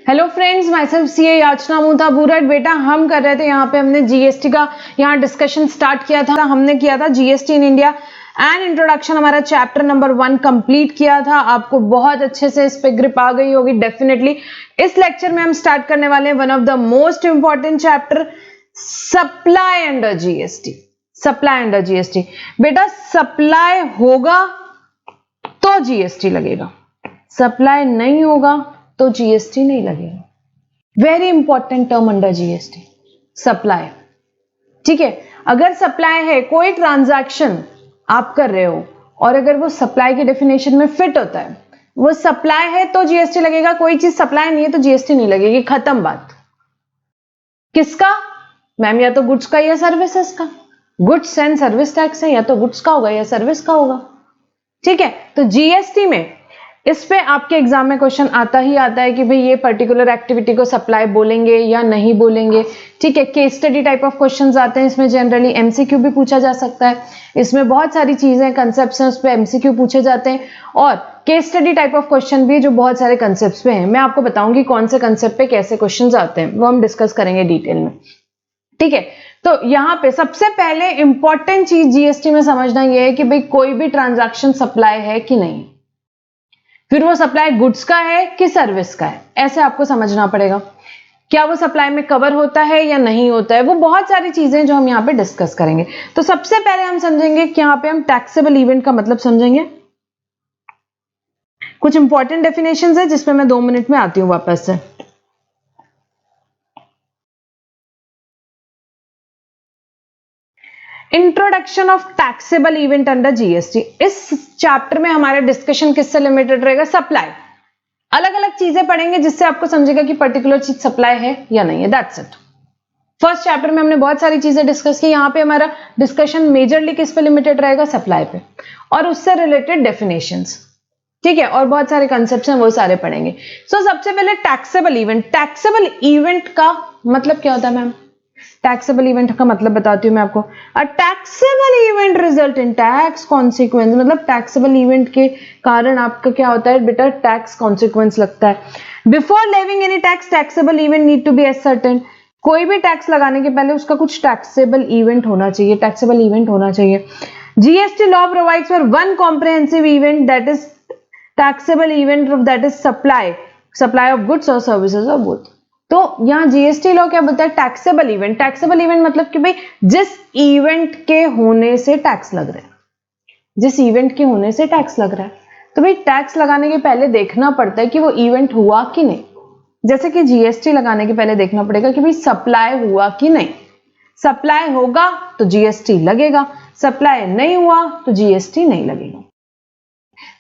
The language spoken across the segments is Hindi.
Hello friends, my self CA याचना मुथा बुरट। बेटा हम कर रहे थे यहाँ पे, हमने जीएसटी का यहाँ डिस्कशन स्टार्ट किया था। हमने किया था GST in India and introduction, हमारा चैप्टर नंबर 1 कंप्लीट किया था। आपको बहुत अच्छे से इस पे ग्रिप आ गई होगी डेफिनेटली। इस लेक्चर में हम स्टार्ट करने वाले हैं one of the most important chapter, supply under GST. Supply under GST बेटा, सप्लाई होगा तो जीएसटी लगेगा, सप्लाई नहीं होगा तो जीएसटी नहीं लगेगा। Very important term under GST, supply. ठीक है, अगर सप्लाई है, कोई ट्रांजैक्शन आप कर रहे हो और अगर वो सप्लाई की डेफिनेशन में फिट होता है, वो सप्लाई है तो जीएसटी लगेगा। कोई चीज सप्लाई नहीं है तो जीएसटी नहीं लगेगी, खत्म बात। किसका मैम? या तो गुड्स का या सर्विसेज का। गुड्स एंड सर्विस टैक्स है, या तो गुड्स का होगा या सर्विस का होगा। ठीक है, तो जीएसटी में इस पे आपके एग्जाम में क्वेश्चन आता ही आता है कि भाई ये पर्टिकुलर एक्टिविटी को सप्लाई बोलेंगे या नहीं बोलेंगे। ठीक है, case study type of questions आते हैं इसमें, जनरली एमसीक्यू भी पूछा जा सकता है। इसमें बहुत सारी चीजें, कंसेप्ट्स हैं, उस पे एमसीक्यू पूछे जाते हैं और case study type of question भी जो बहुत सारे कंसेप्ट्स पे हैं। मैं आपको बताऊंगी कौन से कंसेप्ट पे कैसे क्वेश्चन आते हैं, वो हम डिस्कस करेंगे डिटेल में। ठीक है, तो यहां पे सबसे पहले इंपॉर्टेंट चीज जीएसटी में समझना यह है कि भाई कोई भी ट्रांजैक्शन सप्लाई है कि नहीं, फिर वो सप्लाई गुड्स का है कि सर्विस का है, ऐसे आपको समझना पड़ेगा। क्या वो सप्लाई में कवर होता है या नहीं होता है, वो बहुत सारी चीजें जो हम यहाँ पे डिस्कस करेंगे। तो सबसे पहले हम समझेंगे कि यहाँ पे हम टैक्सेबल इवेंट का मतलब समझेंगे। कुछ इंपॉर्टेंट डेफिनेशंस है जिसमें मैं 2 मिनट में आती हूँ वापस से। Introduction of taxable event under GST. इस चैप्टर में हमारा डिस्कशन किससे लिमिटेड रहेगा? सप्लाई। अलग अलग चीजें पढ़ेंगे जिससे आपको समझेगा कि पर्टिकुलर चीज सप्लाई है या नहीं है, दैट्स इट। फर्स्ट चैप्टर में हमने बहुत सारी चीजें डिस्कस की, यहाँ पे हमारा डिस्कशन मेजरली किस पे लिमिटेड रहेगा? सप्लाई पे, और उससे रिलेटेड डेफिनेशंस। ठीक है, और बहुत सारे कंसेप्ट्स हैं, वो सारे पढ़ेंगे। सो सबसे पहले टैक्सेबल इवेंट। टैक्सेबल इवेंट का मतलब क्या होता है मैम? टैक्सेबल इवेंट का मतलब बताती हूं मैं आपको। A taxable event result in tax consequence, मतलब टैक्सेबल इवेंट के कारण आपका क्या होता है बेटा? टैक्स कॉन्सिक्वेंस लगता है। Before levying any tax, taxable event need to be ascertain. कोई भी टैक्स लगाने के पहले उसका कुछ टैक्सेबल इवेंट होना चाहिए, टैक्सेबल इवेंट होना चाहिए। GST law provides for one comprehensive event that is taxable event, that is supply of goods और सर्विसेज ऑफ बोथ। तो यहां जीएसटी लॉ क्या बोलता है? Taxable event. टैक्सेबल इवेंट मतलब कि भाई जिस इवेंट के होने से टैक्स लग रहा है, जिस इवेंट के होने से टैक्स लग रहा है। तो भाई टैक्स लगाने के पहले देखना पड़ता है कि वो इवेंट हुआ कि नहीं। जैसे कि जीएसटी लगाने के पहले देखना पड़ेगा कि भाई सप्लाई हुआ कि नहीं। सप्लाई होगा तो जीएसटी लगेगा, सप्लाई नहीं हुआ तो जीएसटी नहीं लगेगा।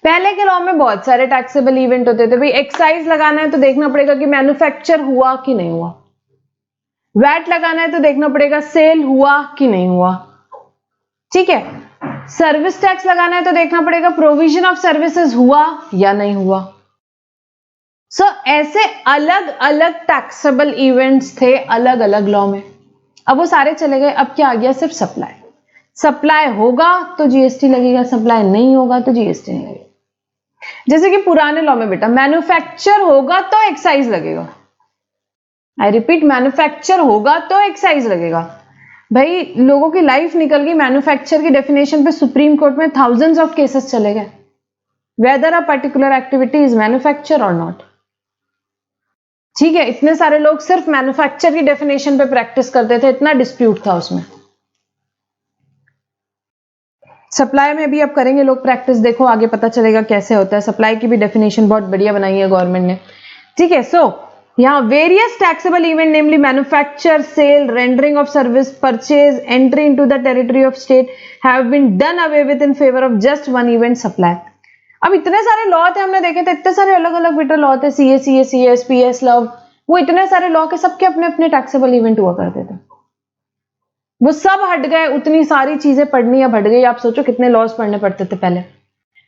पहले के लॉ में बहुत सारे टैक्सेबल इवेंट होते थे। भाई एक्साइज लगाना है तो देखना पड़ेगा कि मैन्युफैक्चर हुआ कि नहीं हुआ। वैट लगाना है तो देखना पड़ेगा सेल हुआ कि नहीं हुआ। ठीक है, सर्विस टैक्स लगाना है तो देखना पड़ेगा प्रोविजन ऑफ सर्विसेज हुआ या नहीं हुआ। सो ऐसे अलग अलग टैक्सेबल इवेंट्स थे अलग अलग लॉ में। अब वो सारे चले गए, अब क्या आ गया? सिर्फ सप्लाई। सप्लाई होगा तो जीएसटी लगेगा, सप्लाई नहीं होगा तो जीएसटी नहीं लगेगा। जैसे कि पुराने लॉ में बेटा मैन्युफैक्चर होगा तो एक्साइज लगेगा। आई रिपीट, मैन्युफैक्चर होगा तो एक्साइज लगेगा। भाई लोगों की लाइफ निकल गई मैन्युफैक्चर की डेफिनेशन पे, सुप्रीम कोर्ट में थाउजेंड्स ऑफ केसेस चले गए, weather a particular activity is manufacture और नॉट। ठीक है, इतने सारे लोग सिर्फ मैन्युफैक्चर की डेफिनेशन पे प्रैक्टिस करते थे, इतना डिस्प्यूट था उसमें। सप्लाई में भी अब करेंगे लोग प्रैक्टिस, देखो आगे पता चलेगा कैसे होता है। सप्लाई की भी डेफिनेशन बहुत बढ़िया बनाई है गवर्नमेंट ने। ठीक है, सो यहाँ various taxable event namely manufacture, sale, rendering of service, purchase, entry into the territory of state have been done away with in favour of just one event, supply. अब इतने सारे लॉ थे, हमने देखे थे इतने सारे अलग अलग बेटा लॉ थे, सीए, सीएस, पीएस, लव, वो इतने सारे लॉ के सबके अपने अपने टैक्सेबल इवेंट हुआ करते थे। वो सब हट गए, उतनी सारी चीजें पढ़नी अब हट गई। आप सोचो कितने लॉज पढ़ने पड़ते थे पहले,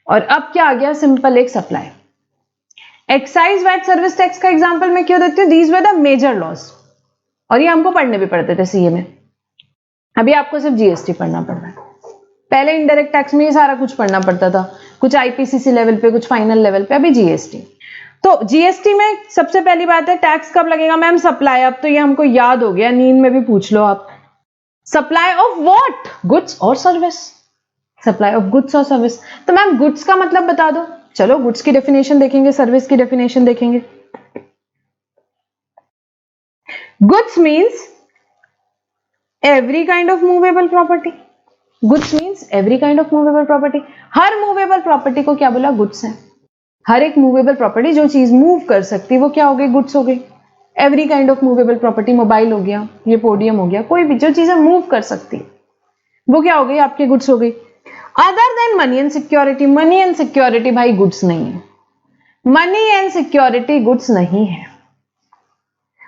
और अब क्या आ गया? सिंपल एक supply. Excise, VAT, service tax का एग्जांपल मैं क्यों देती हूँ? These were the major laws, और ये हमको पढ़ने भी पड़ते थे सीए में। अभी आपको सिर्फ जीएसटी पढ़ना पड़ रहा है। पहले इनडायरेक्ट टैक्स में ये सारा कुछ पढ़ना पड़ता था, कुछ आईपीसीसी लेवल पे, कुछ फाइनल लेवल पे, अभी जीएसटी। तो जीएसटी में सबसे पहली बात है टैक्स कब लगेगा मैम? सप्लाई। अब तो ये हमको याद हो गया, नींद में भी पूछ लो आप। Supply of what? गुड्स और सर्विस। सप्लाई ऑफ गुड्स और सर्विस। तो मैम गुड्स का मतलब बता दो। चलो गुड्स की डेफिनेशन देखेंगे, सर्विस की डेफिनेशन देखेंगे। Goods means every kind of movable property. Goods means every kind of movable property. Her movable property को क्या बोला? गुड्स है। हर एक मूवेबल प्रॉपर्टी, जो चीज मूव कर सकती है वो क्या हो गई? गुड्स हो गई। Every kind of movable property, mobile हो गया, ये पोडियम हो गया, कोई भी जो चीजें मूव कर सकती है वो क्या हो गई? आपकी गुड्स हो गई। Other than money and security. Money and security भाई गुड्स नहीं है। मनी एंड सिक्योरिटी गुड्स नहीं है,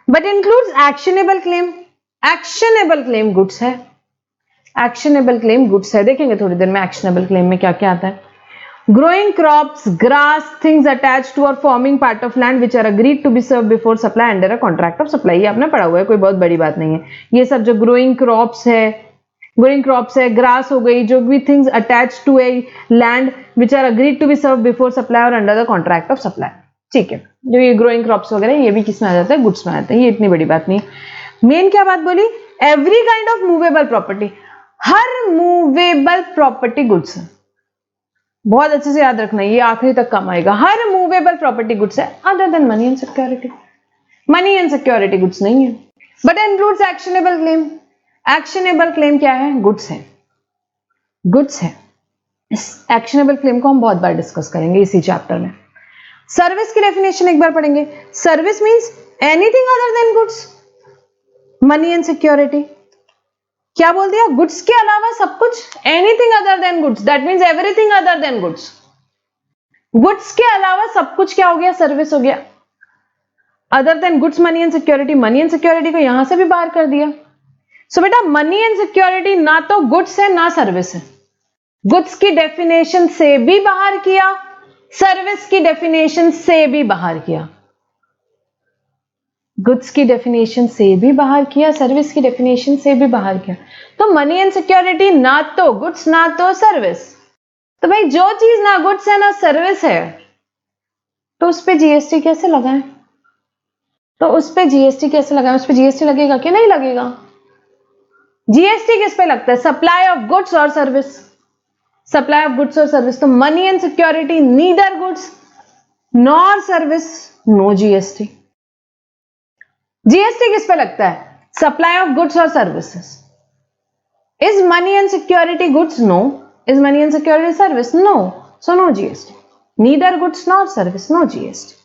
but includes actionable claim. Actionable claim goods है। एक्शनेबल क्लेम गुड्स है। देखेंगे थोड़ी देर में एक्शनेबल क्लेम में क्या क्या आता है। Growing crops, grass, things attached to और forming part of land which are agreed to be serve before supply under a contract of supply. ये आपने पढ़ा हुआ है, कोई बहुत बड़ी बात नहीं है। ये सब जो ग्रोइंग क्रॉप्स है, ग्रास हो गई, जो भी things attach to a land which are agreed to be serve before supply और under the contract of supply. ठीक है, जो ये ग्रोइंग क्रॉप्स वगैरह ये भी किसमें आ जाता है? गुड्स में आते हैं। ये इतनी बड़ी बात नहीं। मेन क्या बात बोली? Every kind of movable property. Her movable property goods है। बहुत अच्छे से याद रखना, ये आखिरी तक काम आएगा। हर मूवेबल प्रॉपर्टी गुड्स है other than money and security. Money and security goods नहीं है, but includes actionable claim. Actionable claim क्या है? गुड्स है। गुड्स है। इस एक्शनेबल क्लेम को हम बहुत बार डिस्कस करेंगे इसी चैप्टर में। सर्विस की डेफिनेशन एक बार पढ़ेंगे। Service means anything other than goods, money and security. क्या बोल दिया? गुड्स के अलावा सब कुछ। Anything other than goods, that means everything other than goods. Goods के अलावा सब कुछ क्या हो गया? सर्विस हो गया। Other than goods, money and security. Money and security को यहां से भी बाहर कर दिया। सो बेटा मनी एंड सिक्योरिटी ना तो गुड्स है ना सर्विस है। गुड्स की डेफिनेशन से भी बाहर किया, सर्विस की डेफिनेशन से भी बाहर किया। गुड्स की डेफिनेशन से भी बाहर किया, सर्विस की डेफिनेशन से भी बाहर किया। तो मनी एंड सिक्योरिटी ना तो गुड्स ना तो सर्विस। तो भाई जो चीज ना गुड्स है ना सर्विस है, तो उस पे जीएसटी कैसे लगाएं? उस पे जीएसटी लगेगा कि नहीं लगेगा? जीएसटी किस पे लगता है? सप्लाई ऑफ गुड्स और सर्विस। सप्लाई ऑफ गुड्स और सर्विस। तो money and security neither goods nor service, no GST. GST किस पे लगता है? सप्लाई ऑफ गुड्स और services. Is money and security goods? No. Is money and security service? No. So no GST. Neither goods nor service, no GST.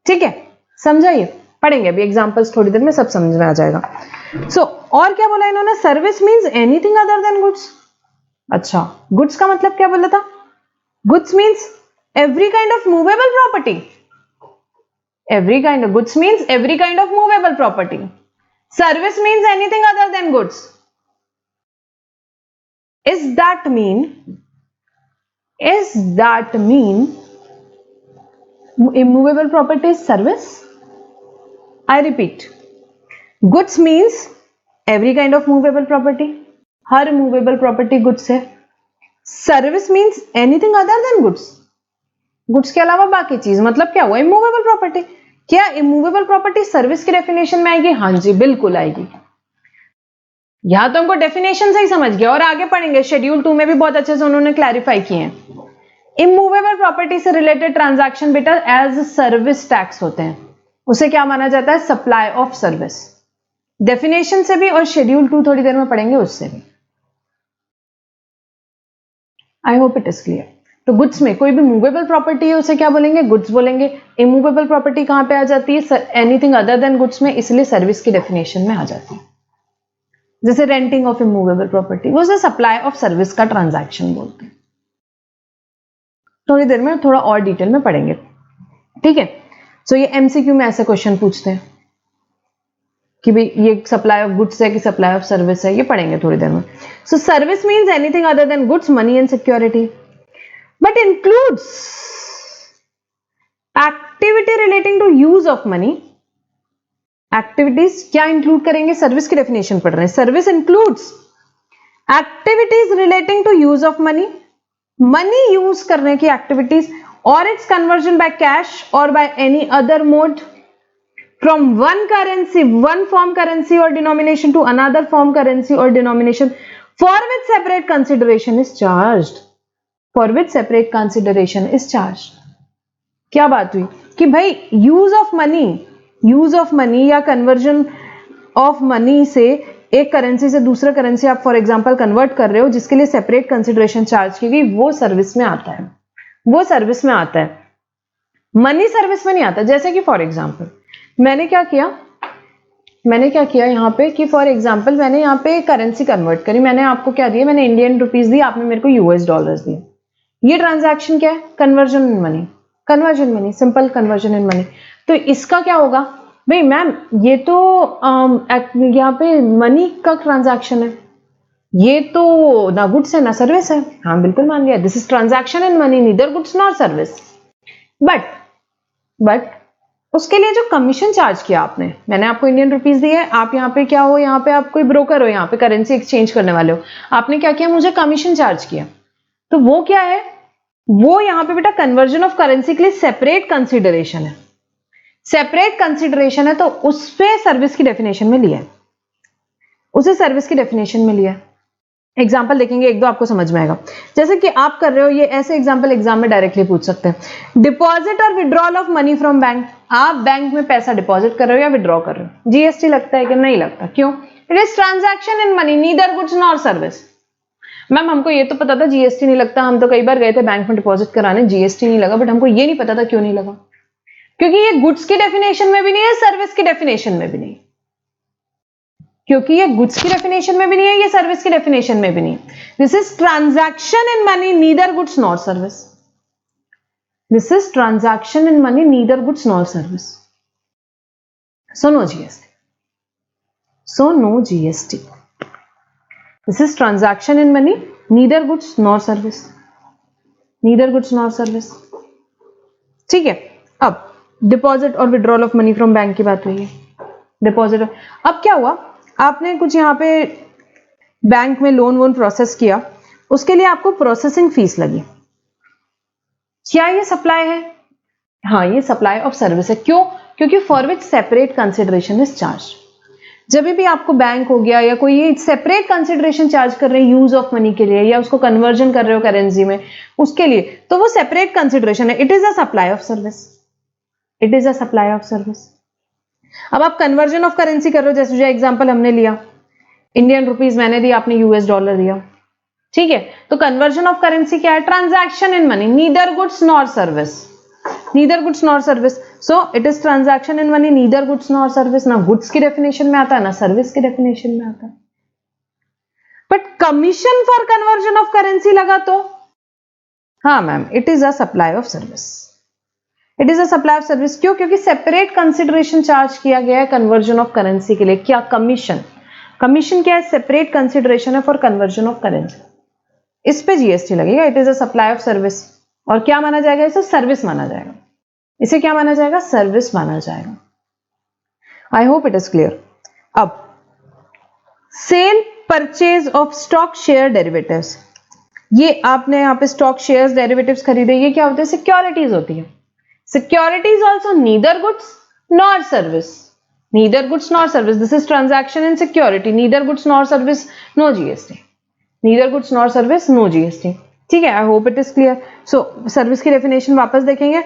ठीक है, समझाइए। पढ़ेंगे अभी एग्जांपल्स थोड़ी देर में, सब समझ में आ जाएगा। और क्या बोला इन्होंने? Service means anything other than goods. अच्छा, गुड्स का मतलब क्या बोला था? Goods means every kind of movable property. Every kind of goods means every kind of movable property. Service means anything other than goods. Is that mean immovable property is service? I repeat. Goods means every kind of movable property. Her movable property goods है. Service means anything other than goods. Goods के अलावा बाकी चीज, मतलब क्या हुआ? Immovable property. क्या इमूवेबल प्रॉपर्टी सर्विस की डेफिनेशन में आएगी? हाँ जी, बिल्कुल आएगी। यहां तो हमको डेफिनेशन से ही समझ गया, और आगे पढ़ेंगे शेड्यूल 2 में भी बहुत अच्छे से उन्होंने क्लैरिफाई किए हैं। इमूवेबल प्रॉपर्टी से रिलेटेड ट्रांजैक्शन बेटा एज सर्विस टैक्स होते हैं, उसे क्या माना जाता है? Supply of service. डेफिनेशन से भी और शेड्यूल 2 थोड़ी देर में पढ़ेंगे उससे भी। आई होप इट इज क्लियर। तो गुड्स में कोई भी मूवेबल प्रॉपर्टी है उसे क्या बोलेंगे? गुड्स बोलेंगे। इमूवेबल प्रॉपर्टी कहां पे आ जाती है? एनीथिंग अदर देन गुड्स में, इसलिए सर्विस की डेफिनेशन में आ जाती है। जैसे रेंटिंग ऑफ इमूवेबल प्रॉपर्टी, वो उसे सप्लाई ऑफ सर्विस का ट्रांजैक्शन बोलते हैं। थोड़ी देर में थोड़ा और डिटेल में पढ़ेंगे, ठीक है। सो ये एमसीक्यू में ऐसे क्वेश्चन पूछते हैं कि भाई ये सप्लाई ऑफ गुड्स है कि सप्लाई ऑफ सर्विस है, ये पढ़ेंगे थोड़ी देर में। So service means anything other than goods, money and security, but includes activity relating to use of money. Activities क्या इंक्लूड करेंगे? सर्विस की डेफिनेशन पढ़ रहे हैं। Service includes activities relating to use of money, money use करने की activities or its conversion by cash or by any other mode from one currency, one form currency or denomination to another form currency or denomination for which separate consideration is charged. For which separate consideration is charged. क्या बात हुई कि भाई यूज ऑफ मनी या कन्वर्जन ऑफ मनी से एक करेंसी से दूसरा करेंसी आप फॉर एग्जांपल कन्वर्ट कर रहे हो, जिसके लिए सेपरेट कंसिडरेशन चार्ज की गई, वो सर्विस में आता है, वो सर्विस में आता है, मनी सर्विस में नहीं आता। जैसे कि फॉर एग्जांपल मैंने क्या किया यहाँ पे कि फॉर एग्जांपल मैंने यहाँ पे करेंसी कन्वर्ट करी, मैंने आपको क्या दिया, मैंने इंडियन रुपीज दी, आपने मेरे को यूएस डॉलर्स दिए। ये ट्रांजैक्शन क्या है? Conversion in money, simple conversion in money. तो इसका क्या होगा भाई मैम, ये तो यहाँ पे मनी का ट्रांजैक्शन है, ये तो ना गुड्स है ना सर्विस है। हाँ बिल्कुल मान लिया, this is transaction in money, neither goods nor service. But उसके लिए जो कमीशन चार्ज किया आपने, मैंने आपको इंडियन रुपीज दी है, आप यहाँ पे क्या हो, यहाँ पे आप कोई ब्रोकर हो, यहाँ पे करेंसी एक्सचेंज करने वाले हो, आपने क्या किया, मुझे कमीशन चार्ज किया। तो वो क्या है, वो यहाँ पे बेटा कन्वर्जन ऑफ करेंसी के लिए सेपरेट कंसिडरेशन है, सेपरेट कंसिडरेशन है, तो उस पे सर्विस की डेफिनेशन में लिया है, उसे सर्विस की डेफिनेशन में लिया है। एग्जाम्पल देखेंगे, एक दो आपको समझ में आएगा। जैसे कि आप कर रहे हो, ये ऐसे एग्जाम्पल एग्जाम में डायरेक्टली पूछ सकते हैं। डिपॉजिट और withdrawal of money from bank, आप बैंक में पैसा डिपॉजिट कर रहे हो या विड्रॉ कर रहे हो, जीएसटी लगता है कि नहीं लगता? क्यों? It is transaction in money, neither goods nor service. Ma'am हमको ये तो पता था जीएसटी नहीं लगता, हम तो कई बार गए थे बैंक में डिपॉजिट कराने, जीएसटी नहीं लगा, बट हमको ये नहीं पता था क्यों नहीं लगा, क्योंकि ये गुड्स की डेफिनेशन में भी नहीं है, सर्विस की डेफिनेशन में भी नहीं, क्योंकि ये गुड्स की डेफिनेशन में भी नहीं है, ये सर्विस की डेफिनेशन में भी नहीं। This is transaction in money, neither goods nor service. This is transaction in money, neither goods nor service. So no GST, so no GST. This is transaction in money, neither goods nor service, neither goods nor service. ठीक है, अब डिपॉजिट और withdrawal of money from bank की बात हुई है, डिपॉजिट। अब क्या हुआ, आपने कुछ यहाँ पे बैंक में लोन प्रोसेस किया, उसके लिए आपको प्रोसेसिंग फीस लगी, क्या ये सप्लाई है? हाँ ये सप्लाई ऑफ सर्विस है। क्यों? क्योंकि for which separate consideration is charge. जब भी आपको बैंक हो गया या कोई ये सेपरेट कंसिडरेशन चार्ज कर रहे हैं यूज ऑफ मनी के लिए, या उसको कन्वर्जन कर रहे हो करेंसी में, उसके लिए, तो वो सेपरेट कंसिडरेशन है, it is a supply of service, it is a supply of service. अब आप कन्वर्जन ऑफ करेंसी कर रहे हो, जैसे जो एग्जांपल हमने लिया, इंडियन रुपीज मैंने दी, आपने यूएस डॉलर दिया, ठीक है, तो कन्वर्जन ऑफ करेंसी क्या है? Transaction in money, neither goods nor service, neither goods nor service. So it is transaction in money, neither goods nor service. ना गुड्स की डेफिनेशन में आता है, ना सर्विस की डेफिनेशन में आता है। But commission for conversion of currency लगा तो हाँ ma'am, it is a supply of service, it is a supply of service. क्यों? क्योंकि सेपरेट कंसिडरेशन चार्ज किया गया है कन्वर्जन ऑफ करेंसी के लिए। क्या? कमीशन। कमीशन क्या है? सेपरेट कंसिडरेशन है फॉर कन्वर्जन ऑफ करेंसी, इस पे जीएसटी लगेगा, it is a supply of service. और क्या माना जाएगा? इसे सर्विस माना जाएगा, इसे क्या माना जाएगा? सर्विस माना जाएगा। I hope it is clear. अब sale purchase of stock share derivatives, ये आपने यहाँ पे स्टॉक शेयर्स डेरिवेटिव्स खरीदे, ये क्या होते हैं? सिक्योरिटीज होती है। Securities also neither goods nor service, neither goods nor service. This is transaction in security, neither goods nor service, no GST, neither goods nor service, no GST। ठीक है, I hope it is clear। So service की definition वापस देखेंगे।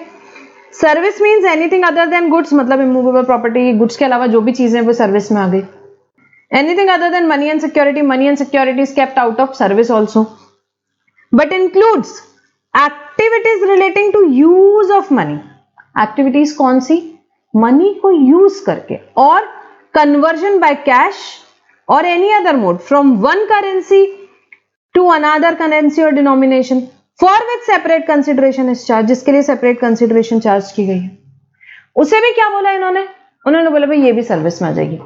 Service means anything other than goods, मतलब immovable property, goods के अलावा जो भी चीजें वो service में आ गई। Anything other than money and security is kept out of service also, but includes activities relating to use of money। Activities कौन सी? मनी को यूज करके, और कन्वर्जन बाय कैश और any other mode from one currency to another currency और denomination for which separate consideration is charge, जिसके लिए सेपरेट कंसिडरेशन चार्ज की गई है। उसे भी क्या बोला इन्होंने? उन्होंने बोला भाई ये भी सर्विस में आ जाएगी।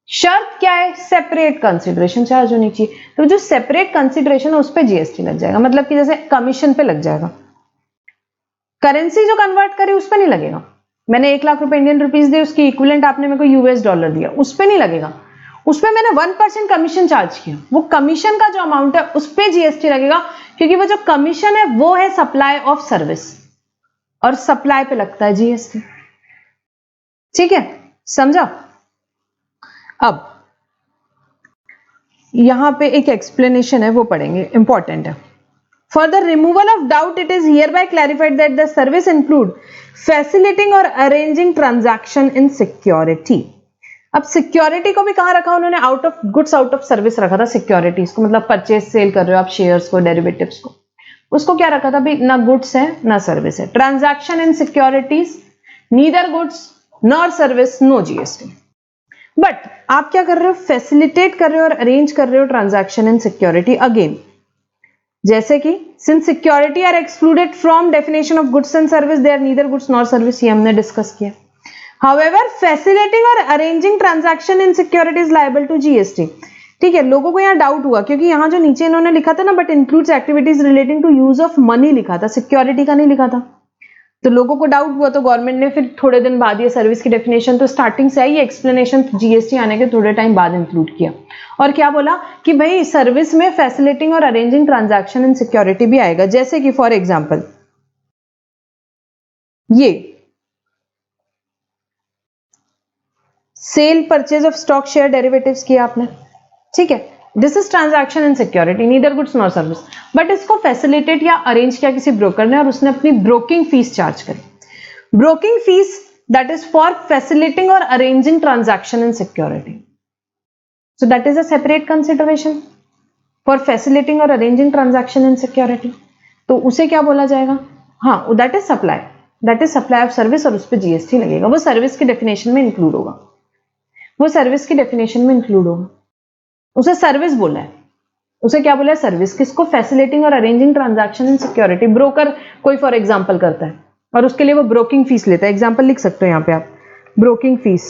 शर्त क्या है? सेपरेट कंसिडरेशन चार्ज होनी चाहिए। तो जो सेपरेट कंसिडरेशन है उस पर जीएसटी लग जाएगा, मतलब कि जैसे कमीशन पे लग जाएगा। करेंसी जो कन्वर्ट करे उस पर नहीं लगेगा। मैंने 1 लाख रुपए इंडियन रुपीज दी, उसकी इक्विवेलेंट आपने मेरे को यूएस डॉलर दिया, उस पर नहीं लगेगा। उस पर मैंने 1% कमीशन चार्ज किया, वो कमीशन का जो अमाउंट है उस पर जीएसटी लगेगा, क्योंकि वो जो कमीशन है वो है सप्लाई ऑफ सर्विस, और सप्लाई पे लगता है जीएसटी। ठीक है, समझा? अब यहां पे एक एक्सप्लेनेशन है, वो पढ़ेंगे, इंपॉर्टेंट है। For the removal of doubt, it is hereby clarified that the service include facilitating or arranging transaction in security. अब सिक्योरिटी को भी कहां रखा उन्होंने? Out of goods, out of service रखा था सिक्योरिटीज को, मतलब परचेज सेल कर रहे हो आप शेयर्स को, डेरिवेटिव्स को, उसको क्या रखा था भाई? ना गुड्स है ना सर्विस है। Transaction in securities neither goods nor service, no GST. But आप क्या कर रहे हो? फैसिलिटेट कर रहे हो और अरेंज कर रहे हो ट्रांजैक्शन इन सिक्योरिटी। अगेन जैसे कि since security are excluded from definition of goods and service, they are neither goods nor service, ये हमने डिस्कस किया। However, facilitating or arranging transaction in security is liable to GST. ठीक है, लोगों को यहाँ डाउट हुआ क्योंकि यहाँ जो नीचे इन्होंने लिखा था ना, but includes activities relating to use of money लिखा था, सिक्योरिटी का नहीं लिखा था। तो लोगों को डाउट हुआ, तो गवर्नमेंट ने फिर थोड़े दिन बाद ये सर्विस की डेफिनेशन तो स्टार्टिंग से आई, ये एक्सप्लेनेशन जीएसटी आने के थोड़े टाइम बाद इंक्लूड किया। और क्या बोला कि भाई सर्विस में फैसिलिटिंग और अरेंजिंग ट्रांजैक्शन इन सिक्योरिटी भी आएगा। जैसे कि फॉर एग्जाम्पल ये sale purchase of stock share derivatives किया आपने, ठीक है, this is transaction in security, neither goods nor service. But इसको फैसिलिटेट या अरेंज किया किसी ब्रोकर ने, और उसने अपनी ब्रोकिंग फीस चार्ज करी। Broking fees that is for facilitating और arranging transaction in security, so that is a separate consideration for facilitating और अरेंजिंग ट्रांजैक्शन इन सिक्योरिटी। तो उसे क्या बोला जाएगा? हाँ, that is supply, that is supply of service, और उस पर जीएसटी लगेगा। वो सर्विस की डेफिनेशन में इंक्लूड होगा, वो सर्विस की डेफिनेशन में इंक्लूड होगा। उसे सर्विस बोला है, उसे क्या बोला है? सर्विस। किसको? फैसिलिटिंग और arranging transaction in security. Broker कोई फॉर एग्जांपल करता है और उसके लिए वो ब्रोकिंग फीस लेता है। एग्जांपल लिख सकते हो यहां पे आप, broking fees.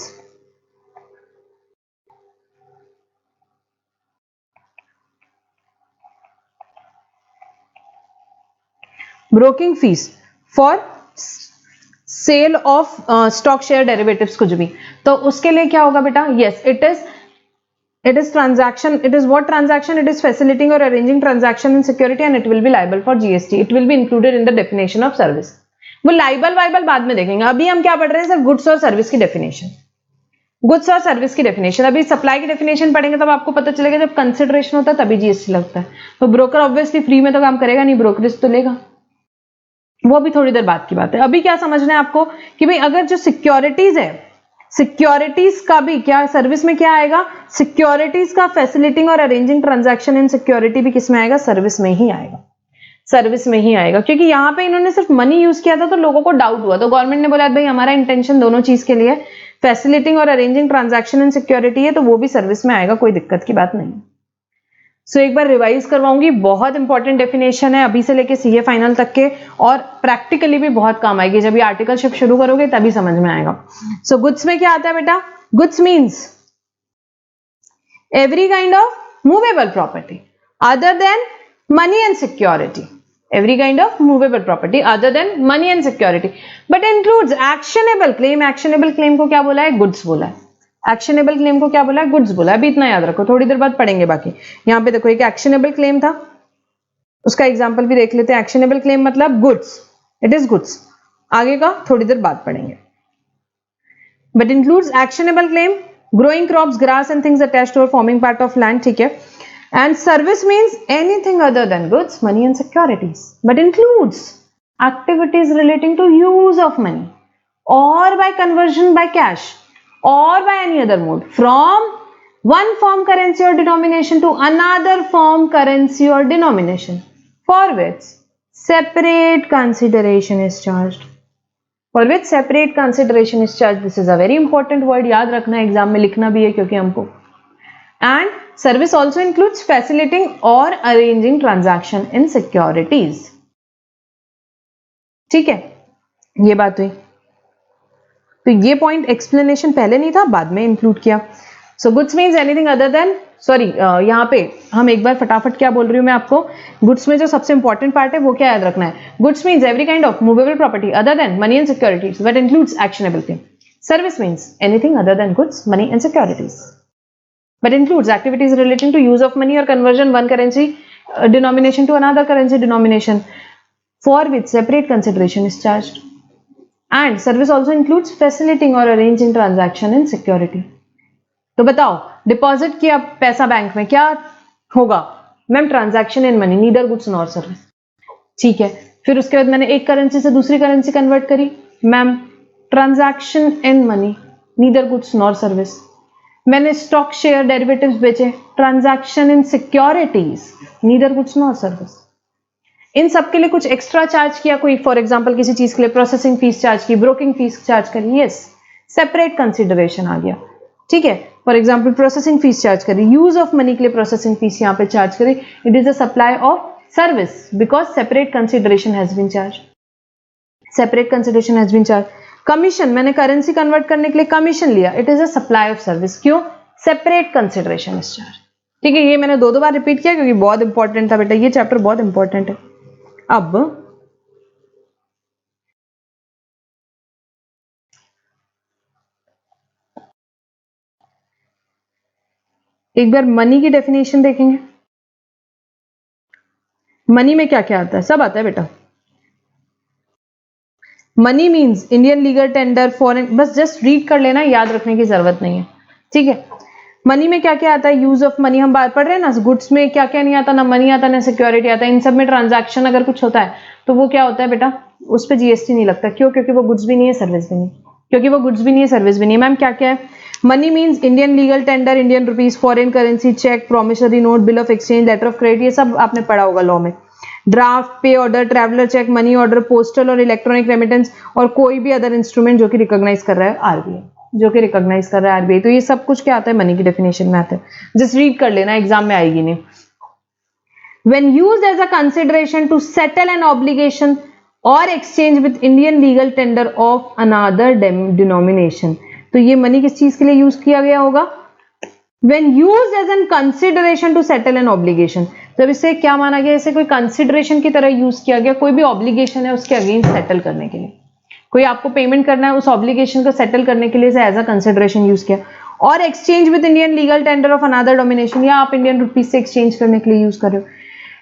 Broking fees for sale of stock share derivatives, कुछ भी। तो उसके लिए क्या होगा बेटा? Yes, it is transaction, it is what transaction? It is facilitating or arranging transaction in security and it will be liable for GST. It will be included in the definition of service. वो लाइबल वाइबल बाद में देखेंगे, अभी हम क्या पढ़ रहे हैं? सिर्फ गुड्स और सर्विस की डेफिनेशन, गुड्स और सर्विस की डेफिनेशन। अभी सप्लाई की डेफिनेशन पढ़ेंगे तब आपको पता चलेगा, जब कंसिडरेशन होता है तभी जीएसटी लगता है। तो ब्रोकर ऑब्वियसली फ्री में तो काम करेगा नहीं, ब्रोकरेज तो लेगा, वो भी थोड़ी देर बाद की बात है। अभी क्या समझना है आपको कि भाई अगर जो सिक्योरिटीज है, सिक्योरिटीज का भी क्या सर्विस में क्या आएगा? सिक्योरिटीज का फैसिलिटिंग और अरेंजिंग ट्रांजैक्शन इन सिक्योरिटी भी किस में आएगा? सर्विस में ही आएगा, सर्विस में ही आएगा। क्योंकि यहां पे इन्होंने सिर्फ मनी यूज किया था तो लोगों को डाउट हुआ, तो गवर्नमेंट ने बोला भाई हमारा इंटेंशन दोनों चीज के लिए फैसिलिटिंग और अरेंजिंग ट्रांजैक्शन इन सिक्योरिटी है, तो वो भी सर्विस में आएगा, कोई दिक्कत की बात नहीं। सो एक बार रिवाइज करवाऊंगी, बहुत इंपॉर्टेंट डेफिनेशन है अभी से लेके सीए फाइनल तक के, और प्रैक्टिकली भी बहुत काम आएगी। जब ये आर्टिकलशिप शुरू करोगे तभी समझ में आएगा। सो गुड्स में क्या आता है बेटा? Goods means every kind of movable property other than money and security, every kind of movable property other than money and security, but includes actionable claim। actionable claim को क्या बोला है? गुड्स बोला है। एक्शनेबल क्लेम को क्या बोला है? गुड्स बोला है। अभी इतना याद रखो, थोड़ी देर बाद पढ़ेंगे बाकी। यहां पे देखो एक एक्शनेबल क्लेम था, उसका एग्जांपल भी देख लेते हैं। एक्शनेबल क्लेम मतलब गुड्स, इट इज गुड्स, आगे का थोड़ी देर बाद पढ़ेंगे। But includes actionable claim, growing crops, grass and things attached to और फॉर्मिंग पार्ट ऑफ लैंड, ठीक है। And service means anything other than goods, money and securities, but includes activities relating to use of money or by conversion by cash or by any other mode from one firm currency or denomination to another firm currency or denomination for which separate consideration is charged, for which separate consideration is charged। this is a very important word, याद रखना, एग्जाम में लिखना भी है क्योंकि हमको। and service also includes facilitating or arranging transaction in securities, ठीक है, ये बात हुई। तो ये पॉइंट एक्सप्लेनेशन पहले नहीं था, बाद में इंक्लूड किया। So goods means anything other then, sorry यहाँ पे हम एक बार फटाफट क्या बोल रही हूँ मैं आपको, गुड्स में जो सबसे इंपॉर्टेंट पार्ट है वो क्या याद रखना है? Goods means every kind of movable property other than money and securities, but includes actionable claim. Service means anything other than goods, money and securities, but includes activities relating to use of money or conversion one currency denomination to another currency denomination for which separate consideration is charged. And service also includes facilitating or arranging transaction in security. तो बताओ, डिपॉजिट किया पैसा बैंक में, क्या होगा ma'am? Transaction in money, neither goods nor service. ठीक है, फिर उसके बाद मैंने एक करेंसी से दूसरी करेंसी कन्वर्ट करी, ma'am transaction in money, neither goods nor service. मैंने स्टॉक शेयर डेरिवेटिव्स बेचे, transaction in securities, neither goods nor service. इन सब के लिए कुछ एक्स्ट्रा चार्ज किया कोई, फॉर एग्जांपल किसी चीज के लिए प्रोसेसिंग फीस चार्ज की, ब्रोकिंग फीस चार्ज करी, यस, सेपरेट कंसिडरेशन आ गया. ठीक है, for example processing fees charge करी, यूज ऑफ मनी के लिए प्रोसेसिंग फीस यहां पे चार्ज करी, it is a supply of service because separate consideration has been charge. Separate consideration has been charge. Commission, मैंने करेंसी कन्वर्ट करने के लिए कमीशन लिया, it is a supply of service. क्यों? Separate consideration is charge. ठीक है, ये मैंने दो बार रिपीट किया क्योंकि बहुत इंपॉर्टेंट था बेटा, ये चैप्टर बहुत इंपॉर्टेंट है. अब एक बार मनी की डेफिनेशन देखेंगे. मनी में क्या क्या आता है? सब आता है बेटा. Money means Indian legal tender, foreign, बस जस्ट रीड कर लेना, याद रखने की जरूरत नहीं है. ठीक है, मनी में क्या क्या आता है? यूज ऑफ मनी हम बात पढ़ रहे हैं ना. गुड्स में क्या क्या नहीं आता, ना मनी आता ना सिक्योरिटी आता. इन सब में ट्रांजैक्शन अगर कुछ होता है तो वो क्या होता है बेटा? उस पर जीएसटी नहीं लगता. क्यों? क्योंकि वो गुड्स भी नहीं है, सर्विस भी नहीं. क्योंकि वो गुड्स भी नहीं है, सर्विस भी नहीं है. मैम क्या क्या है? Money means Indian legal tender, Indian rupees, foreign currency, cheque, promissory note, bill of exchange, letter of credit, ये सब आपने पढ़ा होगा लॉ में. Draft, pay order, traveller cheque, money order, postal और इलेक्ट्रॉनिक रेमिटेंस, और कोई भी अदर इंस्ट्रूमेंट जो कि रिकॉग्नाइज कर रहा है आरबीआई, जो कि रिकॉग्नाइज कर रहा है आरबीआई. तो ये सब कुछ क्या आता है? मनी की डेफिनेशन में आता है. जस्ट रीड कर लेना, एग्जाम में आएगी नहीं. When used as a consideration to settle an obligation or exchange with Indian legal tender of another denomination. तो ये मनी किस चीज के लिए यूज किया गया होगा? When used as an consideration to settle an obligation. जब इसे क्या माना गया? इसे कोई कंसिडरेशन की तरह यूज किया गया, कोई भी ऑब्लिगेशन है उसके अगेंस्ट सेटल करने के लिए, कोई आपको पेमेंट करना है, उस ऑब्लिगेशन को सेटल करने के लिए इसे एज अ कंसिडरेशन यूज किया. और exchange with Indian legal tender of another domination, या आप इंडियन रुपीज से एक्सचेंज करने के लिए यूज कर रहे हो.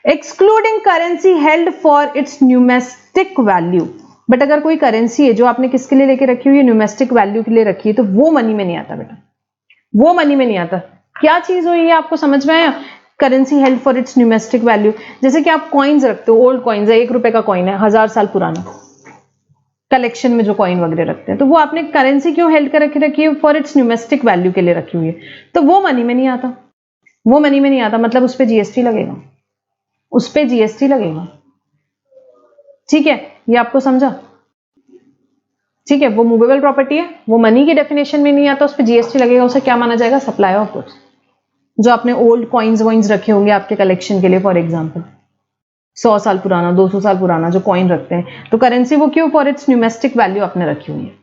Excluding currency held for its numismatic value. But अगर कोई करेंसी है जो आपने किसके लिए लेके रखी हुई है? न्यूमेस्टिक वैल्यू के लिए रखी है, तो वो मनी में नहीं आता बेटा, वो मनी में नहीं आता. क्या चीज हुई है आपको समझ में आया? Currency held for its numismatic value. जैसे कि आप कॉइन्स रखते हो, ओल्ड कॉइन्स है, 1 रुपए का कॉइन है, 1000 साल पुराना, कलेक्शन में जो कॉइन वगैरह रखते हैं, तो वो आपने करेंसी क्यों हेल्ड कर रखी है? फॉर इट्स न्यूमेस्टिक वैल्यू के लिए रखी हुई है, तो वो मनी में नहीं आता. वो मनी में नहीं आता, मतलब उस पर जीएसटी लगेगा, उस पे जीएसटी लगेगा. ठीक है, ये आपको समझा? ठीक है, वो मूवेबल प्रॉपर्टी है, वो मनी की डेफिनेशन में नहीं आता, उस पे जीएसटी लगेगा. उसे क्या माना जाएगा? Supply of goods. जो आपने ओल्ड कॉइन्स वॉइन्स रखे होंगे आपके कलेक्शन के लिए, फॉर एग्जांपल 100 साल पुराना, 200 साल पुराना जो कॉइन रखते हैं, तो करेंसी वो क्यों? फॉर इट्स न्यूमेस्टिक वैल्यू आपने रखी हुई है.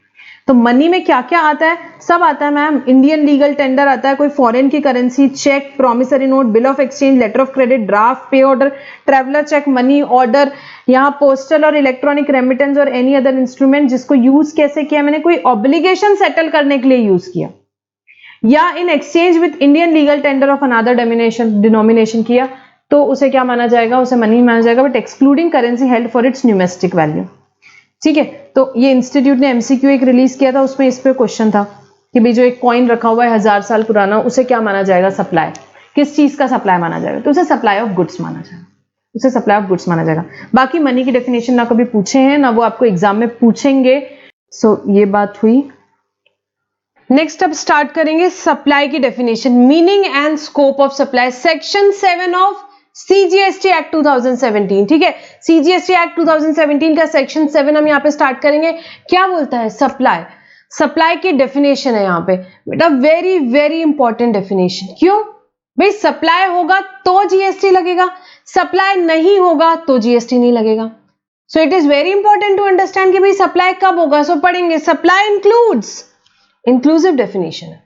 तो मनी में क्या क्या आता है? सब आता है मैम. इंडियन लीगल टेंडर आता है, कोई फॉरेन की currency, cheque, promissory note, bill of exchange, letter of credit, draft, pay order, traveller cheque, money order, यहाँ पोस्टल और इलेक्ट्रॉनिक रेमिटेंस और एनी अदर इंस्ट्रूमेंट जिसको यूज कैसे किया? मैंने कोई ऑब्लिगेशन सेटल करने के लिए यूज किया, या in exchange with Indian legal tender of another denomination किया, तो उसे क्या माना जाएगा? उसे मनी माना जाएगा, but excluding currency held for its numismatic value. ठीक है, तो ये इंस्टीट्यूट ने एमसीक्यू एक रिलीज किया था, उसमें इस पे क्वेश्चन था कि भाई जो एक कॉइन रखा हुआ है 1000 साल पुराना, उसे क्या माना जाएगा? सप्लाई. किस चीज का सप्लाई माना जाएगा? तो उसे सप्लाई ऑफ गुड्स माना जाएगा, उसे सप्लाई ऑफ गुड्स माना जाएगा. बाकी मनी की डेफिनेशन ना कभी पूछे हैं ना वो आपको एग्जाम में पूछेंगे. सो ये बात हुई. नेक्स्ट अब स्टार्ट करेंगे सप्लाई की definition. Meaning and scope of supply, section 7 of CGST act 2017. ठीक है, सीजीएसटी एक्ट 2017 का सेक्शन 7 हम यहाँ पे स्टार्ट करेंगे. क्या बोलता है? सप्लाई. सप्लाई की डेफिनेशन है यहाँ पे बेटा, वेरी वेरी इंपॉर्टेंट डेफिनेशन. क्यों भाई? सप्लाई होगा तो जीएसटी लगेगा, सप्लाई नहीं होगा तो जीएसटी नहीं लगेगा. So it is very important to understand कि भाई सप्लाई कब होगा. सो पढ़ेंगे सप्लाई इंक्लूड्स, इंक्लूसिव डेफिनेशन है.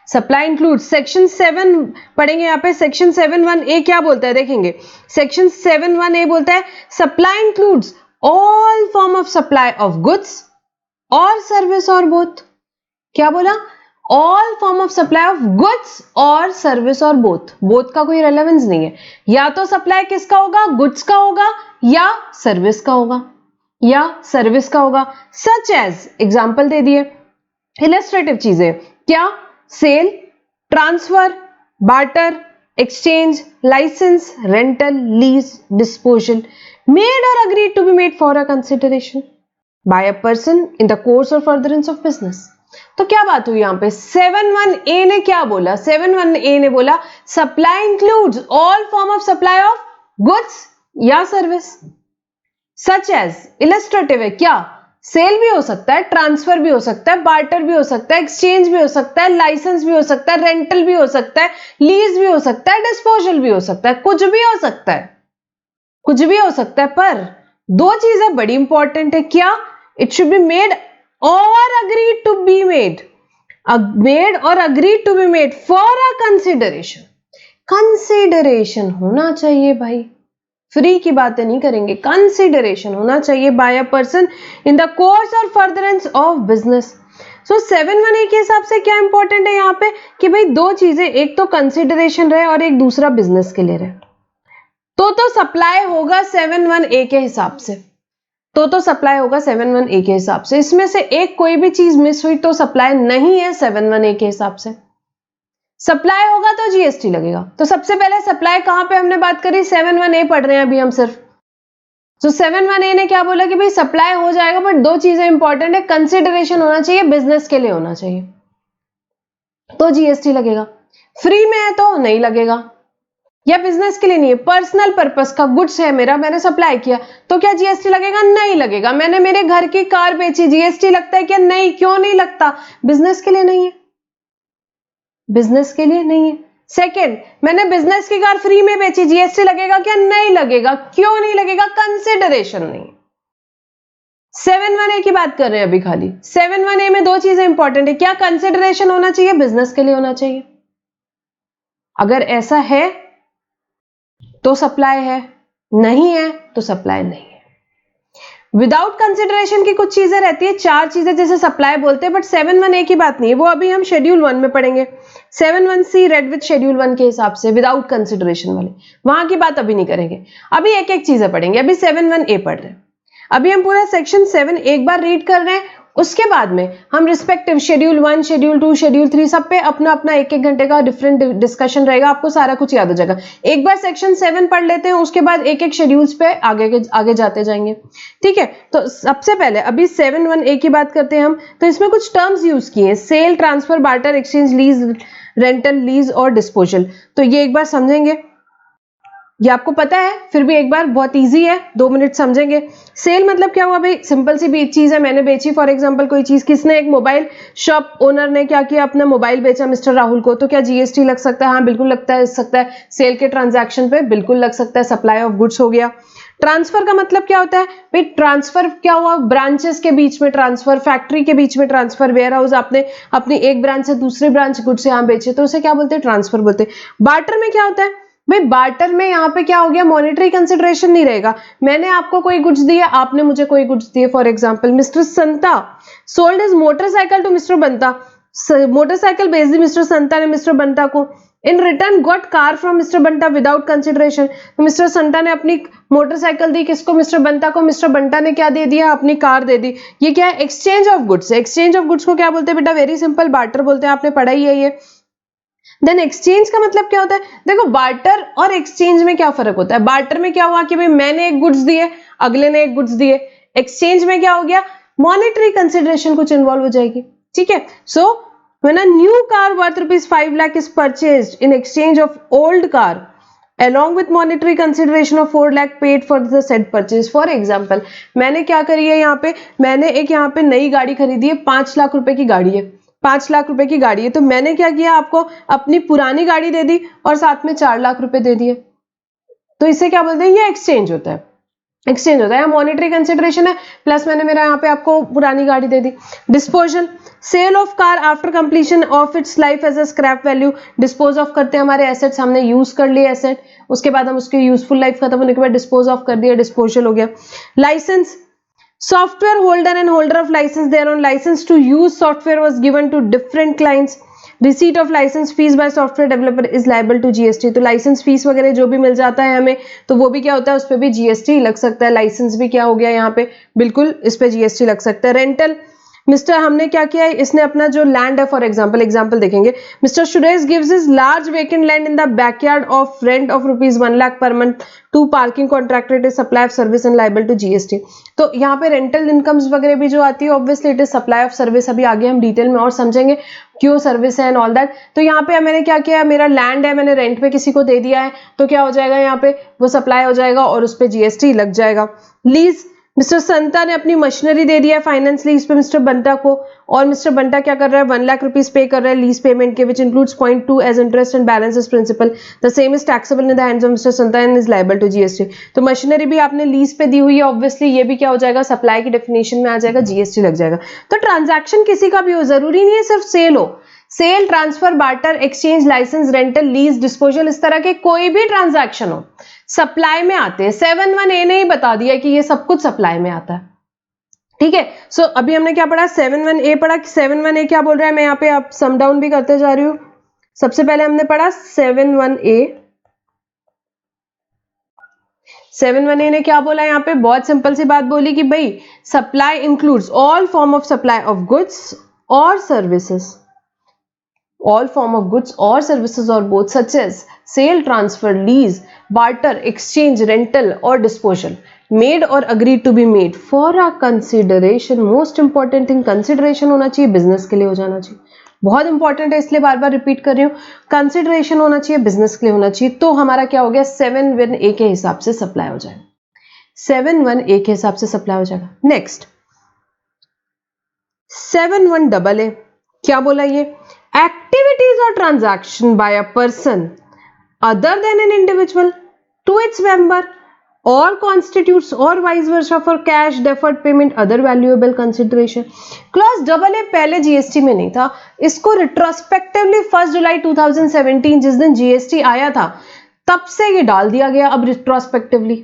सप्लाई इंक्लूड सेक्शन 7 पढ़ेंगे यहाँ पे. सेक्शन 7(1)(a) क्या बोलता है देखेंगे. सेक्शन 7(1)(a) बोलता है supply includes all form of supply of goods और सर्विस और बोथ. क्या बोला? All form of supply of goods और सर्विस और बोथ का कोई रेलेवेंस नहीं है, या तो सप्लाई किसका होगा, गुड्स का होगा या सर्विस का होगा, सच एज एग्जाम्पल दे दिए, इलस्ट्रेटिव चीजें क्या, sale, transfer, barter, exchange, licence, rental, lease, disposal, made और agreed to be made for a consideration by a person in the course और फर्दरेंस ऑफ बिजनेस। तो क्या बात हुई यहां पे, 7(1)(a) ने क्या बोला, 7(1)(a) ने बोला supply includes all form of supply of goods या सर्विस, सच एज, इलस्ट्रेटिव है क्या, सेल भी हो सकता है, ट्रांसफर भी हो सकता है, बार्टर भी हो सकता है, एक्सचेंज भी हो सकता है, लाइसेंस भी हो सकता है, रेंटल भी हो सकता है, लीज भी हो सकता है, डिस्पोजल भी हो सकता है, कुछ भी हो सकता है, पर दो चीजें बड़ी इंपॉर्टेंट है क्या, इट शुड बी मेड और अग्रीड टू बी मेड, और agreed to be made for a consideration होना चाहिए भाई, फ्री की बातें नहीं करेंगे, कंसिडरेशन होना चाहिए by a person in the course और furtherance of business. So 7(1)(a) के हिसाब से क्या इंपॉर्टेंट है यहाँ पे कि भाई दो चीजें, एक तो कंसिडरेशन रहे और एक दूसरा बिजनेस के लिए रहे, तो सप्लाई होगा 7(1)(a) के हिसाब से, सप्लाई होगा 7(1)(a) के हिसाब से, इसमें से एक कोई भी चीज मिस हुई तो सप्लाई नहीं है 7(1)(a) के हिसाब से, सप्लाई होगा तो जीएसटी लगेगा। तो सबसे पहले सप्लाई कहां पे हमने बात करी, 7(1)(a) पढ़ रहे हैं अभी हम सिर्फ, तो 7(1)(a) ने क्या बोला कि भाई सप्लाई हो जाएगा, बट दो चीजें इंपॉर्टेंट है, कंसिडरेशन होना चाहिए, बिजनेस के लिए होना चाहिए, तो जीएसटी लगेगा, फ्री में है तो नहीं लगेगा, या बिजनेस के लिए नहीं है, पर्सनल पर्पस का गुड्स है मेरा, मैंने सप्लाई किया तो क्या जीएसटी लगेगा, नहीं लगेगा, मैंने मेरे घर की कार बेची, जीएसटी लगता है क्या, नहीं, क्यों नहीं लगता, बिजनेस के लिए नहीं है, सेकेंड, मैंने बिजनेस की कार फ्री में बेची, जीएसटी लगेगा क्या, नहीं लगेगा, क्यों नहीं लगेगा, कंसिडरेशन नहीं। 7(1)(a) की बात कर रहे हैं अभी खाली, 7(1)(a) में दो चीजें इंपॉर्टेंट है क्या, कंसिडरेशन होना चाहिए, बिजनेस के लिए होना चाहिए, अगर ऐसा है तो सप्लाई है, नहीं है तो सप्लाई नहीं है। विदाउट कंसिडरेशन की कुछ चीजें रहती है, चार चीजें जैसे सप्लाई बोलते हैं, बट 7(1)(a) की बात नहीं है, वो अभी हम शेड्यूल 1 में पढ़ेंगे, 7(1)(c) रेड विद शेड्यूल 1 के हिसाब से, विदाउट कंसिडरेशन वाले, वहां की बात अभी नहीं करेंगे, अभी एक एक चीजें पढ़ेंगे, अभी 7(1)(a) पढ़ रहे हैं, अभी हम पूरा सेक्शन 7 एक बार रीड कर रहे हैं, उसके बाद में हम रिस्पेक्टिव शेड्यूल 1, शेड्यूल 2, शेड्यूल 3 सब पे अपना अपना एक एक घंटे का डिफरेंट डिस्कशन रहेगा, आपको सारा कुछ याद हो जाएगा। एक बार सेक्शन 7 पढ़ लेते हैं, उसके बाद एक एक शेड्यूल्स पे आगे जाते जाएंगे, ठीक है। तो सबसे पहले अभी 7(1)(a) की बात करते हैं हम, तो इसमें कुछ टर्म्स यूज किए, sale, transfer, barter, exchange, lease, rental, lease और डिस्पोजल, तो ये एक बार समझेंगे, ये आपको पता है, फिर भी एक बार, बहुत इजी है, 2 मिनट समझेंगे। सेल मतलब क्या हुआ भाई, सिंपल सी भी चीज है, मैंने बेची, फॉर एग्जांपल कोई चीज, किसने, एक मोबाइल शॉप ओनर ने क्या किया, अपना मोबाइल बेचा मिस्टर राहुल को, तो क्या जीएसटी लग सकता है, हाँ बिल्कुल लगता है, सेल के ट्रांजैक्शन पे बिल्कुल लग सकता है, सप्लाई ऑफ गुड्स हो गया। ट्रांसफर का मतलब क्या होता है भाई, ट्रांसफर क्या हुआ, ब्रांचेस के बीच में ट्रांसफर, फैक्ट्री के बीच में ट्रांसफर, वेयर हाउस आपने अपनी एक ब्रांच से दूसरी ब्रांच गुड्स यहाँ बेचे, तो उसे क्या बोलते हैं, ट्रांसफर बोलते हैं। बार्टर में क्या होता है भाई, बार्टर में यहाँ पे क्या हो गया, मॉनेटरी कंसिडरेशन नहीं रहेगा, मैंने आपको कोई गुड्स दिए, आपने मुझे कोई गुड्स दिए, for example mister Santa sold his motorcycle to mister Banta, motorcycle बेच दी मिस्टर संता ने मिस्टर बंता को, in return got car from mister Banta without consideration, तो मिस्टर संता ने अपनी मोटरसाइकिल दी किसको, मिस्टर बंटा को, मिस्टर बंटा ने क्या दे दिया, अपनी कार दे दी, ये क्या है, exchange of goods, exchange of goods को क्या बोलते हैं बेटा, वेरी सिंपल, बार्टर बोलते हैं, आपने पढ़ा ही है ये। देन एक्सचेंज का मतलब क्या होता है, देखो बार्टर और एक्सचेंज में क्या फर्क होता है, बार्टर में क्या हुआ कि भाई मैंने एक गुड्स दिए, अगले ने एक गुड्स दिए, एक्सचेंज में क्या हो गया, मॉनेटरी कंसिडरेशन कुछ इन्वॉल्व हो जाएगी, ठीक है। So when a new car worth ₹5 lakh is purchased in exchange of old car along with monetary consideration of 4 lakh paid for the said purchase, for example मैंने क्या करी है, यहाँ पे मैंने एक यहाँ पे नई गाड़ी खरीदी है, 5 लाख रुपए की गाड़ी है, 5 लाख रुपए की गाड़ी है, तो मैंने क्या किया, आपको अपनी पुरानी गाड़ी दे दी और साथ में 4 लाख रुपए दे दिए, तो इसे क्या बोलते हैं, ये एक्सचेंज होता है, मॉनेटरी कंसिडरेशन है, प्लस मैंने मेरा यहाँ पे आपको पुरानी गाड़ी दे दी। Disposal, sale of car after completion of its life as a scrap value, dispose of करते हैं हमारे एसेट्स, हमने यूज कर लिए एसेट, उसके बाद हम उसकी यूजफुल लाइफ खत्म होने के बाद डिस्पोज ऑफ कर दिया, डिस्पोजल हो गया। Licence, Software holder and holder of license, they are on license to use software was given to different clients. Receipt of license fees by software developer is liable to GST. तो लाइसेंस फीस वगैरह जो भी मिल जाता है हमें, तो वो भी क्या होता है, उस पर भी GST लग सकता है. लाइसेंस भी क्या हो गया यहाँ पे, बिल्कुल इस पे GST लग सकता है. रेंटल, मिस्टर हमने क्या किया है, इसने अपना जो लैंड है, फॉर एग्जाम्पल देखेंगे, Mr Suresh gives his large vacant land in the backyard of rent of ₹1 lakh per month to parking contractor, it is supply of service and liable to GST. तो यहाँ पे रेंटल इनकम्स वगैरह भी जो आती है, obviously it is supply of service. अभी आगे हम डिटेल में और समझेंगे क्यों सर्विस है एंड ऑल दैट. तो यहाँ पे मैंने क्या किया, मेरा लैंड है, मैंने रेंट पे किसी को दे दिया है, तो क्या हो जाएगा, यहाँ पे वो सप्लाई हो जाएगा और उस पर GST लग जाएगा. लीज, मिस्टर संता ने अपनी मशीनरी दे दिया है फाइनेंस लीज पे मिस्टर बंटा को, और मिस्टर बंटा क्या कर रहा है, 1 लाख रुपीज पे कर रहा है लीज पेमेंट के, which includes 0.2 as interest and balance as principal. The same is taxable in the hands of Mr Santa and is liable to GST. तो मशीनरी भी आपने लीज पे दी हुई है, ऑब्वियसली ये भी क्या हो जाएगा, सप्लाई की डेफिनेशन में आ जाएगा, GST लग जाएगा. तो ट्रांजैक्शन किसी का भी हो, जरूरी नहीं है सिर्फ सेल हो. Sale, transfer, barter, exchange, licence, rental, lease, disposal, इस तरह के कोई भी ट्रांजैक्शन हो सप्लाई में आते हैं. 7(1)(a) ने ही बता दिया कि ये सब कुछ सप्लाई में आता है. ठीक है. सो अभी हमने क्या पढ़ा, 7(1)(a) पढ़ा. 7(1)(a) क्या बोल रहा है, मैं यहाँ पे आप सम डाउन भी करते जा रही हूँ. सबसे पहले हमने पढ़ा 7(1)(a. 7(1)(a) ने क्या बोला, यहाँ पे बहुत सिंपल सी बात बोली कि भाई supply includes all form of supply of goods और services, all form of goods or services or both, such as sale, transfer, lease, barter, exchange, rental or disposal, made or agreed to be made for a consideration. Most important thing, consideration होना चाहिए, business के लिए हो जाना चाहिए. बहुत इंपॉर्टेंट है, इसलिए बार बार रिपीट कर रही हूँ. कंसिडरेशन होना चाहिए, बिजनेस के लिए होना चाहिए. तो हमारा क्या हो गया, 7(1)(a) के हिसाब से सप्लाई हो जाएगा. 7(1)(a) के हिसाब से सप्लाई हो जाएगा. नेक्स्ट 7(1)(a) क्या बोला, ये activities or transaction by a person other than an individual to its member or constitutes or vice versa for cash, deferred payment, other valuable consideration. Clause AA पहले GST में नहीं था, इसको retrospectively 1 जुलाई 2017 जिस दिन GST आया था तब से ये डाल दिया गया अब retrospectively.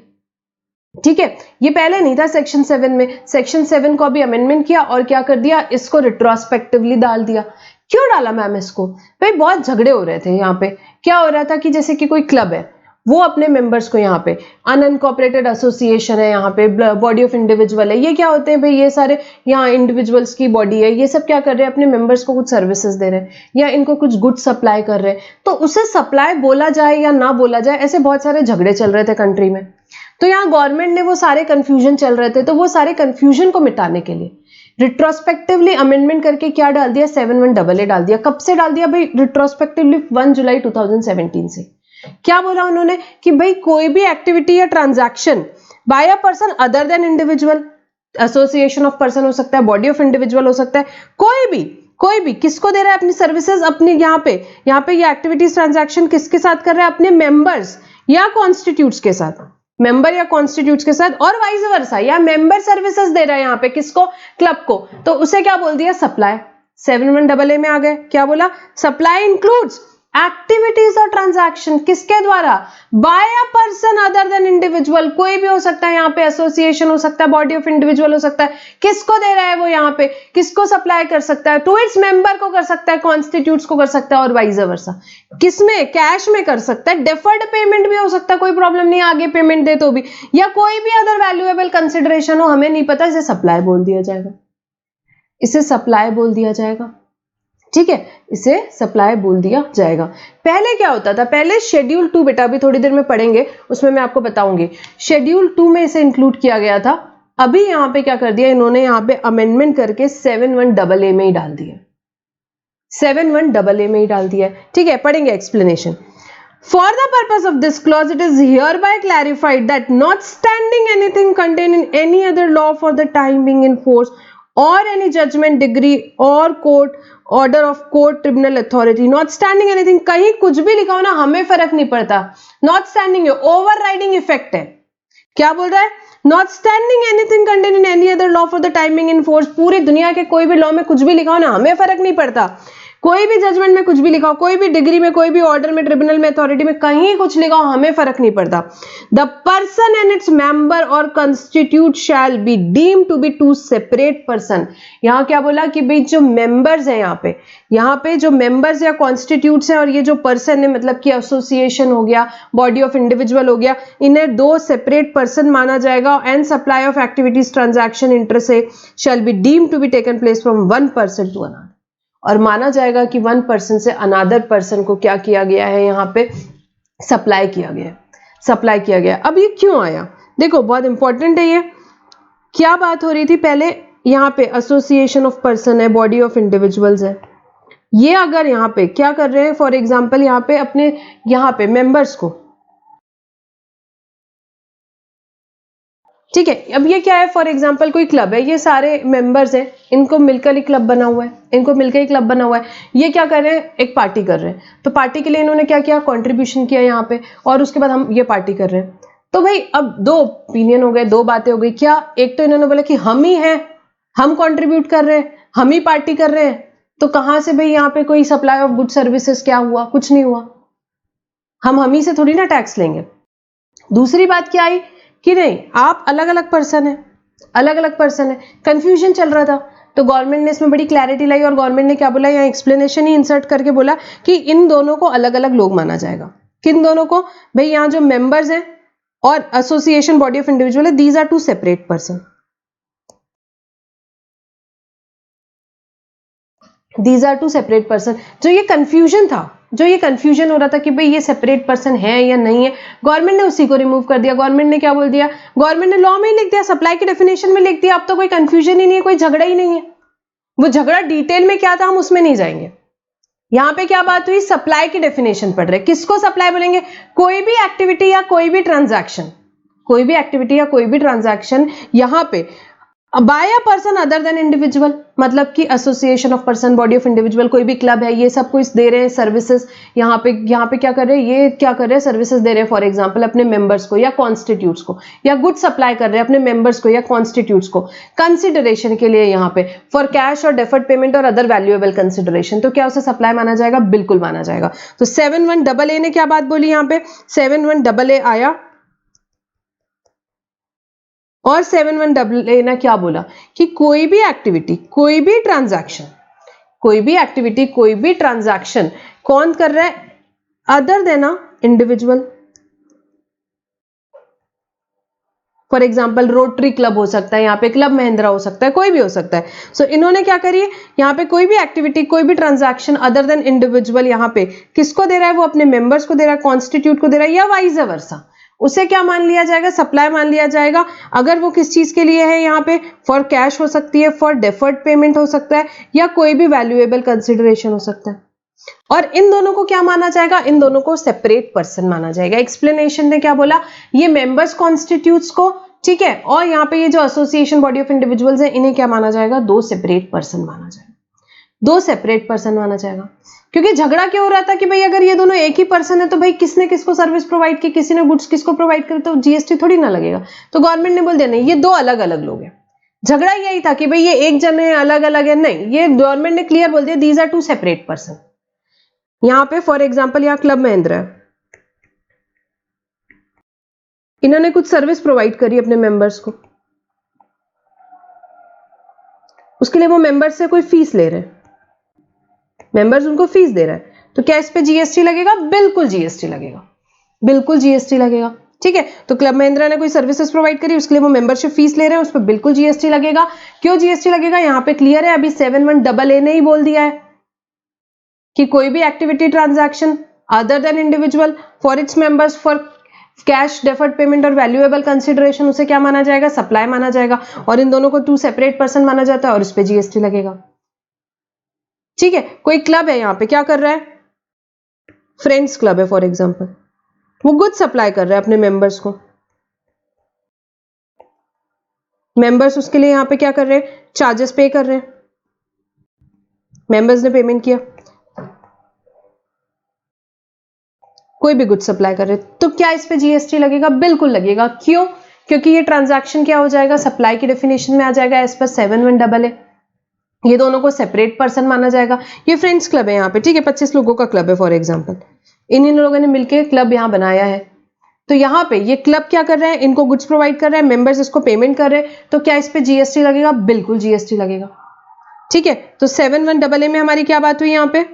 ठीक है, ये पहले नहीं था सेक्शन 7 में. सेक्शन 7 को अभी अमेंडमेंट किया और क्या कर दिया, इसको रिट्रोस्पेक्टिवली डाल दिया. क्यों डाला मैम इसको, भाई बहुत झगड़े हो रहे थे यहाँ पे. क्या हो रहा था कि जैसे कि कोई क्लब है, वो अपने मेंबर्स को, यहाँ पे अनइनकॉर्पोरेटेड एसोसिएशन है, यहाँ पे बॉडी ऑफ इंडिविजुअल है, ये क्या होते हैं भाई, ये सारे यहाँ इंडिविजुअल्स की बॉडी है, ये सब क्या कर रहे हैं, अपने मेंबर्स को कुछ सर्विसेज दे रहे हैं या इनको कुछ गुड सप्लाई कर रहे हैं. तो उसे सप्लाई बोला जाए या ना बोला जाए, ऐसे बहुत सारे झगड़े चल रहे थे कंट्री में. तो यहाँ गवर्नमेंट ने वो सारे कंफ्यूजन चल रहे थे, तो वो सारे कंफ्यूजन को मिटाने के लिए रिट्रोस्पेक्टिवली अमेंडमेंट करके क्या डाल दिया, 7(1)(a) डाल दिया. कब से डाल दिया भाई, रिट्रोस्पेक्टिवली 1 जुलाई 2017 से. क्या बोला उन्होंने कि भाई कोई भी एक्टिविटी या transaction by a person other than individual, association of person हो सकता है, बॉडी ऑफ इंडिविजुअल हो सकता है, कोई भी किसको दे रहा है अपनी सर्विसेज, अपनी यहाँ पे ये एक्टिविटीज ट्रांजैक्शन किसके साथ कर रहा है, अपने मेंबर्स या कॉन्स्टिट्यूट्स के साथ, मेंबर या कॉन्स्टिट्यूट्स के साथ, और वाइस वर्सा, या मेंबर सर्विसेज दे रहा है यहाँ पे किसको, क्लब को, तो उसे क्या बोल दिया, सप्लाई. 7(1)(a) में आ गए, क्या बोला, सप्लाई इंक्लूड्स एक्टिविटीज और ट्रांजैक्शन किसके द्वारा, by a person other than individual. कोई भी हो सकता है, यहाँ पे एसोसिएशन हो सकता है, बॉडी ऑफ इंडिविजुअल हो सकता है. किसको दे रहा है वो, यहाँ पे किसको सप्लाई कर सकता है, टू इट्स मेंबर को कर सकता है, कॉन्स्टिट्यूट्स को कर सकता है, और वाइस वर्सा. किसमें, कैश में कर सकता है, डेफर्ड पेमेंट भी हो सकता है, कोई प्रॉब्लम नहीं, आगे पेमेंट दे तो भी, या कोई भी अदर वैल्यूएबल कंसिडरेशन हो, हमें नहीं पता, इसे सप्लाई बोल दिया जाएगा, इसे सप्लाई बोल दिया जाएगा. ठीक है, इसे सप्लाई बोल दिया जाएगा. पहले क्या होता था, पहले शेड्यूल 2, बेटा अभी थोड़ी देर में पढ़ेंगे, उसमें मैं आपको बताऊंगी. शेड्यूल 2 में इसे इंक्लूड किया गया था. अभी यहां पे क्या कर दिया इन्होंने, यहां पे अमेंडमेंट करके 7(1)(a) में ही डाल दिया. 7(1)(a) में ही डाल दिया. ठीक है, पढ़ेंगे explanation. For the purpose of this clause, it is hereby clarified that notwithstanding anything contained in any other law for the time being in force, or any judgment, degree or court order of court, tribunal, authority, notwithstanding anything, कहीं कुछ भी लिखा हो ना, हमें फर्क नहीं पड़ता. notwithstanding है, overriding effect है. क्या बोल रहा है, notwithstanding anything contained in any other law for the time being in force, पूरी दुनिया के कोई भी लॉ में कुछ भी लिखा हो ना, हमें फर्क नहीं पड़ता. कोई भी जजमेंट में कुछ भी लिखा हो, कोई भी डिग्री में, कोई भी ऑर्डर में, ट्रिब्यूनल में, अथॉरिटी में कहीं कुछ लिखा हो, हमें फर्क नहीं पड़ता। The person and its member और constitute shall be deem to be two separate person. यहां क्या बोला कि भाई जो मेंबर्स हैं, यहाँ पे जो मेंबर्स या कॉन्स्टिट्यूट्स हैं और ये जो पर्सन है मतलब कि एसोसिएशन हो गया, बॉडी ऑफ इंडिविजुअल हो गया, इन्हें दो सेपरेट पर्सन माना जाएगा। And supply of activities transaction interest shall be deem to be taken place from one person to another, और माना जाएगा कि वन पर्सन से अनदर पर्सन को क्या किया गया है, यहाँ पे सप्लाई किया गया, सप्लाई किया गया। अब ये क्यों आया, देखो बहुत इंपॉर्टेंट है ये। क्या बात हो रही थी पहले, यहाँ पे एसोसिएशन ऑफ पर्सन है, बॉडी ऑफ इंडिविजुअल्स है, ये अगर यहाँ पे क्या कर रहे हैं, फॉर एग्जाम्पल यहाँ पे अपने यहाँ पे मेंबर्स को, ठीक है। अब ये क्या है, फॉर एग्जाम्पल कोई क्लब है, ये सारे मेंबर्स हैं, इनको मिलकर ही क्लब बना हुआ है, इनको मिलकर ही क्लब बना हुआ है। ये क्या कर रहे हैं, एक पार्टी कर रहे हैं, तो पार्टी के लिए इन्होंने क्या किया, कंट्रीब्यूशन किया यहाँ पे, और उसके बाद हम ये पार्टी कर रहे हैं। तो भाई अब दो ओपिनियन हो गए, दो बातें हो गई। क्या, एक तो इन्होंने बोला कि हम ही हैं, हम कंट्रीब्यूट कर रहे हैं, हम ही पार्टी कर रहे हैं, तो कहां से भाई यहाँ पे कोई सप्लाई ऑफ गुड सर्विसेज क्या हुआ, कुछ नहीं हुआ, हम ही से थोड़ी ना टैक्स लेंगे। दूसरी बात क्या आई कि नहीं, आप अलग अलग पर्सन है, अलग अलग पर्सन है, कंफ्यूजन चल रहा था, तो गवर्नमेंट ने इसमें बड़ी क्लैरिटी लाई और गवर्नमेंट ने क्या बोला, यहाँ एक्सप्लेनेशन ही इंसर्ट करके बोला कि इन दोनों को अलग अलग लोग माना जाएगा। किन दोनों को भाई, यहाँ जो मेंबर्स हैं और एसोसिएशन बॉडी ऑफ इंडिविजुअल है, these are two separate person, these are two separate person. जो ये कंफ्यूजन था, जो ये कंफ्यूजन हो रहा था कि भाई ये सेपरेट पर्सन है या नहीं है, गवर्नमेंट ने उसी को रिमूव कर दिया। गवर्नमेंट ने क्या बोल दिया, गवर्नमेंट ने लॉ में ही लिख दिया, सप्लाई की डेफिनेशन में लिख दिया, अब तो कोई कंफ्यूजन ही नहीं है, कोई झगड़ा ही नहीं है। वो झगड़ा डिटेल में क्या था हम उसमें नहीं जाएंगे। यहां पे क्या बात हुई, सप्लाई की डेफिनेशन पढ़ रहे, किसको सप्लाई बोलेंगे, कोई भी एक्टिविटी या कोई भी ट्रांजैक्शन, कोई भी एक्टिविटी या कोई भी ट्रांजैक्शन यहां पे by a person other than individual, मतलब कि association of person, body of individual, कोई भी क्लब है, ये सब कुछ दे रहे हैं सर्विसेज। यहाँ पे क्या कर रहे हैं, ये क्या कर रहे हैं, सर्विसेज दे रहे हैं फॉर एग्जांपल अपने मेंबर्स को या कॉन्स्टिट्यूट्स को, या गुड सप्लाई कर रहे हैं अपने मेंबर्स को या कॉन्स्टिट्यूट्स को कंसिडरेशन के लिए, यहाँ पे फॉर कैश और डेफर्ड पेमेंट और अदर वैल्यूएबल कंसिडरेशन, तो क्या उसे सप्लाई माना जाएगा, बिल्कुल माना जाएगा। तो 71AA ने क्या बात बोली, यहाँ पे 71AA आया और 71AA ने क्या बोला कि कोई भी एक्टिविटी, कोई भी ट्रांजैक्शन, कोई भी एक्टिविटी, कोई भी ट्रांजैक्शन कौन कर रहा है, other than a individual. For example rotary club हो सकता है, यहाँ पे क्लब महिंद्रा हो सकता है, कोई भी हो सकता है। सो इन्होंने क्या करी है, यहाँ पे कोई भी एक्टिविटी, कोई भी ट्रांजैक्शन अदर देन इंडिविजुअल, यहाँ पे किसको दे रहा है, वो अपने मेंबर्स को दे रहा है, कॉन्स्टिट्यूट को दे रहा है, या वाइस वर्सा, उसे क्या मान लिया जाएगा, सप्लाई मान लिया जाएगा। अगर वो किस चीज के लिए है, यहाँ पे फॉर कैश हो सकती है, फॉर डेफर्ड पेमेंट हो सकता है, या कोई भी वैल्यूएबल कंसिडरेशन हो सकता है। और इन दोनों को क्या माना जाएगा, इन दोनों को सेपरेट पर्सन माना जाएगा। एक्सप्लेनेशन ने क्या बोला, ये मेंबर्स कॉन्स्टिट्यूट्स को, ठीक है, और यहाँ पे ये जो एसोसिएशन बॉडी ऑफ इंडिविजुअल्स है, इन्हें क्या माना जाएगा, दो सेपरेट पर्सन माना जाएगा, दो सेपरेट पर्सन माना जाएगा। क्योंकि झगड़ा क्या हो रहा था कि भाई अगर ये दोनों एक ही पर्सन है तो भाई किसने किसको सर्विस प्रोवाइड की, किसी ने गुड्स किसको प्रोवाइड करे, तो जीएसटी थोड़ी ना लगेगा। तो गवर्नमेंट ने बोल दिया नहीं, ये दो अलग अलग लोग हैं। झगड़ा यही था कि भाई ये एक जन है, अलग अलग है, नहीं, ये गवर्नमेंट ने क्लियर बोल दिया these are two separate person. यहां पे फॉर एग्जाम्पल यहाँ क्लब महिंद्रा है, इन्होंने कुछ सर्विस प्रोवाइड करी अपने मेंबर्स को, उसके लिए वो मेंबर्स से कोई फीस ले रहे हैं, मेंबर्स उनको फीस दे रहा है, तो क्या इस पे जीएसटी लगेगा, बिल्कुल जीएसटी लगेगा, बिल्कुल जीएसटी लगेगा। ठीक है, तो क्लब महिंद्रा ने कोई सर्विसेज प्रोवाइड करी, उसके लिए वो मेंबरशिप फीस ले रहे हैं, उस पर बिल्कुल जीएसटी लगेगा। क्यों जीएसटी लगेगा, यहाँ पे क्लियर है, अभी 71AA ने ही बोल दिया है कि कोई भी activity transaction other than individual for its members, for cash, deferred payment और वैल्यूएबल कंसिडरेशन, उसे क्या माना जाएगा, सप्लाई माना जाएगा। और इन दोनों को टू सेपरेट पर्सन माना जाता है और उस पर जीएसटी लगेगा। ठीक है, कोई क्लब है यहाँ पे क्या कर रहा है, फ्रेंड्स क्लब है फॉर एग्जांपल, वो गुड सप्लाई कर रहा है अपने मेंबर्स को, मेंबर्स उसके लिए यहाँ पे क्या कर रहे हैं, चार्जेस पे कर रहे हैं, मेंबर्स ने पेमेंट किया, कोई भी गुड सप्लाई कर रहे हैं, तो क्या इस पे जीएसटी लगेगा, बिल्कुल लगेगा। क्यों, क्योंकि ये ट्रांजैक्शन क्या हो जाएगा, सप्लाई की डेफिनेशन में आ जाएगा एज पर 71AA। ये दोनों को सेपरेट पर्सन माना जाएगा। ये फ्रेंड्स क्लब है यहाँ पे, ठीक है, 25 लोगों का क्लब है फॉर एग्जाम्पल, इन लोगों ने मिलकर क्लब यहाँ बनाया है। तो यहाँ पे ये क्लब क्या कर रहे हैं, इनको गुड्स प्रोवाइड कर रहे हैं, मेंबर्स इसको पेमेंट कर रहे हैं, तो क्या इस पे जीएसटी लगेगा? बिल्कुल जीएसटी लगेगा, ठीक है। तो 71AA में हमारी क्या बात हुई यहाँ पे?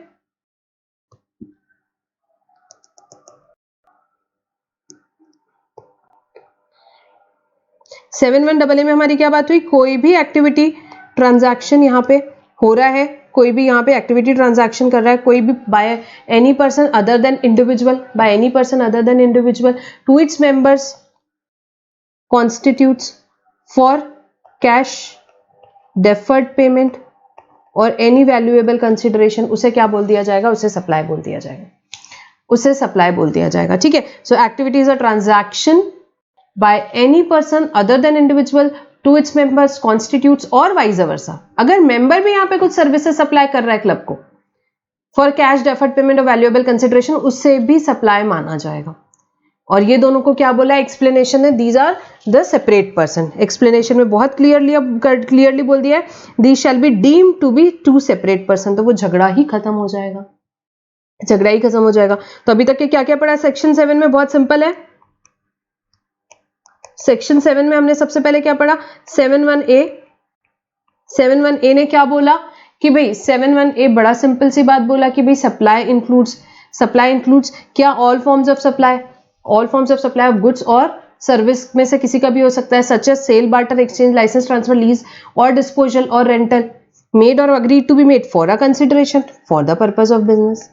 में हमारी क्या बात हुई? कोई भी एक्टिविटी ट्रांजैक्शन यहाँ पे हो रहा है, कोई भी यहाँ पे एक्टिविटी ट्रांजैक्शन कर रहा है, कोई भी by any person other than individual, by any person other than individual to its members constitutes for cash deferred payment और एनी वैल्यूएबल कंसिडरेशन, उसे क्या बोल दिया जाएगा? उसे सप्लाई बोल दिया जाएगा, उसे सप्लाई बोल दिया जाएगा, ठीक है। सो activity is a transaction by any person other than individual to its members constitutes और वाइज वर्सा। अगर मेंबर भी यहाँ पे कुछ सर्विसेज सप्लाई कर रहा है क्लब को फॉर कैश डेफर्ड पेमेंट और वैल्यूएबल कंसिडरेशन, उससे भी सप्लाई माना जाएगा। और ये दोनों को क्या बोला? एक्सप्लेनेशन है, these are the separate person. Explanation में बहुत क्लियरली बोल दिया है, these shall be deemed to be two separate person. तो वो झगड़ा ही खत्म हो जाएगा, झगड़ा ही खत्म हो जाएगा। तो अभी तक के क्या क्या पढ़ा? सेक्शन 7 में बहुत सिंपल है। सेक्शन 7 में हमने सबसे पहले क्या पढ़ा? 71A ने क्या बोला कि भाई 71A बड़ा सिंपल सी बात बोला कि भाई सप्लाई इंक्लूड्स क्या? All forms of supply, all forms of supply of goods और सर्विस में से किसी का भी हो सकता है, such as sale, barter, exchange, licence, transfer, lease और डिस्पोजल और रेंटल, मेड और agreed to be made for a consideration for the purpose of business.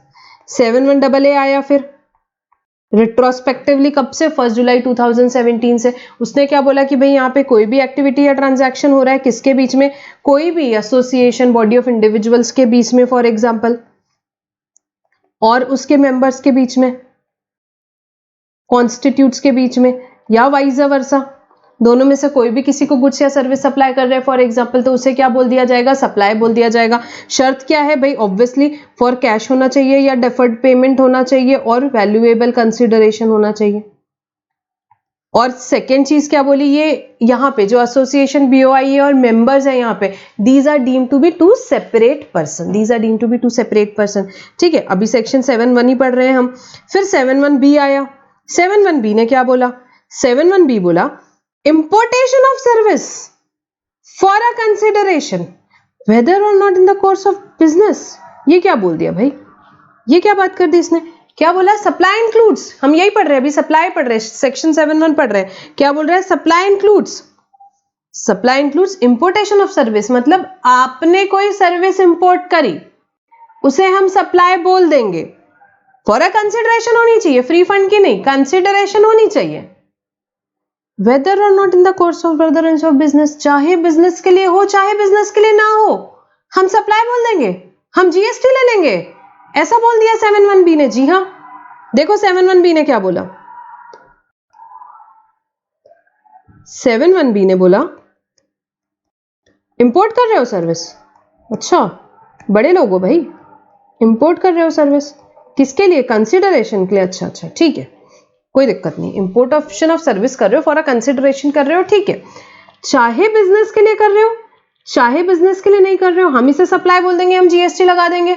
71AA आया फिर रिट्रोस्पेक्टिवली कब से? 1 जुलाई 2017 से। उसने क्या बोला कि भाई यहाँ पे कोई भी एक्टिविटी या ट्रांजैक्शन हो रहा है, किसके बीच में? कोई भी एसोसिएशन, बॉडी ऑफ इंडिविजुअल्स के बीच में फॉर एग्जांपल, और उसके मेंबर्स के बीच में, कॉन्स्टिट्यूट्स के बीच में, या वाइज वर्सा, दोनों में से कोई भी किसी को गुड्स या सर्विस सप्लाई कर रहे हैं फॉर एग्जांपल, तो उसे क्या बोल दिया जाएगा? सप्लाई बोल दिया जाएगा। शर्त क्या है भाई? ऑब्वियसली फॉर कैश होना चाहिए या डेफर्ड पेमेंट होना चाहिए और वैल्यूएबल कंसिडरेशन होना चाहिए। और सेकेंड चीज क्या बोली? ये यहाँ पे जो एसोसिएशन, बीओआई और मेंबर्स है यहाँ पे, these are deemed to be two separate person, these are deemed to be two separate person, ठीक है। अभी सेक्शन 7(1) ही पढ़ रहे हैं हम। फिर 7(1)B आया। 7(1)B ने क्या बोला? 7(1)B बोला importation of service for a consideration whether or not in the course of business। ये क्या बोल दिया भाई? ये क्या बात कर दी इसने? क्या बोला? Supply includes. हम यही पढ़ रहे हैं अभी, सप्लाई पढ़ रहे हैं, सेक्शन 7(1) पढ़ रहे हैं। क्या बोल रहे हैं? Supply includes importation of service, मतलब आपने कोई सर्विस इंपोर्ट करी, उसे हम सप्लाई बोल देंगे। फॉर अ कंसिडरेशन होनी चाहिए, फ्री फंड की नहीं, कंसिडरेशन होनी चाहिए। वेदर और not in the course of furtherance of business, चाहे बिजनेस के लिए हो चाहे बिजनेस के लिए ना हो, हम सप्लाई बोल देंगे, हम जीएसटी ले लेंगे, ऐसा बोल दिया 7(1)B ने। जी हाँ, देखो 7(1)B ने क्या बोला। 7(1)B ने बोला इंपोर्ट कर रहे हो सर्विस, अच्छा बड़े लोग हो भाई, इंपोर्ट कर रहे हो सर्विस, किसके लिए? कंसिडरेशन के लिए। अच्छा अच्छा ठीक है, कोई दिक्कत नहीं, इंपोर्टेशन ऑफ सर्विस कर रहे हो, फॉर अ कंसिडरेशन कर रहे हो, ठीक है। चाहे बिजनेस के लिए कर रहे हो चाहे बिजनेस के लिए नहीं कर रहे हो, हम इसे सप्लाई बोल देंगे, हम जीएसटी लगा देंगे।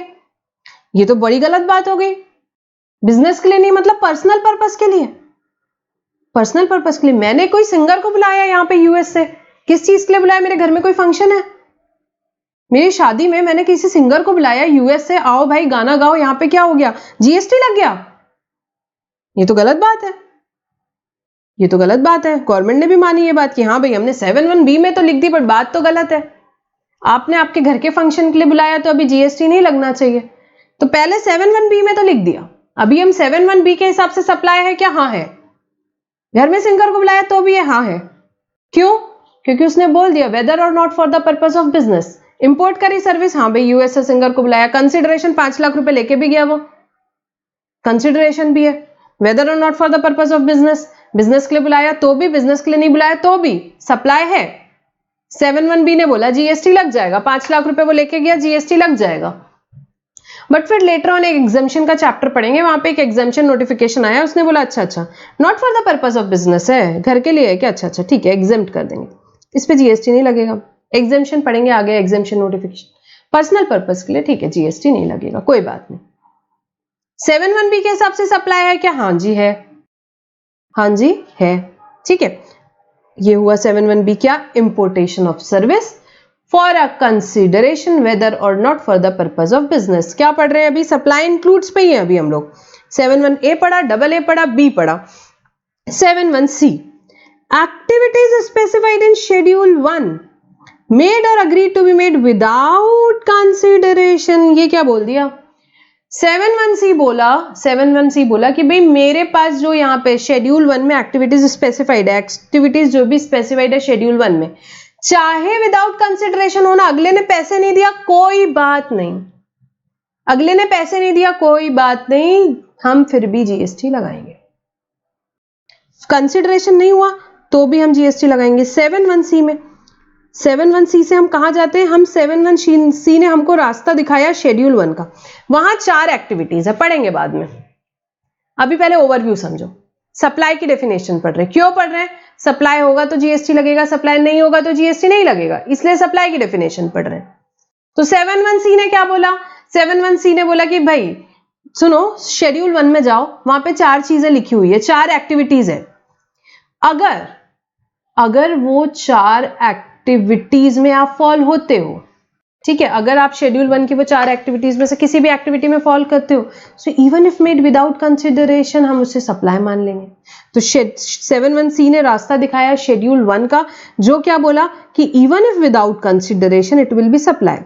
ये तो बड़ी गलत बात हो गई। बिजनेस के लिए नहीं मतलब पर्सनल पर्पस के लिए, पर्सनल पर्पस के लिए। मैंने कोई सिंगर को बुलाया यहाँ पे यूएस से, किस चीज के लिए बुलाया? मेरे घर में कोई फंक्शन है, मेरी शादी में मैंने किसी सिंगर को बुलाया यूएस से, आओ भाई गाना गाओ, यहाँ पे क्या हो गया? जीएसटी लग गया। ये तो गलत बात है, ये तो गलत बात है। गवर्नमेंट ने भी मानी ये बात कि हाँ भाई हमने 7(1)B में तो लिख दी, बट बात तो गलत है। आपने आपके घर के फंक्शन के लिए बुलाया तो अभी जीएसटी नहीं लगना चाहिए। तो पहले 7(1)B में तो लिख दिया, अभी हम 7(1)B के हिसाब से सप्लाई है क्या? हाँ है। घर में सिंगर को बुलाया तो भी ये हाँ है। क्यों? क्योंकि उसने बोल दिया वेदर और not for the purpose of business. Import करी सर्विस, हाँ भाई यूएस से सिंगर को बुलाया, कंसिडरेशन 5 लाख रुपए लेके भी गया, वो कंसिडरेशन भी है। वेदर और not for the purpose of business, business के लिए बुलाया तो भी, बिजनेस के लिए नहीं बुलाया तो भी सप्लाई है। 7(1)B ने बोला जीएसटी लग जाएगा, 5 लाख रुपए वो लेके गया, जीएसटी लग जाएगा। बट फिर लेटर ऑन एक एग्जाम्पशन का चैप्टर पढ़ेंगे, वहां पे एक एग्जाम्पशन नोटिफिकेशन आया, उसने बोला अच्छा अच्छा not for the purpose of business है, घर के लिए है क्या? अच्छा अच्छा ठीक है, एग्जेम्प्ट कर देंगे, इस पे जीएसटी नहीं लगेगा। एग्जाम्पशन पढ़ेंगे आगे, एग्जाम्पशन नोटिफिकेशन। पर्सनल पर्पस के लिए ठीक है, जीएसटी नहीं लगेगा, कोई बात नहीं। 7(1)(b) के हिसाब से सप्लाई है क्या? हाँ जी है, हाँ जी है, ठीक है। ये हुआ 7(1)(b) क्या? Importation of service for a consideration whether और not for the purpose of business. क्या पढ़ रहे हैं अभी? सप्लाई इंक्लूड्स पे ही है अभी हम लोग। 7(1)(a) पढ़ा, AA पढ़ा, B पढ़ा। 7(1)(c) activities specified in schedule 1 made और agreed to be made without consideration. ये क्या बोल दिया? 7(1)(c) बोला कि भाई मेरे पास जो यहाँ पे शेड्यूल 1 में एक्टिविटीज स्पेसिफाइड है, एक्टिविटीज जो भी स्पेसिफाइड है शेड्यूल 1 में, चाहे विदाउट कंसिडरेशन होना, अगले ने पैसे नहीं दिया कोई बात नहीं, अगले ने पैसे नहीं दिया कोई बात नहीं, हम फिर भी जीएसटी लगाएंगे। कंसिडरेशन नहीं हुआ तो भी हम जीएसटी लगाएंगे। 7(1)(c) में, 7(1)(c) से हम कहां जाते हैं? हम 7(1)(c) ने हमको रास्ता दिखाया शेड्यूल 1 का, वहां 4 एक्टिविटीज है, पढ़ेंगे बाद में, अभी पहले ओवरव्यू समझो। सप्लाई की डेफिनेशन पढ़ रहे हैं, क्यों पढ़ रहे हैं? सप्लाई होगा तो जीएसटी लगेगा, सप्लाई नहीं होगा तो जीएसटी नहीं लगेगा, इसलिए सप्लाई की डेफिनेशन पढ़ रहे हैं। तो 7(1)(c) ने क्या बोला? 7(1)(c) ने बोला कि भाई सुनो, शेड्यूल 1 में जाओ, वहां पे 4 चीजें लिखी हुई है, 4 एक्टिविटीज है। अगर वो 4 एक्टिविटीज में आप फॉल होते हो, ठीक है, अगर आप शेड्यूल 1 की वो 4 एक्टिविटीज में से किसी भी एक्टिविटी में फॉल करते हो, so even if made without consideration हम उसे सप्लाई मान लेंगे। तो 7(1)(c) ने रास्ता दिखाया शेड्यूल 1 का, जो क्या बोला कि even if without consideration it will be supply.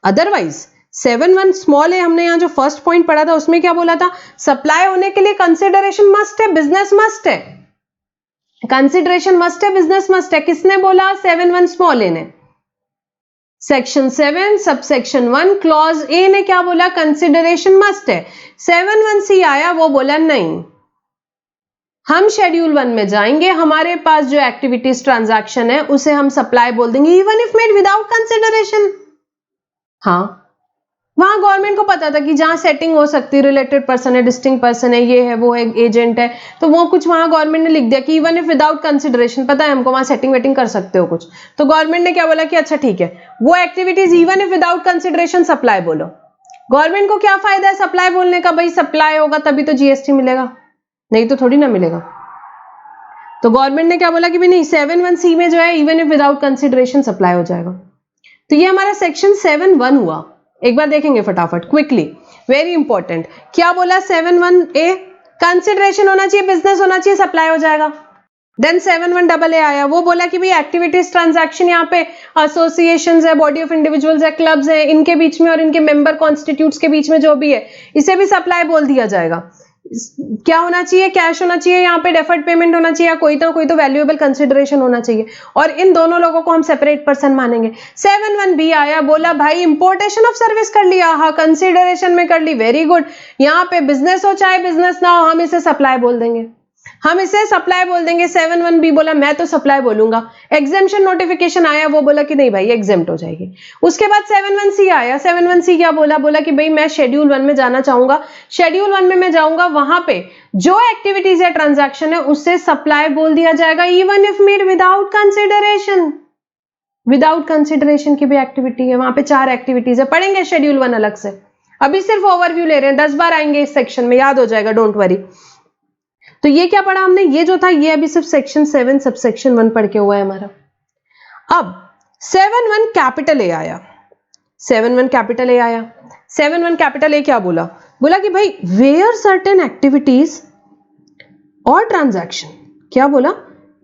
Otherwise 7(1)(a) हमने यहां जो फर्स्ट पॉइंट पढ़ा था उसमें क्या बोला था? सप्लाई होने के लिए कंसिडरेशन मस्ट है, बिजनेस मस्ट है, कंसिडरेशन मस्ट है, बिजनेस मस्ट है। किसने बोला? 7(1)(a) ने। सेक्शन 7 सबसेक्शन 1 क्लॉज ए ने क्या बोला? कंसिडरेशन मस्ट है। 7(1)(c) आया, वो बोला नहीं, हम शेड्यूल 1 में जाएंगे, हमारे पास जो एक्टिविटीज ट्रांजैक्शन है उसे हम सप्लाई बोल देंगे even if made without consideration. हाँ, वहां गवर्नमेंट को पता था कि जहां सेटिंग हो सकती है, रिलेटेड पर्सन है, डिस्टिंक्ट पर्सन है, ये है, वो है, एजेंट है, तो वो कुछ वहां गवर्नमेंट ने लिख दिया कि इवन इफ विदाउट कंसिडरेशन, पता है हमको वहां सेटिंग वेटिंग कर सकते हो कुछ, तो गवर्नमेंट ने क्या बोला कि अच्छा ठीक है, वो activities even if without consideration supply बोलो। गवर्नमेंट को क्या फायदा है सप्लाई बोलने का? भाई सप्लाई होगा तभी तो जीएसटी मिलेगा, नहीं तो थोड़ी ना मिलेगा। तो गवर्नमेंट ने क्या बोला कि भाई नहीं, 7(1)(c) में जो है even if without consideration supply हो जाएगा। तो ये हमारा सेक्शन 7(1) हुआ। एक बार देखेंगे फटाफट क्विकली, वेरी इंपॉर्टेंट। क्या बोला 7(1)(a)? कंसिडरेशन होना चाहिए, बिजनेस होना चाहिए, सप्लाई हो जाएगा। देन 7(1)(a) आया, वो बोला कि भाई एक्टिविटीज ट्रांजैक्शन, यहाँ पे एसोसिएशंस है, बॉडी ऑफ इंडिविजुअल्स है, क्लब्स है, इनके बीच में और इनके मेंबर कॉन्स्टिट्यूट्स के बीच में जो भी है, इसे भी सप्लाई बोल दिया जाएगा। क्या होना चाहिए? कैश होना चाहिए, यहाँ पे डेफर्ड पेमेंट होना चाहिए, कोई तो वैल्यूएबल कंसिडरेशन होना चाहिए, और इन दोनों लोगों को हम सेपरेट पर्सन मानेंगे। 7(1)(b) आया, बोला भाई इंपोर्टेशन ऑफ सर्विस कर लिया, हाँ कंसिडरेशन में कर ली, वेरी गुड, यहाँ पे बिजनेस हो चाहे बिजनेस ना हो, हम इसे सप्लाई बोल देंगे, हम इसे सप्लाई बोल देंगे। 7(1)(b) बोला मैं तो सप्लाई बोलूंगा। एग्जेम्पशन नोटिफिकेशन आया, वो बोला कि नहीं भाई एग्जेम्प्ट हो जाएगी। उसके बाद 7(1)(c) आया, 7(1)(c) क्या बोला? बोला कि भाई मैं शेड्यूल 1 में जाना चाहूंगा, शेड्यूल 1 में मैं जाऊंगा, वहां पे जो एक्टिविटीज या ट्रांजैक्शन है उससे सप्लाई बोल दिया जाएगा even if made without consideration. Without consideration की भी एक्टिविटी है, वहां पे 4 एक्टिविटीज है, पढ़ेंगे शेड्यूल 1 अलग से, अभी सिर्फ ओवरव्यू ले रहे हैं, 10 बार आएंगे इस सेक्शन में, याद हो जाएगा, डोंट वरी। तो ये क्या पढ़ा हमने? ये जो था ये अभी सिर्फ सेक्शन 7 सबसेक्शन 1 पढ़ के हुआ है हमारा। अब 7(1) कैपिटल ए आया, 7(1) कैपिटल ए आया, 7(1) कैपिटल ए क्या बोला? बोला कि भाई वेयर सर्टेन एक्टिविटीज और ट्रांजैक्शन, क्या बोला?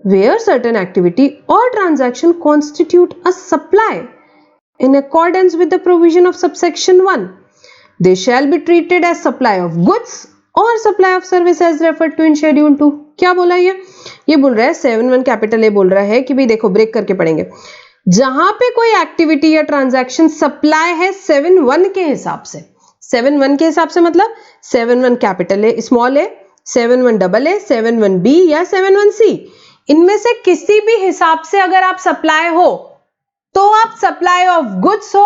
वेयर सर्टेन एक्टिविटी और transaction constitute a supply in accordance with the provision of subsection 1 they shall be treated as supply of goods or supply of service as referred to in schedule 2। क्या बोला ये बोल रहा है 7(1) कैपिटल ए बोल रहा है कि भाई देखो, ब्रेक करके पढ़ेंगे, जहां पे कोई एक्टिविटी या ट्रांजैक्शन सप्लाई है 7(1) के हिसाब से, 7(1) के हिसाब से मतलब 7(1) capital A, small A, 7(1)(a), 7(1)(b) या 7(1)(c), इनमें से किसी भी हिसाब से अगर आप सप्लाई हो तो आप सप्लाई ऑफ गुड्स हो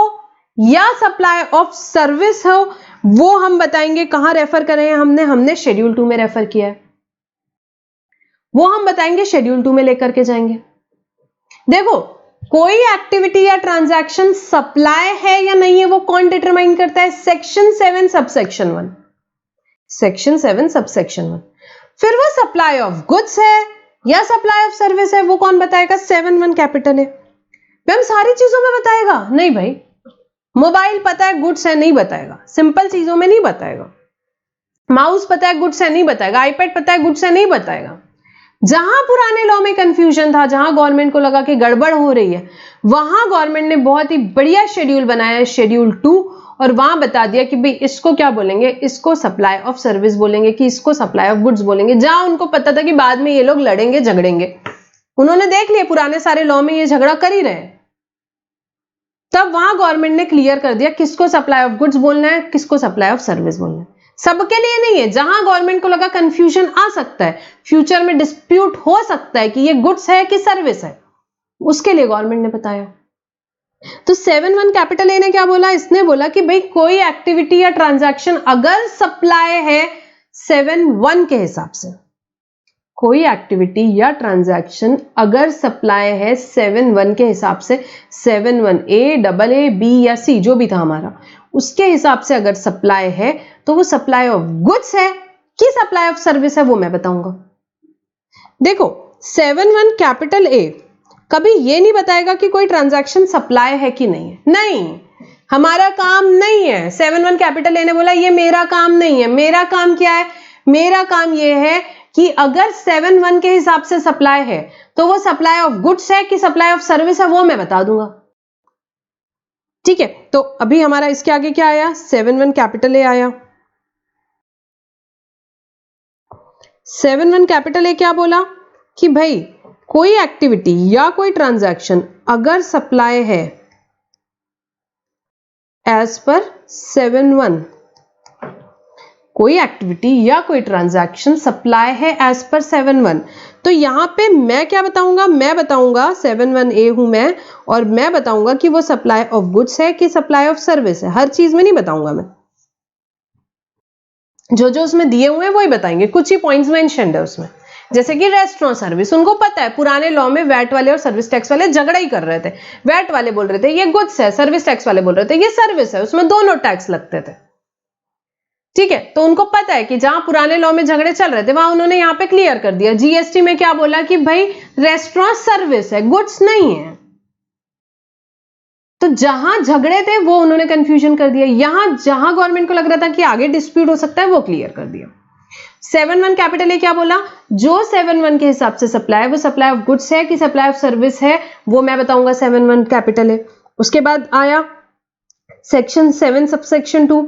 या सप्लाई ऑफ सर्विस हो, वो हम बताएंगे कहां रेफर करें हैं हमने शेड्यूल 2 में रेफर किया है, वो हम बताएंगे शेड्यूल 2 में लेकर के जाएंगे। देखो कोई एक्टिविटी या ट्रांजैक्शन सप्लाई है या नहीं है वो कौन डिटरमाइन करता है? Section 7 subsection 1। Section 7 subsection 1। फिर वो सप्लाई ऑफ गुड्स है या सप्लाई ऑफ सर्विस है वो कौन बताएगा? 7(1) कैपिटल है। मैम सारी चीजों में बताएगा? नहीं भाई, मोबाइल पता है गुड्स है, नहीं बताएगा। सिंपल चीजों में नहीं बताएगा। माउस पता है गुड्स है, नहीं बताएगा। आईपैड पता है गुड्स है, नहीं बताएगा। जहां पुराने लॉ में कंफ्यूजन था, जहां गवर्नमेंट को लगा कि गड़बड़ हो रही है, वहां गवर्नमेंट ने बहुत ही बढ़िया शेड्यूल बनाया है, शेड्यूल 2, और वहां बता दिया कि भाई इसको क्या बोलेंगे, इसको सप्लाई ऑफ सर्विस बोलेंगे कि इसको सप्लाई ऑफ गुड्स बोलेंगे। जहां उनको पता था कि बाद में ये लोग लड़ेंगे झगड़ेंगे, उन्होंने देख लिया पुराने सारे लॉ में ये झगड़ा कर ही रहे, तब वहां गवर्नमेंट ने क्लियर कर दिया किसको सप्लाई ऑफ गुड्स बोलना है, किसको सप्लाई ऑफ सर्विस बोलना है। सबके लिए नहीं है, जहां गवर्नमेंट को लगा कंफ्यूजन आ सकता है, फ्यूचर में डिस्प्यूट हो सकता है कि ये गुड्स है कि सर्विस है, उसके लिए गवर्नमेंट ने बताया। तो 7(1) कैपिटल ए ने क्या बोला? इसने बोला कि भाई कोई एक्टिविटी या ट्रांजैक्शन अगर सप्लाई है 7(1) के हिसाब से, कोई एक्टिविटी या ट्रांजैक्शन अगर सप्लाई है 7(1) के हिसाब से, 7(1) ए, डबल ए, बी या सी जो भी था हमारा, उसके हिसाब से अगर सप्लाई है तो वो सप्लाई ऑफ गुड्स है कि सप्लाई ऑफ सर्विस है वो मैं बताऊंगा। देखो 7(1) कैपिटल ए कभी ये नहीं बताएगा कि कोई ट्रांजैक्शन सप्लाई है कि नहीं है। नहीं, हमारा काम नहीं है। 7(1) कैपिटल ए ने बोला ये मेरा काम नहीं है। मेरा काम क्या है? मेरा काम ये है कि अगर 7(1) के हिसाब से सप्लाई है तो वो सप्लाई ऑफ गुड्स है कि सप्लाई ऑफ सर्विस है वो मैं बता दूंगा। ठीक है, तो अभी हमारा इसके आगे क्या आया? 7(1) कैपिटल ए आया। 7(1) कैपिटल ए क्या बोला कि भाई कोई एक्टिविटी या कोई ट्रांजैक्शन अगर सप्लाई है एज पर 7(1), कोई एक्टिविटी या कोई ट्रांजैक्शन सप्लाई है एज पर 7(1), तो यहां पे मैं क्या बताऊंगा? मैं बताऊंगा 7(1) ए हूं मैं, और मैं बताऊंगा कि वो सप्लाई ऑफ गुड्स है कि सप्लाई ऑफ सर्विस है। हर चीज में नहीं बताऊंगा मैं, जो जो उसमें दिए हुए हैं वही बताएंगे। कुछ ही पॉइंट्स मेंशन्ड है उसमें, जैसे कि रेस्टोरेंट सर्विस, उनको पता है पुराने लॉ में वैट वाले और सर्विस टैक्स वाले झगड़ा ही कर रहे थे। वैट वाले बोल रहे थे ये गुड्स है, सर्विस टैक्स वाले बोल रहे थे ये सर्विस है, उसमें दोनों टैक्स लगते थे। ठीक है, तो उनको पता है कि जहां पुराने लॉ में झगड़े चल रहे थे वहां उन्होंने यहां पे क्लियर कर दिया। जीएसटी में क्या बोला कि भाई रेस्टोरेंट सर्विस है, गुड्स नहीं है। तो जहां झगड़े थे वो उन्होंने कंफ्यूजन कर दिया, यहां जहां गवर्नमेंट को लग रहा था कि आगे डिस्प्यूट हो सकता है वो क्लियर कर दिया। 7(1) कैपिटल ए क्या बोला? जो 7(1) के हिसाब से सप्लाई है वो सप्लाई ऑफ गुड्स है कि सप्लाई ऑफ सर्विस है वो मैं बताऊंगा। 7(1) कैपिटल ए। उसके बाद आया सेक्शन 7 सबसेक्शन 2।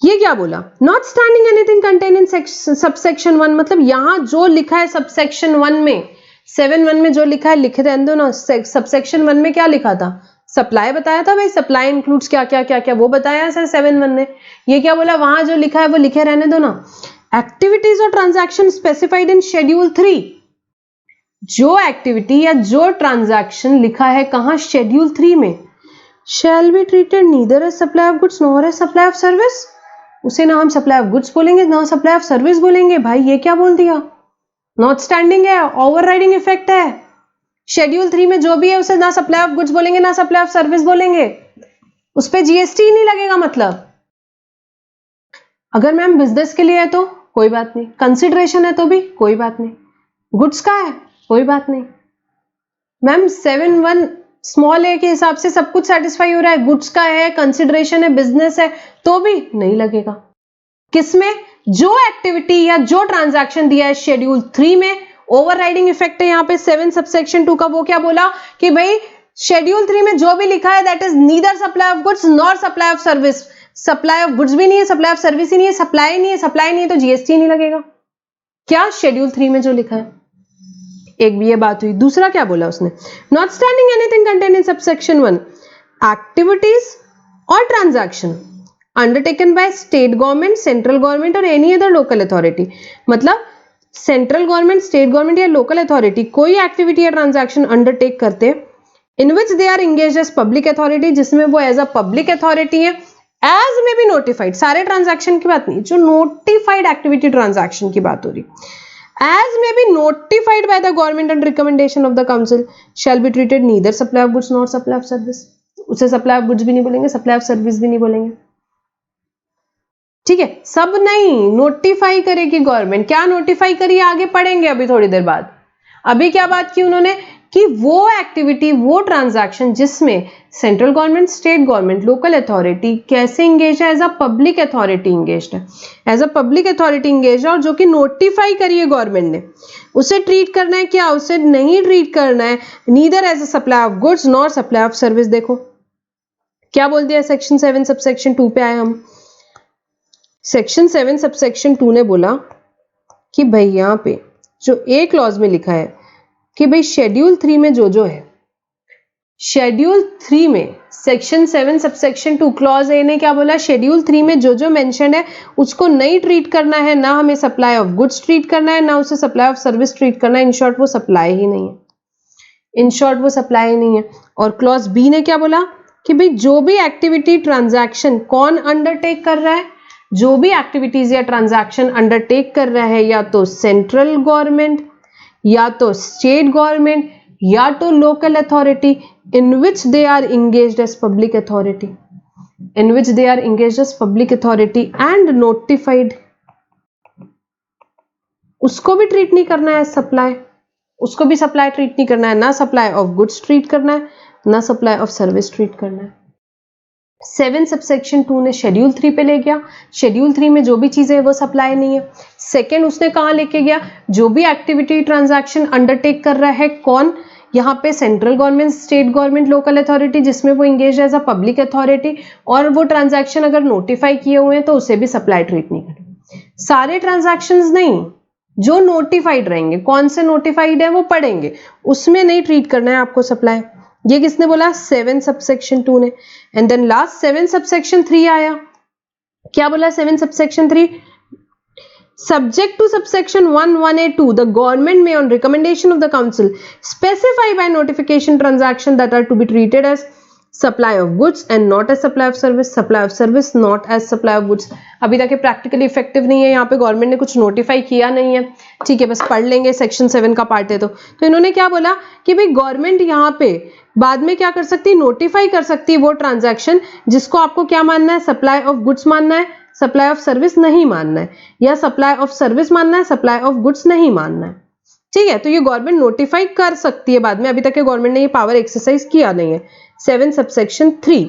ये क्या बोला? Not standing anything contain in subsection 1, मतलब यहां जो लिखा है सबसेक्शन 1 में, 7(1) में जो लिखा है लिख रहने दो ना। सबसेक्शन 1 में क्या लिखा था? सप्लाई बताया था भाई, सप्लाई इंक्लूड्स क्या क्या क्या क्या वो बताया सर 7(1) ने। ये क्या बोला? वहां जो लिखा है वो लिखे रहने दो ना। एक्टिविटीज और ट्रांजैक्शन स्पेसिफाइड इन शेड्यूल 3, जो एक्टिविटी या जो ट्रांजैक्शन लिखा है कहां? शेड्यूल 3 में, shall be treated neither as supply of goods nor as supply of service. उसे ना हम सप्लाई ऑफ गुड्स बोलेंगे ना सप्लाई ऑफ सर्विस बोलेंगे। भाई ये क्या बोल दिया? नॉट स्टैंडिंग है, ओवरराइडिंग इफेक्ट है। शेड्यूल 3 में जो भी है उसे ना सप्लाई ऑफ गुड्स बोलेंगे ना सप्लाई ऑफ सर्विस बोलेंगे, उस पे जीएसटी ही नहीं लगेगा। मतलब अगर मैम बिजनेस के लिए है तो कोई बात नहीं, कंसिडरेशन है तो भी कोई बात नहीं, गुड्स का है कोई बात नहीं। मैम 7(1) स्मॉल ए के हिसाब से सब कुछ सेटिस्फाई हो रहा है, गुड्स का है, कंसिडरेशन है, बिजनेस है, तो भी नहीं लगेगा। किसमें? जो एक्टिविटी या जो ट्रांजैक्शन दिया है शेड्यूल 3 में, ओवरराइडिंग इफेक्ट है यहाँ पे 7 सबसेक्शन 2 का। वो क्या बोला कि भाई शेड्यूल 3 में जो भी लिखा है that is neither supply of goods nor supply of service. Supply of goods भी नहीं है, सप्लाई ऑफ सर्विस ही नहीं है, सप्लाई नहीं है, सप्लाई नहीं है तो जीएसटी नहीं लगेगा। क्या? शेड्यूल 3 में जो लिखा है। एक भी ये बात हुई। दूसरा क्या बोला उसने? Notwithstanding anything contain in subsection 1, activities और transaction undertaken by state government, central government और एनी अदर लोकल अथॉरिटी। मतलब सेंट्रल गवर्नमेंट, स्टेट गवर्नमेंट या लोकल अथॉरिटी कोई एक्टिविटी या ट्रांजैक्शन अंडरटेक करते in which they are engaged as public authority, जिसमें वो एज अ पब्लिक अथॉरिटी है, एज में बी नोटिफाइड, सारे ट्रांजैक्शन की बात नहीं, जो नोटिफाइड एक्टिविटी ट्रांजैक्शन की बात हो रही, as may be notified by the government and recommendation of the council shall be treated neither supply of goods nor supply of service. उसे supply of goods भी नहीं बोलेंगे, supply of service भी नहीं बोलेंगे, ठीक है। सब नहीं, नोटिफाई करेगी गवर्नमेंट। क्या नोटिफाई करिए आगे पढ़ेंगे अभी थोड़ी देर बाद। अभी क्या बात की उन्होंने कि वो एक्टिविटी, वो ट्रांजैक्शन जिसमें central government, state government, local authority कैसे इंगेज है, as a public authority engage है, as a public authority engage है, और जो कि नोटिफाई करी है गवर्नमेंट ने, उसे ट्रीट करना है क्या, उसे नहीं ट्रीट करना है neither as a supply of goods nor supply of service. देखो क्या बोल दिया सेक्शन 7 सबसेक्शन 2 पे आए हम। सेक्शन 7 सबसेक्शन 2 ने बोला कि भाई यहां पे जो ए क्लॉज में लिखा है कि भाई शेड्यूल 3 में जो है, शेड्यूल 3 में सेक्शन 7 सबसेक्शन 2 क्लॉज ए ने क्या बोला, शेड्यूल 3 में जो मेंशन है उसको नहीं ट्रीट करना है, ना हमें सप्लाई ऑफ गुड्स ट्रीट करना है, ना उसे सप्लाई ऑफ सर्विस ट्रीट करना है। इन शॉर्ट वो सप्लाई ही नहीं है, इन शॉर्ट वो सप्लाई ही नहीं है। और क्लॉज बी ने क्या बोला कि भाई जो भी एक्टिविटी ट्रांजैक्शन कौन अंडरटेक कर रहा है, जो भी एक्टिविटीज या ट्रांजैक्शन अंडरटेक कर रहा है, या तो सेंट्रल गवर्नमेंट, या तो स्टेट गवर्नमेंट, या तो local authority, in which they are engaged as public authority, in which they are engaged as public authority and notified, उसको भी ट्रीट नहीं करना है सप्लाई, उसको भी सप्लाई ट्रीट नहीं करना है, ना सप्लाई ऑफ गुड्स ट्रीट करना है, ना सप्लाई ऑफ सर्विस ट्रीट करना है। 7 सबसेक्शन 2 ने शेड्यूल 3 पे ले गया, शेड्यूल 3 में जो भी चीजें है वो सप्लाई नहीं है। सेकेंड उसने कहां लेके गया, जो भी एक्टिविटी ट्रांजैक्शन अंडरटेक कर रहा है कौन, यहाँ पे central government, state government, local authority, जिसमें वो engage as a public authority, और वो ट्रांजैक्शन अगर नोटिफाई किए हुए हैं तो उसे भी सप्लाई ट्रीट नहीं करना। सारे ट्रांजैक्शंस नहीं, जो नोटिफाइड रहेंगे, कौन से नोटिफाइड है वो पढ़ेंगे, उसमें नहीं ट्रीट करना है आपको सप्लाई। ये किसने बोला, 7 सबसेक्शन 2 ने। एंड देन लास्ट 7 सबसेक्शन 3 आया, क्या बोला 7 subsection 3, subject to subsection 1, 1A2, the government may on recommendation of the council specify by notification transaction that are to be treated as supply of goods and not as supply of service, supply of service not as supply of goods। अभी तक प्रैक्टिकली इफेक्टिव नहीं है, यहाँ पे गवर्नमेंट ने कुछ नोटिफाई किया नहीं है, ठीक है, बस पढ़ लेंगे, सेक्शन 7 का पार्ट है। तो इन्होंने क्या बोला कि भाई गवर्नमेंट यहाँ पे बाद में क्या कर सकती है, नोटिफाई कर सकती है वो ट्रांजैक्शन जिसको आपको क्या मानना है, सप्लाई ऑफ गुड्स मानना है, सप्लाई ऑफ सर्विस नहीं मानना है, या सप्लाई ऑफ सर्विस मानना है, सप्लाई ऑफ गुड्स नहीं मानना है, ठीक है। तो ये गवर्नमेंट नोटिफाई कर सकती है बाद में, अभी तक के गवर्नमेंट ने ये पावर एक्सरसाइज किया नहीं है। 7 सबसेक्शन 3,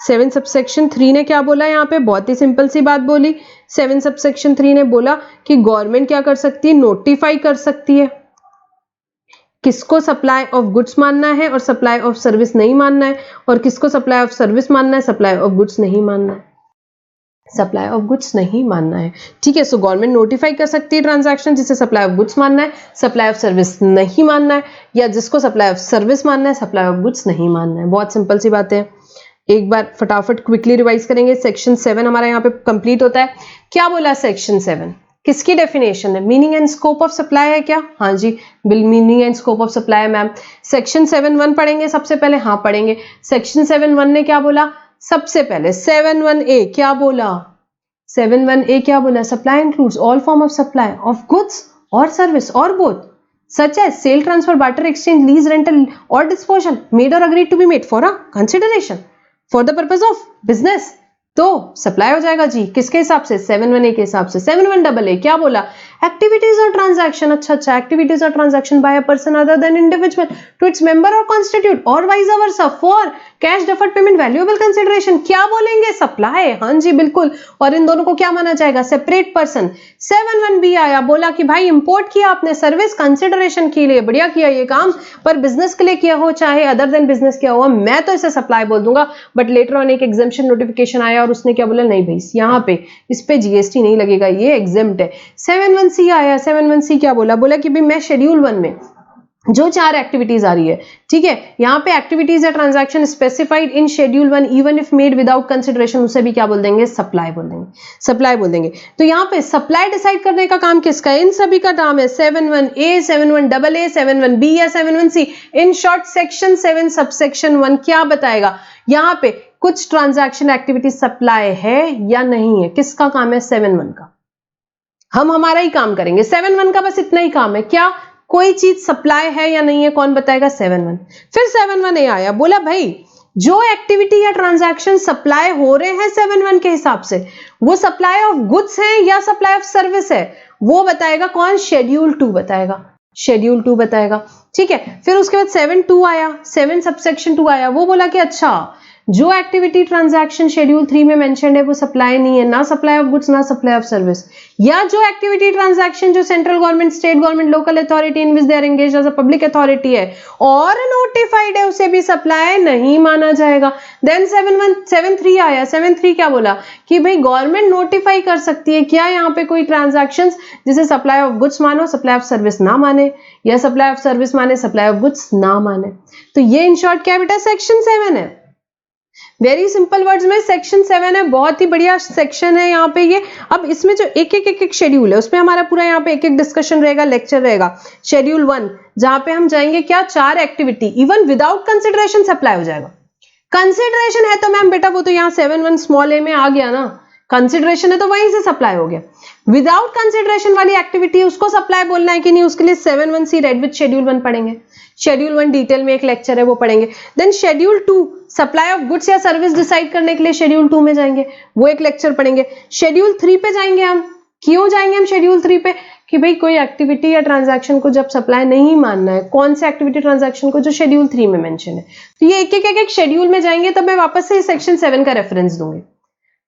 7 सबसेक्शन 3 ने क्या बोला, यहाँ पे बहुत ही सिंपल सी बात बोली। 7 सबसेक्शन 3 ने बोला कि गवर्नमेंट क्या कर सकती है, नोटिफाई कर सकती है किसको सप्लाई ऑफ गुड्स मानना है और सप्लाई ऑफ सर्विस नहीं मानना है, और किसको सप्लाई ऑफ सर्विस मानना है, सप्लाई ऑफ गुड्स नहीं मानना है, सप्लाई ऑफ गुड्स नहीं मानना है, ठीक है। सो गवर्नमेंट नोटिफाई कर सकती है ट्रांजैक्शन जिसे सप्लाई ऑफ गुड्स मानना है, सप्लाई ऑफ सर्विस नहीं मानना है, या जिसको सप्लाई ऑफ सर्विस मानना है, सप्लाई ऑफ गुड्स नहीं मानना है। बहुत सिंपल सी बातें हैं, एक बार फटाफट क्विकली रिवाइज करेंगे। सेक्शन 7 हमारा यहाँ पे कंप्लीट होता है। क्या बोला सेक्शन 7, किसकी डेफिनेशन है, meaning and scope of supply है क्या, हाँ जी, बिल meaning and scope of supply है मैम। सेक्शन 7(1) पढ़ेंगे सबसे पहले, हाँ पढ़ेंगे। सेक्शन 7(1) ने क्या बोला, सबसे पहले 7(1)(a) क्या बोला, 7(1)(a) क्या बोला, supply includes all form of supply of goods और सर्विस और both such as sale, transfer, barter, exchange, lease, rental or disposal made or agreed to be made for a consideration for the purpose of business। तो सप्लाई हो जाएगा जी, किसके हिसाब से, 7(1)(a) के हिसाब से। 7(1)(a) क्या बोला, एक्टिविटीज और ट्रांजैक्शन, अच्छा, एक्टिविटीज और transaction by a person other than individual to its member और कॉन्स्टिट्यूट और vice versa for cash deferred payment valuable consideration, क्या बोलेंगे, सप्लाई, हाँ जी बिल्कुल। और इन दोनों को क्या माना जाएगा, सेपरेट पर्सन। 7(1)(b) आया, बोला कि भाई इंपोर्ट किया आपने सर्विस कंसिडरेशन के लिए, बढ़िया किया ये काम, पर बिजनेस के लिए किया हो चाहे अदर देन बिजनेस किया हो, मैं तो इसे सप्लाई बोल दूंगा। बट लेटर ऑन एक एग्जेम्पशन नोटिफिकेशन आया और उसने क्या बोला, नहीं भाई यहाँ पे इस पे जीएसटी नहीं लगेगा, ये एग्जेम्प्ट है। 7(1)(c) आया, 7(1)(c) क्या बोला, बोला कि भाई मैं शेड्यूल 1 में जो 4 एक्टिविटीज आ रही है, ठीक है, यहाँ पे एक्टिविटीज या transaction specified in schedule 1 even if made without consideration, उसे भी क्या बोल देंगे, सप्लाई बोल देंगे, सप्लाई बोल देंगे। तो यहाँ पे सप्लाई डिसाइड करने का काम किसका है, इन सभी का काम है, 7(1)(a), 7(1)(a), 7(1)(b) या 7(1)(c। In short section 7 subsection 1 क्या बताएगा, यहाँ पे कुछ ट्रांजैक्शन एक्टिविटी सप्लाई है या नहीं है, किसका काम है, 7(1) का। हम हमारा ही काम करेंगे। 7(1) का बस इतना ही काम है, क्या कोई चीज सप्लाई है या नहीं है, कौन बताएगा? 7(1). फिर 7(1) आया, बोला भाई जो एक्टिविटी या ट्रांजैक्शन सप्लाई हो रहे हैं 7(1) के हिसाब से, वो सप्लाई ऑफ गुड्स है या सप्लाई ऑफ सर्विस है, वो बताएगा कौन? शेड्यूल 2 बताएगा, शेड्यूल 2 बताएगा। ठीक है, फिर उसके बाद 7(2) आया, 7 सबसेक्शन 2 आया, वो बोला कि अच्छा जो एक्टिविटी ट्रांजैक्शन शेड्यूल 3 में मेंशन्ड है वो सप्लाई नहीं है, ना सप्लाई ऑफ गुड्स ना सप्लाई ऑफ सर्विस, या जो एक्टिविटी ट्रांजैक्शन जो central government, state government, local authority in which they are engaged as a public authority है और नोटिफाइड है, उसे भी सप्लाई नहीं माना जाएगा। देन 7(3) आया, 7(3) क्या बोला कि भाई गवर्नमेंट नोटिफाई कर सकती है क्या यहाँ पे कोई ट्रांजैक्शंस जिसे सप्लाई ऑफ गुड्स मानो सप्लाई ऑफ सर्विस ना माने, या सप्लाई ऑफ सर्विस माने सप्लाई ऑफ गुड्स ना माने। तो ये इन शॉर्ट क्या है बेटा? सेक्शन 7 है। वेरी सिंपल वर्ड्स में सेक्शन 7 है, बहुत ही बढ़िया सेक्शन है यहाँ पे ये। अब इसमें जो एक शेड्यूल है उसमें हमारा पूरा यहाँ पे एक डिस्कशन रहेगा, लेक्चर रहेगा। शेड्यूल 1 जहां पे हम जाएंगे क्या? 4 activity even without consideration supply हो जाएगा। कंसिडरेशन है तो मैम बेटा वो तो यहाँ 7(1) स्मॉल ए में आ गया ना, कंसिडरेशन है तो वहीं से सप्लाई हो गया। विदाउट कंसिडरेशन वाली एक्टिविटी उसको सप्लाई बोलना है कि नहीं, उसके लिए 7(1) रेड विद शेड्यूल 1 पढ़ेंगे। शेड्यूल 1 डिटेल में एक लेक्चर है वो पढ़ेंगे। Then schedule 2 supply of goods या सर्विस डिसाइड करने के लिए शेड्यूल 2 में जाएंगे, वो एक लेक्चर पढ़ेंगे। शेड्यूल 3 पे जाएंगे हम। क्यों जाएंगे हम शेड्यूल 3 पे? कि भाई कोई एक्टिविटी या ट्रांजैक्शन को जब सप्लाई नहीं मानना है, कौन से एक्टिविटी ट्रांजैक्शन को? जो शेड्यूल 3 में मेंशन है। तो ये एक शेड्यूल में जाएंगे, तब मैं वापस से सेक्शन 7 का रेफरेंस दूंगी।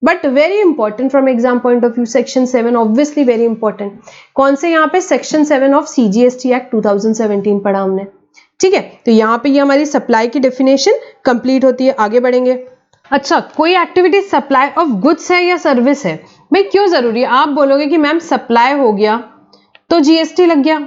But very important from exam point of view, section 7 obviously very important. कौन से? यहाँ पे सेक्शन 7 ऑफ CGST एक्ट 2017 पढ़ा हमने। ठीक है, तो यहाँ पे ये हमारी सप्लाई की डेफिनेशन कंप्लीट होती है। आगे बढ़ेंगे। अच्छा, कोई एक्टिविटी सप्लाई ऑफ गुड्स है या सर्विस है? भाई क्यों जरूरी है? आप बोलोगे कि मैम सप्लाई हो गया तो GST लग गया,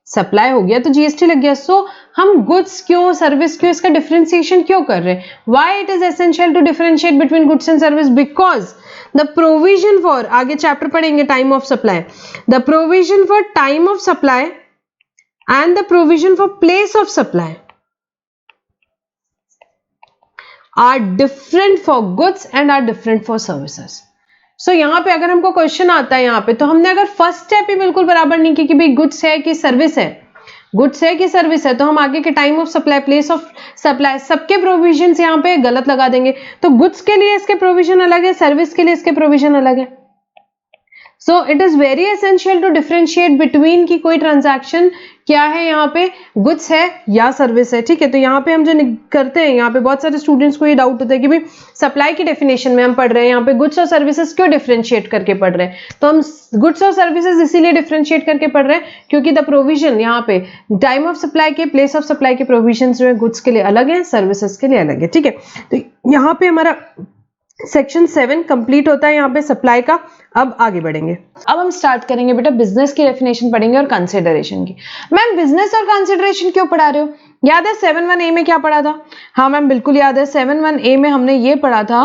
सप्लाई हो गया तो GST लग गया, सो हम गुड्स क्यों सर्विस क्यों इसका डिफरेंशिएशन क्यों कर रहे हैं? Why it is essential to differentiate between goods and service? Because the provision for, आगे चैप्टर पढ़ेंगे time of supply, the provision for time of supply and the provision for place of supply are different for goods and are different for services. So यहाँ पे अगर हमको क्वेश्चन आता है यहाँ पे, तो हमने अगर फर्स्ट स्टेप ही बिल्कुल बराबर नहीं की कि भाई गुड्स है कि सर्विस है, गुड्स है कि सर्विस है, तो हम आगे के time of supply, place of supply, सबके प्रोविजन यहाँ पे गलत लगा देंगे। तो गुड्स के लिए इसके प्रोविजन अलग है, सर्विस के लिए इसके प्रोविजन अलग है। So it is very essential to differentiate between की कोई ट्रांजैक्शन क्या है, यहाँ पे गुड्स है या सर्विस है। ठीक है, तो यहाँ पे हम जो करते हैं, यहाँ पे बहुत सारे स्टूडेंट्स को ये डाउट होता है कि भाई सप्लाई की डेफिनेशन में हम पढ़ रहे हैं, यहाँ पे गुड्स और सर्विसेज क्यों डिफरेंशिएट करके पढ़ रहे हैं? तो हम गुड्स और सर्विसेज इसीलिए डिफरेंशिएट करके पढ़ रहे हैं क्योंकि द प्रोविजन यहाँ पे टाइम ऑफ सप्लाई के, प्लेस ऑफ सप्लाई के प्रोविजन जो है गुड्स के लिए अलग है, सर्विसेज के लिए अलग है। ठीक है, तो यहाँ पे हमारा सेक्शन 7 कंप्लीट होता है यहाँ पे सप्लाई का। अब आगे बढ़ेंगे। अब हम स्टार्ट करेंगे बेटा बिजनेस की डेफिनेशन पढ़ेंगे और कंसिडरेशन की। मैम बिजनेस और कंसिडरेशन क्यों पढ़ा रहे हो? याद है 7(1) में क्या पढ़ा था? हाँ मैम बिल्कुल याद है। 7(1) में हमने ये पढ़ा था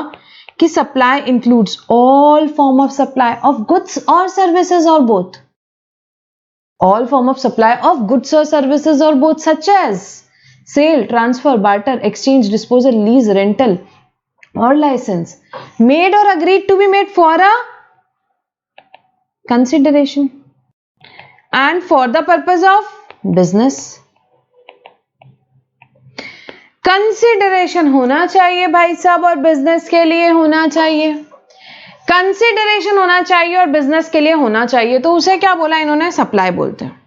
कि supply includes all form of supply of goods और सर्विसेज और both, all form of supply of goods और सर्विसेज और both, such as sale, transfer, barter, exchange, disposal, lease, rental or license made or agreed to be made for a consideration and for the purpose of business. Consideration होना चाहिए भाई साहब, और बिजनेस के लिए होना चाहिए। कंसिडरेशन होना चाहिए और बिजनेस के लिए होना चाहिए, तो उसे क्या बोला इन्होंने? सप्लाई बोलते हैं।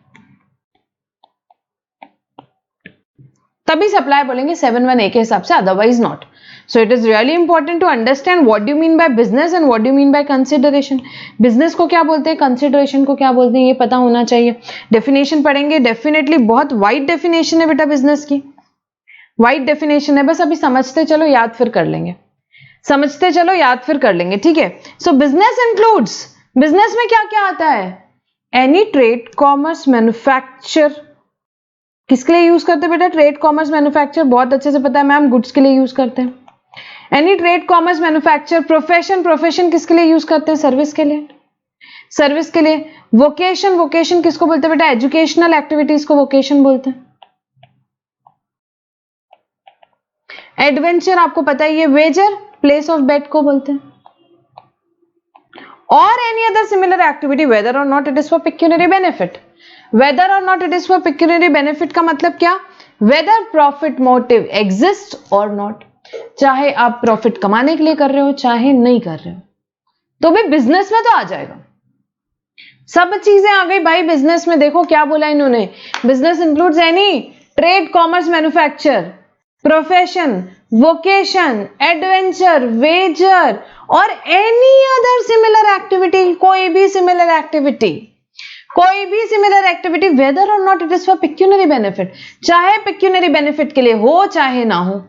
तभी सप्लाई बोलेंगे 7(1) के हिसाब से, otherwise not. So it is really important to understand what do you mean by business and what do you mean by consideration. Business को क्या बोलते हैं, consideration को क्या बोलते हैं, ये पता होना चाहिए। Definition पढ़ेंगे, definitely बहुत wide definition है बेटा business की, wide definition है, बस अभी समझते चलो याद फिर कर लेंगे, समझते चलो याद फिर कर लेंगे। ठीक है, so business includes, business में क्या क्या आता है? Any trade, commerce, manufacture, किसके लिए यूज करते हैं बेटा? ट्रेड, कॉमर्स, मैन्युफैक्चर, बहुत अच्छे से पता है मैम, गुड्स के लिए यूज करते हैं। Any trade, commerce, manufacture, profession, profession किसके लिए यूज करते हैं? सर्विस के लिए, सर्विस के लिए। वोकेशन, वोकेशन किसको बोलते हैं बेटा? एजुकेशनल एक्टिविटीज को वोकेशन बोलते हैं। एडवेंचर आपको पता है, ये वेजर, प्लेस ऑफ बेट को बोलते हैं। or any other similar activity whether or not it is for pecuniary benefit. Whether or not it is for pecuniary benefit का मतलब क्या? Whether profit motive exists or not. चाहे आप प्रॉफिट कमाने के लिए कर रहे हो चाहे नहीं कर रहे हो, तो भी बिजनेस में तो आ जाएगा। सब चीजें आ गई भाई बिजनेस में। देखो क्या बोला इन्होंने, business includes any trade, commerce, manufacture, profession, vocation, adventure, wager और एनी अदर सिमिलर एक्टिविटी, कोई भी सिमिलर एक्टिविटी, कोई भी सिमिलर एक्टिविटी वेदर और not it is for pecuniary benefit, चाहे पिक्यूनरी बेनिफिट के लिए हो चाहे ना हो,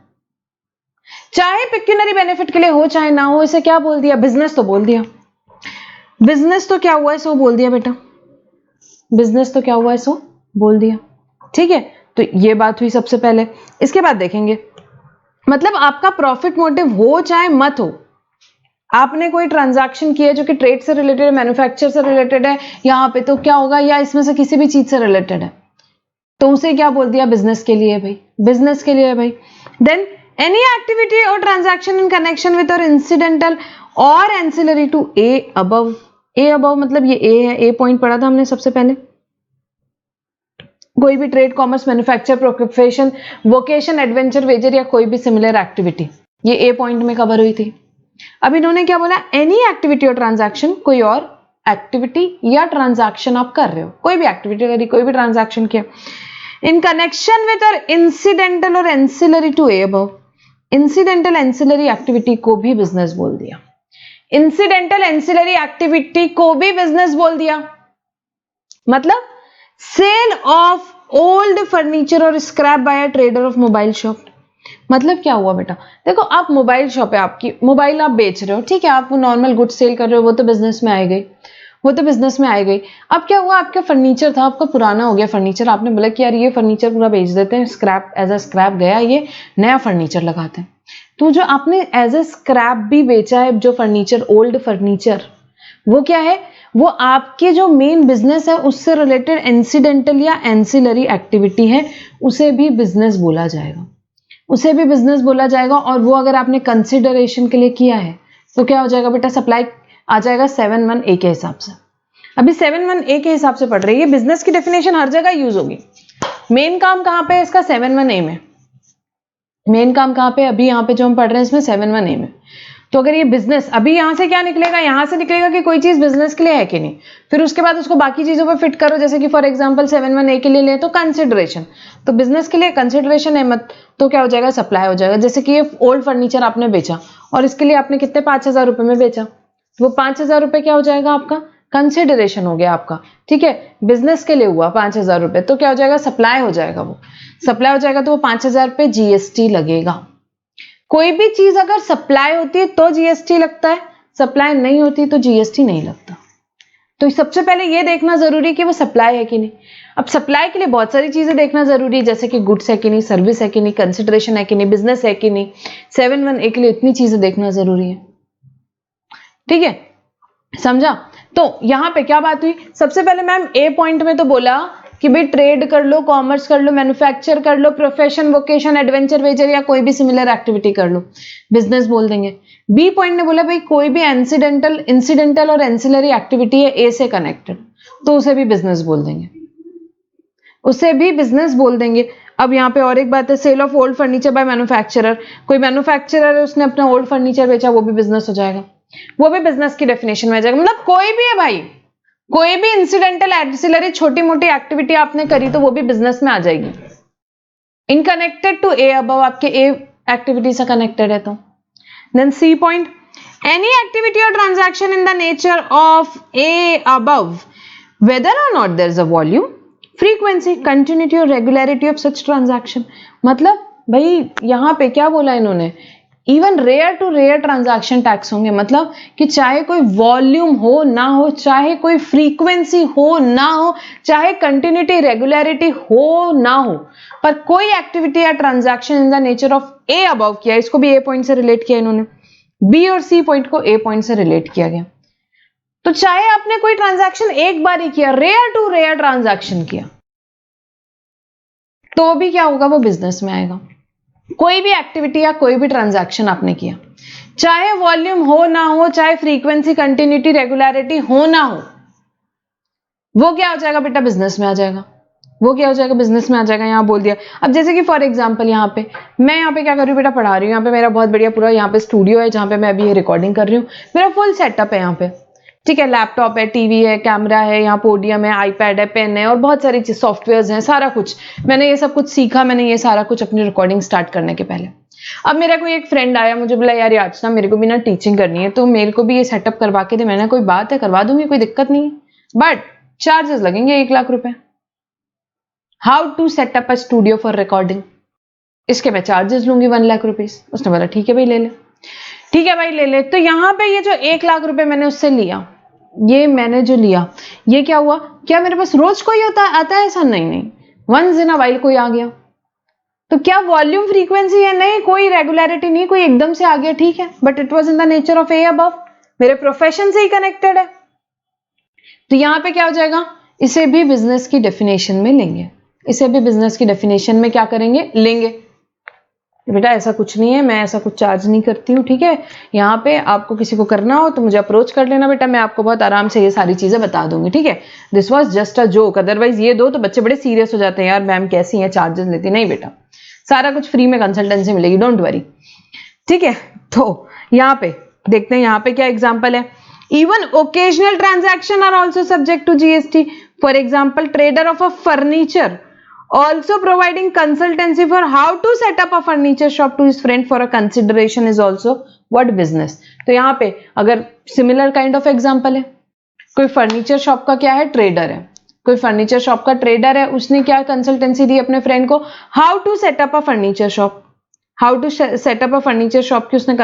चाहे पिक्यूनरी बेनिफिट के लिए हो चाहे ना हो, इसे क्या बोल दिया? बिजनेस तो बोल दिया। बिजनेस तो क्या हुआ है सो बोल दिया बेटा, बिजनेस तो क्या हुआ है सो बोल दिया। ठीक है, तो ये बात हुई सबसे पहले। इसके बाद देखेंगे, मतलब आपका प्रॉफिट मोटिव हो चाहे मत हो, आपने कोई ट्रांजैक्शन किया जो कि ट्रेड से रिलेटेड है, मैन्युफैक्चर से रिलेटेड है यहां पे, तो क्या होगा, या इसमें से किसी भी चीज से रिलेटेड है, तो उसे क्या बोल दिया? बिजनेस के लिए भाई, बिजनेस के लिए भाई। देन एनी एक्टिविटी और ट्रांजैक्शन इन कनेक्शन विद और इंसिडेंटल और ancillary to A above. A above मतलब ये ए है, ए पॉइंट पढ़ा था हमने सबसे पहले। कोई भी trade, commerce, manufacture, profession, vocation, adventure, wager या कोई भी सिमिलर एक्टिविटी, ये ए पॉइंट में कवर हुई थी। अब इन्होंने क्या बोला? एनी एक्टिविटी और ट्रांजैक्शन, कोई और एक्टिविटी या ट्रांजैक्शन आप कर रहे हो, कोई भी एक्टिविटी करी, कोई भी ट्रांजैक्शन किया इन कनेक्शन विद और इंसिडेंटल और ancillary to A above. Incidental ancillary activity को भी बिजनेस बोल दिया, इंसिडेंटल एंसिलरी एक्टिविटी को भी बिजनेस बोल दिया। मतलब सेल ऑफ ओल्ड फर्नीचर और scrap bye a trader of mobile shop. मतलब क्या हुआ बेटा? देखो आप मोबाइल शॉप है आपकी, मोबाइल आप बेच रहे हो, ठीक है, आप नॉर्मल गुड्स सेल कर रहे हो, वो तो बिजनेस में आए गई, वो तो बिजनेस में आए गई। अब क्या हुआ, आपका फर्नीचर था, आपका पुराना हो गया फर्नीचर, आपने बोला कि यार ये फर्नीचर पूरा बेच देते हैं, स्क्रैप एज अ स्क्रैप गया, ये नया फर्नीचर लगाते हैं। तो जो आपने एज अ स्क्रैप भी बेचा है जो फर्नीचर, ओल्ड फर्नीचर, वो क्या है? वो आपके जो मेन बिजनेस है उससे रिलेटेड इंसिडेंटल या एंसिलरी एक्टिविटी है, उसे भी बिजनेस बोला जाएगा, उसे भी बिजनेस बोला जाएगा। और वो अगर आपने कंसिडरेशन के लिए किया है तो क्या हो जाएगा बेटा? सप्लाई आ जाएगा 7(1)(a) के हिसाब से। अभी 7(1)(a) के हिसाब से पढ़ रही है, बिजनेस की डेफिनेशन हर जगह यूज होगी। मेन काम कहां पे है इसका? 7(1)(a) में। मेन काम कहां पे? अभी यहां पे जो हम पढ़ रहे हैं इसमें 7(1)(a) में। तो अगर ये बिजनेस, अभी यहां से क्या निकलेगा? यहां से निकलेगा कि कोई चीज बिजनेस के लिए है कि नहीं, फिर उसके बाद उसको बाकी चीजों पे फिट करो। जैसे कि फॉर एग्जांपल 7(1)(a) के लिए ले तो कंसिडरेशन, तो बिजनेस के लिए कंसिडरेशन है मत, तो क्या हो जाएगा? सप्लाई हो जाएगा। जैसे कि ये ओल्ड फर्नीचर आपने बेचा और इसके लिए आपने कितने 5,000 रुपए में बेचा, वो 5,000 रुपए क्या हो जाएगा आपका? कंसिडरेशन हो गया आपका, ठीक है, बिजनेस के लिए हुआ 5,000 रुपए, तो क्या हो जाएगा? सप्लाई हो जाएगा। वो सप्लाई हो जाएगा तो वो 5,000 रुपए जीएसटी लगेगा। कोई भी चीज अगर सप्लाई होती है तो जीएसटी लगता है, सप्लाई नहीं होती तो जीएसटी नहीं लगता। तो सबसे पहले ये देखना जरूरी है कि वो सप्लाई है कि नहीं। अब सप्लाई के लिए बहुत सारी चीजें देखना जरूरी है, जैसे कि गुड्स है कि नहीं, सर्विस है कि नहीं, कंसिडरेशन है कि नहीं, बिजनेस है कि नहीं। 7(1)(a) के लिए इतनी चीजें देखना जरूरी है, ठीक है, समझा? तो यहां पे क्या बात हुई? सबसे पहले मैम ए पॉइंट में तो बोला कि भाई ट्रेड कर लो, कॉमर्स कर लो, मैन्युफैक्चर कर लो, प्रोफेशन, वोकेशन, एडवेंचर, वेजर या कोई भी सिमिलर एक्टिविटी कर लो, बिजनेस बोल देंगे। बी पॉइंट ने बोला भाई कोई भी इंसिडेंटल और एंसिलरी एक्टिविटी है ए से कनेक्टेड, तो उसे भी बिजनेस बोल देंगे, उसे भी बिजनेस बोल देंगे। अब यहाँ पे और एक बात है, sale of old furniture by manufacturer, कोई मैन्युफैक्चरर है उसने अपना ओल्ड फर्नीचर बेचा, वो भी बिजनेस हो जाएगा, वो भी बिजनेस की डेफिनेशन में आ जाएगा। मतलब कोई भी है भाई, कोई भी इंसिडेंटल एंसिलरी छोटी मोटी एक्टिविटी आपने करी तो वो भी बिजनेस में आ जाएगी, in connected to A above, आपके ए एक्टिविटी से कनेक्टेड है तो। Then C point, any activity और transaction in the nature of A above whether or not there is a volume, frequency, continuity और regularity of such transaction। मतलब भाई यहां पे क्या बोला इन्होंने? Even rare to rare transaction tax होंगे, मतलब कि चाहे कोई वॉल्यूम हो ना हो, चाहे कोई फ्रीक्वेंसी हो ना हो, चाहे कंटिन्यूटी रेगुलरिटी हो ना हो, पर कोई एक्टिविटी या transaction in the nature of A above किया, इसको भी ए पॉइंट से रिलेट किया इन्होंने, बी और सी पॉइंट को ए पॉइंट से रिलेट किया गया। तो चाहे आपने कोई ट्रांजैक्शन एक बार ही किया, रेयर टू रेयर ट्रांजैक्शन किया, तो भी क्या होगा? वो बिजनेस में आएगा। कोई भी एक्टिविटी या कोई भी ट्रांजैक्शन आपने किया, चाहे वॉल्यूम हो ना हो, चाहे फ्रीक्वेंसी, कंटिन्यूटी, रेगुलरिटी हो ना हो, वो क्या हो जाएगा बेटा, बिजनेस में आ जाएगा। वो क्या हो जाएगा, बिजनेस में आ जाएगा। यहाँ बोल दिया। अब जैसे कि फॉर एग्जांपल यहाँ पे मैं यहाँ पे क्या कर रही हूँ बेटा, पढ़ा रही हूँ। यहाँ पे मेरा बहुत बढ़िया पूरा यहाँ पे स्टूडियो है जहाँ पे मैं अभी ये रिकॉर्डिंग कर रही हूँ। मेरा फुल सेटअप है यहाँ पे, ठीक है। लैपटॉप है, टीवी है, कैमरा है, यहाँ पोडियम है, आईपैड है, पेन है और बहुत सारी चीज, सॉफ्टवेयर हैं, सारा कुछ मैंने ये सब कुछ सीखा। मैंने ये सारा कुछ अपनी रिकॉर्डिंग स्टार्ट करने के पहले। अब मेरा कोई एक फ्रेंड आया, मुझे बोला यार याचना मेरे को भी ना टीचिंग करनी है, तो मेरे को भी ये सेटअप करवा के दे। मैंने कोई बात है, करवा दूंगी, कोई दिक्कत नहीं है, बट चार्जेस लगेंगे 1 लाख रुपए। How to set up a studio for recording, इसके मैं चार्जेस लूंगी 1 लाख रुपीज। उसने बोला ठीक है भाई ले ले, ठीक है भाई ले ले। तो यहाँ पे ये जो 1 लाख रुपए मैंने उससे लिया, ये मैंने जो लिया, ये क्या हुआ, क्या मेरे पास रोज कोई आता है ऐसा? नहीं नहीं, वंस इन अ वाइल कोई आ गया। तो क्या वॉल्यूम फ्रीक्वेंसी है? नहीं, कोई रेगुलरिटी नहीं, कोई एकदम से आ गया, ठीक है, but it was in the nature of A above, मेरे प्रोफेशन से ही कनेक्टेड है। तो यहां पे क्या हो जाएगा, इसे भी बिजनेस की डेफिनेशन में लेंगे। इसे भी बिजनेस की डेफिनेशन में क्या करेंगे, लेंगे। बेटा ऐसा कुछ नहीं है, मैं ऐसा कुछ चार्ज नहीं करती हूँ, ठीक है। यहाँ पे आपको किसी को करना हो तो मुझे अप्रोच कर लेना बेटा, मैं आपको बहुत आराम से ये सारी चीजें बता दूंगी, ठीक है। This was just a joke, otherwise ये दो तो बच्चे बड़े सीरियस हो जाते हैं, यार मैम कैसी है, चार्जेस लेती। नहीं बेटा, सारा कुछ फ्री में कंसल्टेंसी मिलेगी, डोंट वरी, ठीक है। तो यहाँ पे देखते हैं, यहाँ पे क्या एग्जाम्पल है। Even occasional transaction are also subject to GST. For example, trader of a furniture also providing consultancy for how to set up a furniture shop to his friend for a consideration is also what business। तो यहाँ पे अगर similar kind of example है, कोई फर्नीचर शॉप का क्या है, ट्रेडर है, कोई फर्नीचर शॉप का ट्रेडर है, उसने क्या कंसल्टेंसी दी अपने फ्रेंड को, how to set up a furniture shop, how to set up a furniture shop की उसने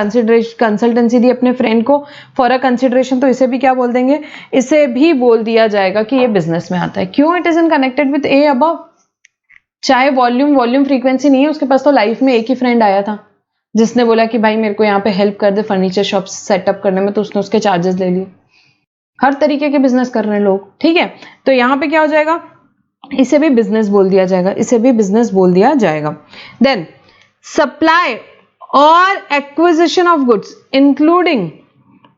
कंसल्टेंसी दी अपने फ्रेंड को फॉर अ कंसिडरेशन। तो इसे भी क्या बोल देंगे, इसे भी बोल दिया जाएगा कि ये बिजनेस में आता है। क्यों, it is in connected with A above. चाहे वॉल्यूम फ्रीक्वेंसी नहीं है, उसके पास तो लाइफ में एक ही फ्रेंड आया था जिसने बोला कि भाई मेरे को यहाँ पे हेल्प कर दे फर्नीचर शॉप सेटअप करने में, तो उसने उसके चार्जेस ले लिए। हर तरीके के बिजनेस कर रहे हैं लोग, ठीक है। तो यहाँ पे क्या हो जाएगा, इसे भी बिजनेस बोल दिया जाएगा, इसे भी बिजनेस बोल दिया जाएगा। देन सप्लाई और acquisition of goods including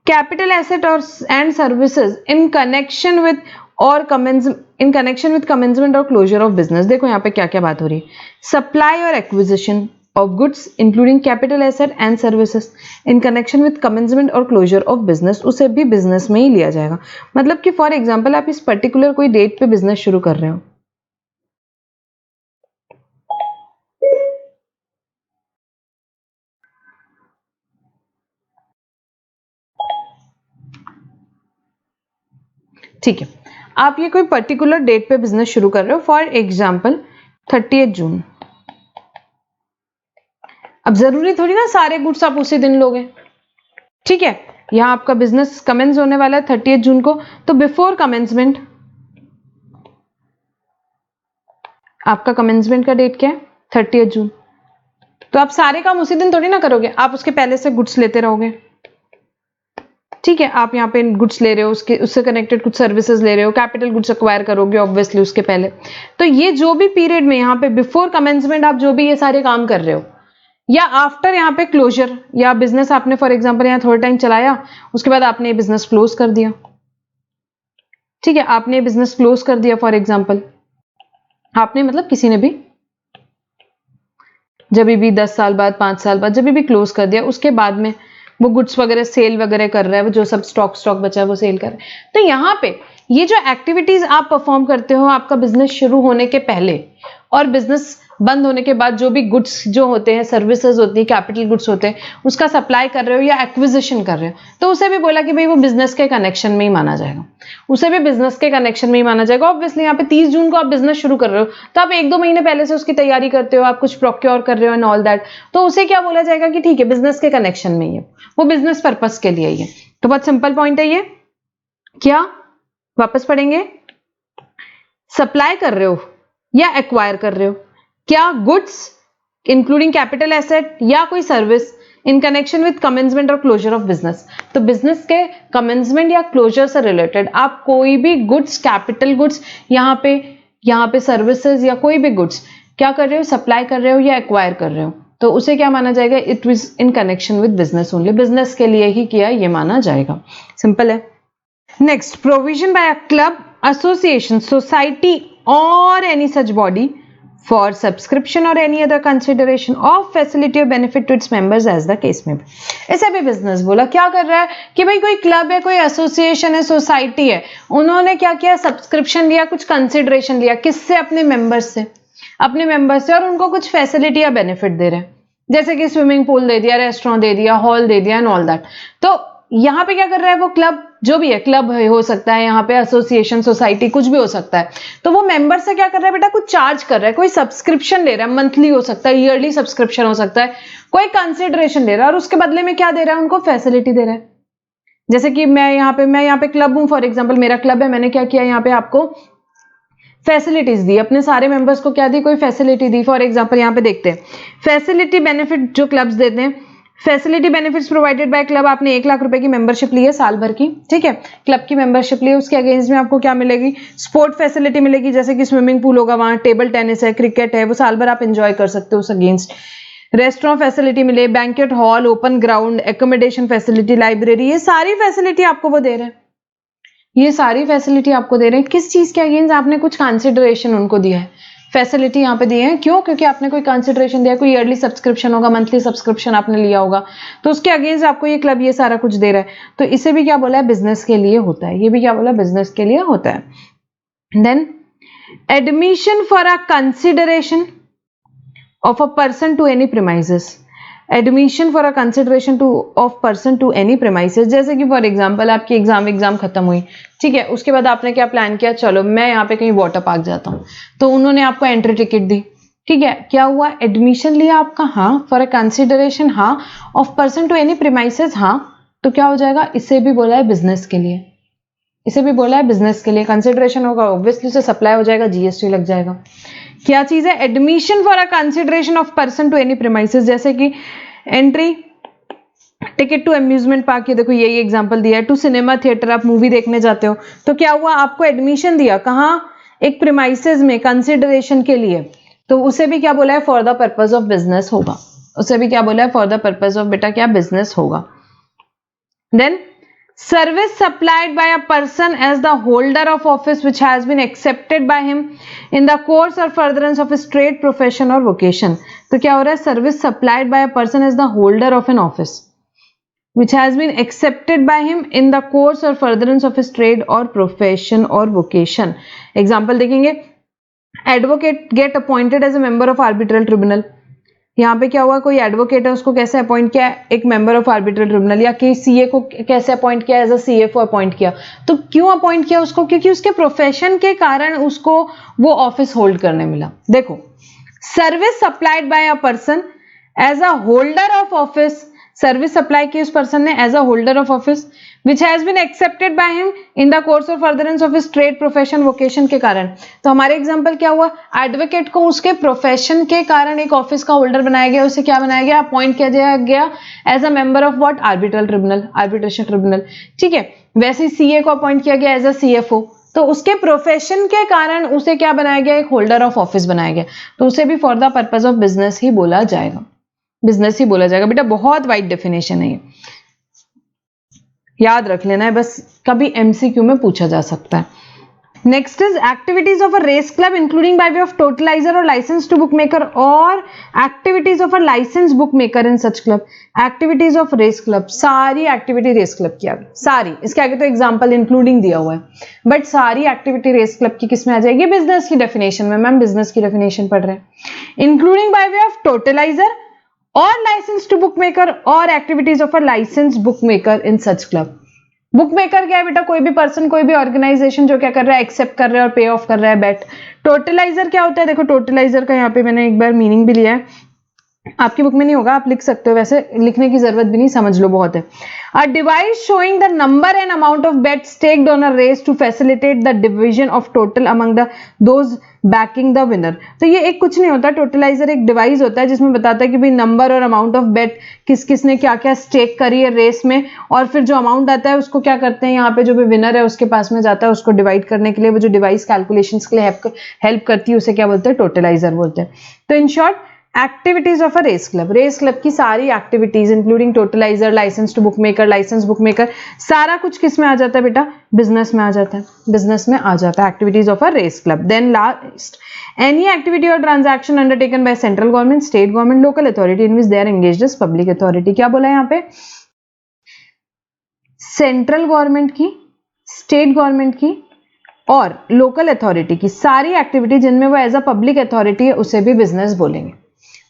capital asset और and services in connection with और इन कनेक्शन विद कमेंसमेंट और क्लोजर ऑफ बिजनेस। देखो यहाँ पे क्या क्या बात हो रही है, सप्लाई और acquisition of goods including capital asset and services in connection with commencement और क्लोजर ऑफ बिजनेस, उसे भी बिजनेस में ही लिया जाएगा। मतलब कि फॉर एग्जांपल आप इस पर्टिकुलर कोई डेट पे बिजनेस शुरू कर रहे हो, ठीक है, आप ये कोई पर्टिकुलर डेट पे बिजनेस शुरू कर रहे हो, फॉर एग्जांपल 30 जून। अब जरूरी थोड़ी ना सारे गुड्स आप उसी दिन लोगे, ठीक है। यहां आपका बिजनेस कमेंस होने वाला है 30 जून को, तो बिफोर कमेंसमेंट, आपका कमेंसमेंट का डेट क्या है, 30 जून। तो आप सारे काम उसी दिन थोड़ी ना करोगे, आप उसके पहले से गुड्स लेते रहोगे, ठीक है। आप यहाँ पे गुड्स ले रहे हो, उससे कनेक्टेड कुछ सर्विसेज ले रहे हो, कैपिटल गुड्स एक्वायर करोगे ऑब्वियसली उसके पहले। तो ये जो भी पीरियड में यहाँ पे बिफोर कमेंसमेंट आप जो भी ये सारे काम कर रहे हो, या आफ्टर यहाँ पे क्लोजर, या बिजनेस आपने फॉर एग्जांपल यहाँ थोड़ा टाइम चलाया, उसके बाद आपने ये बिजनेस क्लोज कर दिया, ठीक है। आपने ये बिजनेस क्लोज कर दिया फॉर एग्जांपल, आपने मतलब किसी ने भी जब भी 10 साल बाद, 5 साल बाद जब भी क्लोज कर दिया, उसके बाद में वो गुड्स वगैरह सेल वगैरह कर रहा है, वो जो सब स्टॉक बचा है वो सेल कर रहा है। तो यहाँ पे ये जो एक्टिविटीज आप परफॉर्म करते हो आपका बिजनेस शुरू होने के पहले और बिजनेस बंद होने के बाद, जो भी गुड्स जो होते हैं, सर्विसेज होती है, कैपिटल गुड्स होते हैं, उसका सप्लाई कर रहे हो या एक्विजिशन कर रहे हो, तो उसे भी बोला कि भाई वो बिजनेस के कनेक्शन में ही माना जाएगा, उसे भी बिजनेस के कनेक्शन में ही माना जाएगा। ऑब्वियसली यहाँ पे 30 जून को आप बिजनेस शुरू कर रहे हो, तो आप 1-2 महीने पहले से उसकी तैयारी करते हो, आप कुछ प्रोक्योर कर रहे हो एंड ऑल दैट, तो उसे क्या बोला जाएगा कि ठीक है बिजनेस के कनेक्शन में ही है, वो बिजनेस पर्पस के लिए ही है। तो बहुत सिंपल पॉइंट है ये, क्या वापस पढ़ेंगे, सप्लाई कर रहे हो या एक्वायर कर रहे हो, क्या गुड्स इंक्लूडिंग कैपिटल एसेट या कोई service in connection with commencement और क्लोजर ऑफ बिजनेस। तो बिजनेस के कमेंसमेंट या क्लोजर से रिलेटेड आप कोई भी गुड्स, कैपिटल गुड्स, यहाँ पे सर्विसेज या कोई भी गुड्स क्या कर रहे हो, सप्लाई कर रहे हो या एक्वायर कर रहे हो, तो उसे क्या माना जाएगा, it was in connection with business only, business के लिए ही किया ये माना जाएगा। सिंपल है। Next, provision by a club, association, society और any such body for subscription or any other consideration of facility or benefit to its members as the case may be। इसे भी बिजनेस बोला। क्या कर रहा है कि भाई कोई क्लब है, कोई एसोसिएशन है, सोसाइटी है, उन्होंने क्या किया, सब्सक्रिप्शन लिया, कुछ कंसिडरेशन लिया, किससे, अपने मेंबर्स से, अपने मेंबर्स से, और उनको कुछ फैसिलिटी या बेनिफिट दे रहे हैं, जैसे कि स्विमिंग पूल दे दिया, रेस्टोरेंट दे दिया, हॉल दे दिया एंड ऑल दैट। तो यहाँ पे क्या कर रहा है वो क्लब, जो भी है, क्लब हो सकता है, यहाँ पे एसोसिएशन, सोसाइटी, कुछ भी हो सकता है, तो वो मेंबर से क्या कर रहा है बेटा, कुछ चार्ज कर रहा है, कोई सब्सक्रिप्शन ले रहा है, मंथली हो सकता है, ईयरली सब्सक्रिप्शन हो सकता है, कोई कंसिडरेशन ले रहा है, और उसके बदले में क्या दे रहा है, उनको फैसिलिटी दे रहा है। जैसे कि मैं यहाँ पे क्लब हूं, फॉर एग्जाम्पल मेरा क्लब है, मैंने क्या किया, यहाँ पे आपको फैसिलिटीज दी, अपने सारे मेंबर्स को क्या दी, कोई फैसिलिटी दी। फॉर एग्जांपल यहाँ पे देखते हैं फैसिलिटी बेनिफिट जो क्लब्स देते हैं, facility benefits provided by club, आपने 1 लाख रुपए की मेंबरशिप ली है साल भर की, ठीक है, क्लब की मेंबरशिप ली है, उसके अगेंस्ट में आपको क्या मिलेगी, स्पोर्ट फैसिलिटी मिलेगी, जैसे कि स्विमिंग पूल होगा, वहां टेबल टेनिस है, क्रिकेट है, वो साल भर आप एंजॉय कर सकते हो उस अगेंस्ट। रेस्टोरेंट फैसिलिटी मिले, banquet hall, open ground, accommodation facility, library, ये सारी फैसिलिटी आपको वो दे रहे हैं, ये सारी फैसिलिटी आपको दे रहे हैं। किस चीज के अगेंस्ट, आपने कुछ कंसिडरेशन उनको दिया है, फैसिलिटी यहाँ पे दी है, क्यों, क्योंकि आपने कोई कंसिडरेशन दिया, कोई ईयरली सब्सक्रिप्शन होगा, मंथली सब्सक्रिप्शन आपने लिया होगा, तो उसके अगेंस्ट आपको ये क्लब ये सारा कुछ दे रहा है। तो इसे भी क्या बोला है, बिजनेस के लिए होता है, ये भी क्या बोला, बिजनेस के लिए होता है। Then admission for a consideration of a person to any premises, admission for a consideration to of person to any premises, जैसे कि फॉर एग्जांपल आपकी एग्जाम खत्म हुई, ठीक है, उसके बाद आपने क्या प्लान किया, चलो मैं यहाँ पे कहीं वाटर पार्क जाता हूँ, तो उन्होंने आपको एंट्री टिकट दी, ठीक है, क्या हुआ, एडमिशन लिया आपका, हाँ, फॉर अ कंसिडरेशन, हाँ, of person to any premises, हाँ, तो क्या हो जाएगा, इसे भी बोला है बिजनेस के लिए, इसे भी बोला है बिजनेस के लिए, कंसिडरेशन होगा, ऑब्वियसली उसे सप्लाई हो जाएगा, जीएसटी लग जाएगा। क्या चीज है, admission for a consideration of person to any premises, जैसे कि entry ticket to amusement park, ये देखो यही एग्जांपल दिया है, टू सिनेमा थिएटर, आप मूवी देखने जाते हो, तो क्या हुआ, आपको एडमिशन दिया, कहाँ, एक प्रीमाइसेस में, कंसिडरेशन के लिए, तो उसे भी क्या बोला है, for the purpose of business होगा, उसे भी क्या बोला है, फॉर द पर्पज ऑफ बेटा क्या, बिजनेस होगा। Then service supplied by a person as the holder of office which has been accepted by him in the course or furtherance of his trade, profession or vocation, तो क्या हो रहा है, service supplied by a person as the holder of an office which has been accepted by him in the course or furtherance of his trade or profession or vocation। Example देखेंगे, advocate get appointed as a member of arbitral tribunal, यहाँ पे क्या हुआ, कोई एडवोकेट है, उसको कैसे अपॉइंट किया, एक मेंबर ऑफ आर्बिट्रल ट्रिब्यूनल, या कि सीए को कैसे अपॉइंट किया, एज अ सीएफओ अपॉइंट किया, तो क्यों अपॉइंट किया उसको, क्योंकि उसके प्रोफेशन के कारण उसको वो ऑफिस होल्ड करने मिला। देखो, service supplied by a person as a holder of office, service supply की उस पर्सन ने as a holder of office which has been accepted by him in the course और furtherance of his trade, profession, vocation के कारण। तो हमारे एग्जांपल क्या हुआ, एडवोकेट को उसके प्रोफेशन के कारण एक ऑफिस का होल्डर बनाया गया, उसे क्या बनाया गया, अपॉइंट किया गया as a member of what, arbitral tribunal, arbitration tribunal, ठीक है। वैसे सीए को अपॉइंट किया गया एज अ सीएफओ, तो उसके प्रोफेशन के कारण उसे क्या बनाया गया, एक होल्डर ऑफ ऑफिस बनाया गया, तो उसे भी for the purpose of business ही बोला जाएगा, बिजनेस ही बोला जाएगा। बेटा बहुत वाइड डेफिनेशन है ये, याद रख लेना है, बस कभी एमसीक्यू में पूछा जा सकता है। Next is activities of a race club including by way of totalisator और लाइसेंस टू बुक मेकर और activities of a licence bookmaker in such club. Activities of race club, सारी एक्टिविटी रेस क्लब की आ गई, सारी, इसके आगे तो एग्जांपल इंक्लूडिंग दिया हुआ है, बट सारी एक्टिविटी रेस क्लब की किस में आ जाएगी, बिजनेस की डेफिनेशन में। मैम बिजनेस की डेफिनेशन पढ़ रहे हैं। Including by way of totalisator और लाइसेंस टू बुक मेकर और activities of a licence bookmaker in such club. Bookmaker क्या है बेटा, कोई भी पर्सन, कोई भी ऑर्गेनाइजेशन जो क्या कर रहा है, एक्सेप्ट कर रहा है और पे ऑफ कर रहा है बेट। टोटलाइजर क्या होता है, देखो टोटलाइजर का यहाँ पे मैंने एक बार मीनिंग भी लिया है, आपकी बुक में नहीं होगा, आप लिख सकते हो, वैसे लिखने की जरूरत भी नहीं, समझ लो बहुत है। A device showing the number and amount of bets staked on a race to facilitate the division of total among those backing the winner। तो ये एक कुछ नहीं होता, टोटलाइजर एक डिवाइस होता है जिसमें बताता है कि भाई नंबर और अमाउंट ऑफ बेट किस किस ने क्या क्या स्टेक करी है रेस में, और फिर जो अमाउंट आता है उसको क्या करते हैं, यहाँ पे जो भी विनर है उसके पास में जाता है, उसको डिवाइड करने के लिए वो जो डिवाइस कैलकुलेशंस के लिए हेल्प करती है, उसे क्या बोलते हैं, टोटलाइजर बोलते हैं। तो in short activities of a race club की सारी activities including totalisator, licence to bookmaker, licence bookmaker, सारा कुछ किस में आ जाता है बेटा? बिजनेस में आ जाता है, बिजनेस में आ जाता है activities of a race club. Then last, any activity और transaction undertaken by central government, state government, local authority in which they are engaged as public authority. क्या बोला यहाँ पे? सेंट्रल गवर्नमेंट की, स्टेट गवर्नमेंट की और लोकल अथॉरिटी की सारी एक्टिविटी जिनमें वो एज अ पब्लिक अथॉरिटी है उसे भी बिजनेस बोलेंगे,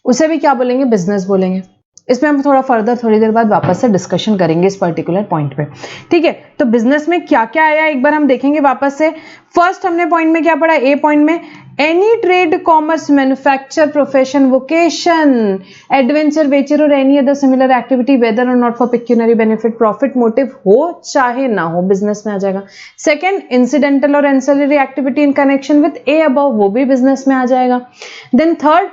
उसे भी क्या बोलेंगे? बिजनेस बोलेंगे। इसमें हम थोड़ा फर्दर थोड़ी देर बाद वापस से डिस्कशन करेंगे इस पर्टिकुलर पॉइंट पे, ठीक है। तो बिजनेस में क्या क्या आया एक बार हम देखेंगे वापस से। फर्स्ट हमने पॉइंट में क्या पढ़ा? ए पॉइंट में any trade, commerce, manufacture, profession, vocation, adventure, venture और any other similar activity whether और not for pecuniary benefit, profit motive हो चाहे ना हो, बिजनेस में आ जाएगा। सेकंड, इंसिडेंटल और ancillary activity in connection with A above, वो भी बिजनेस में आ जाएगा। Then third,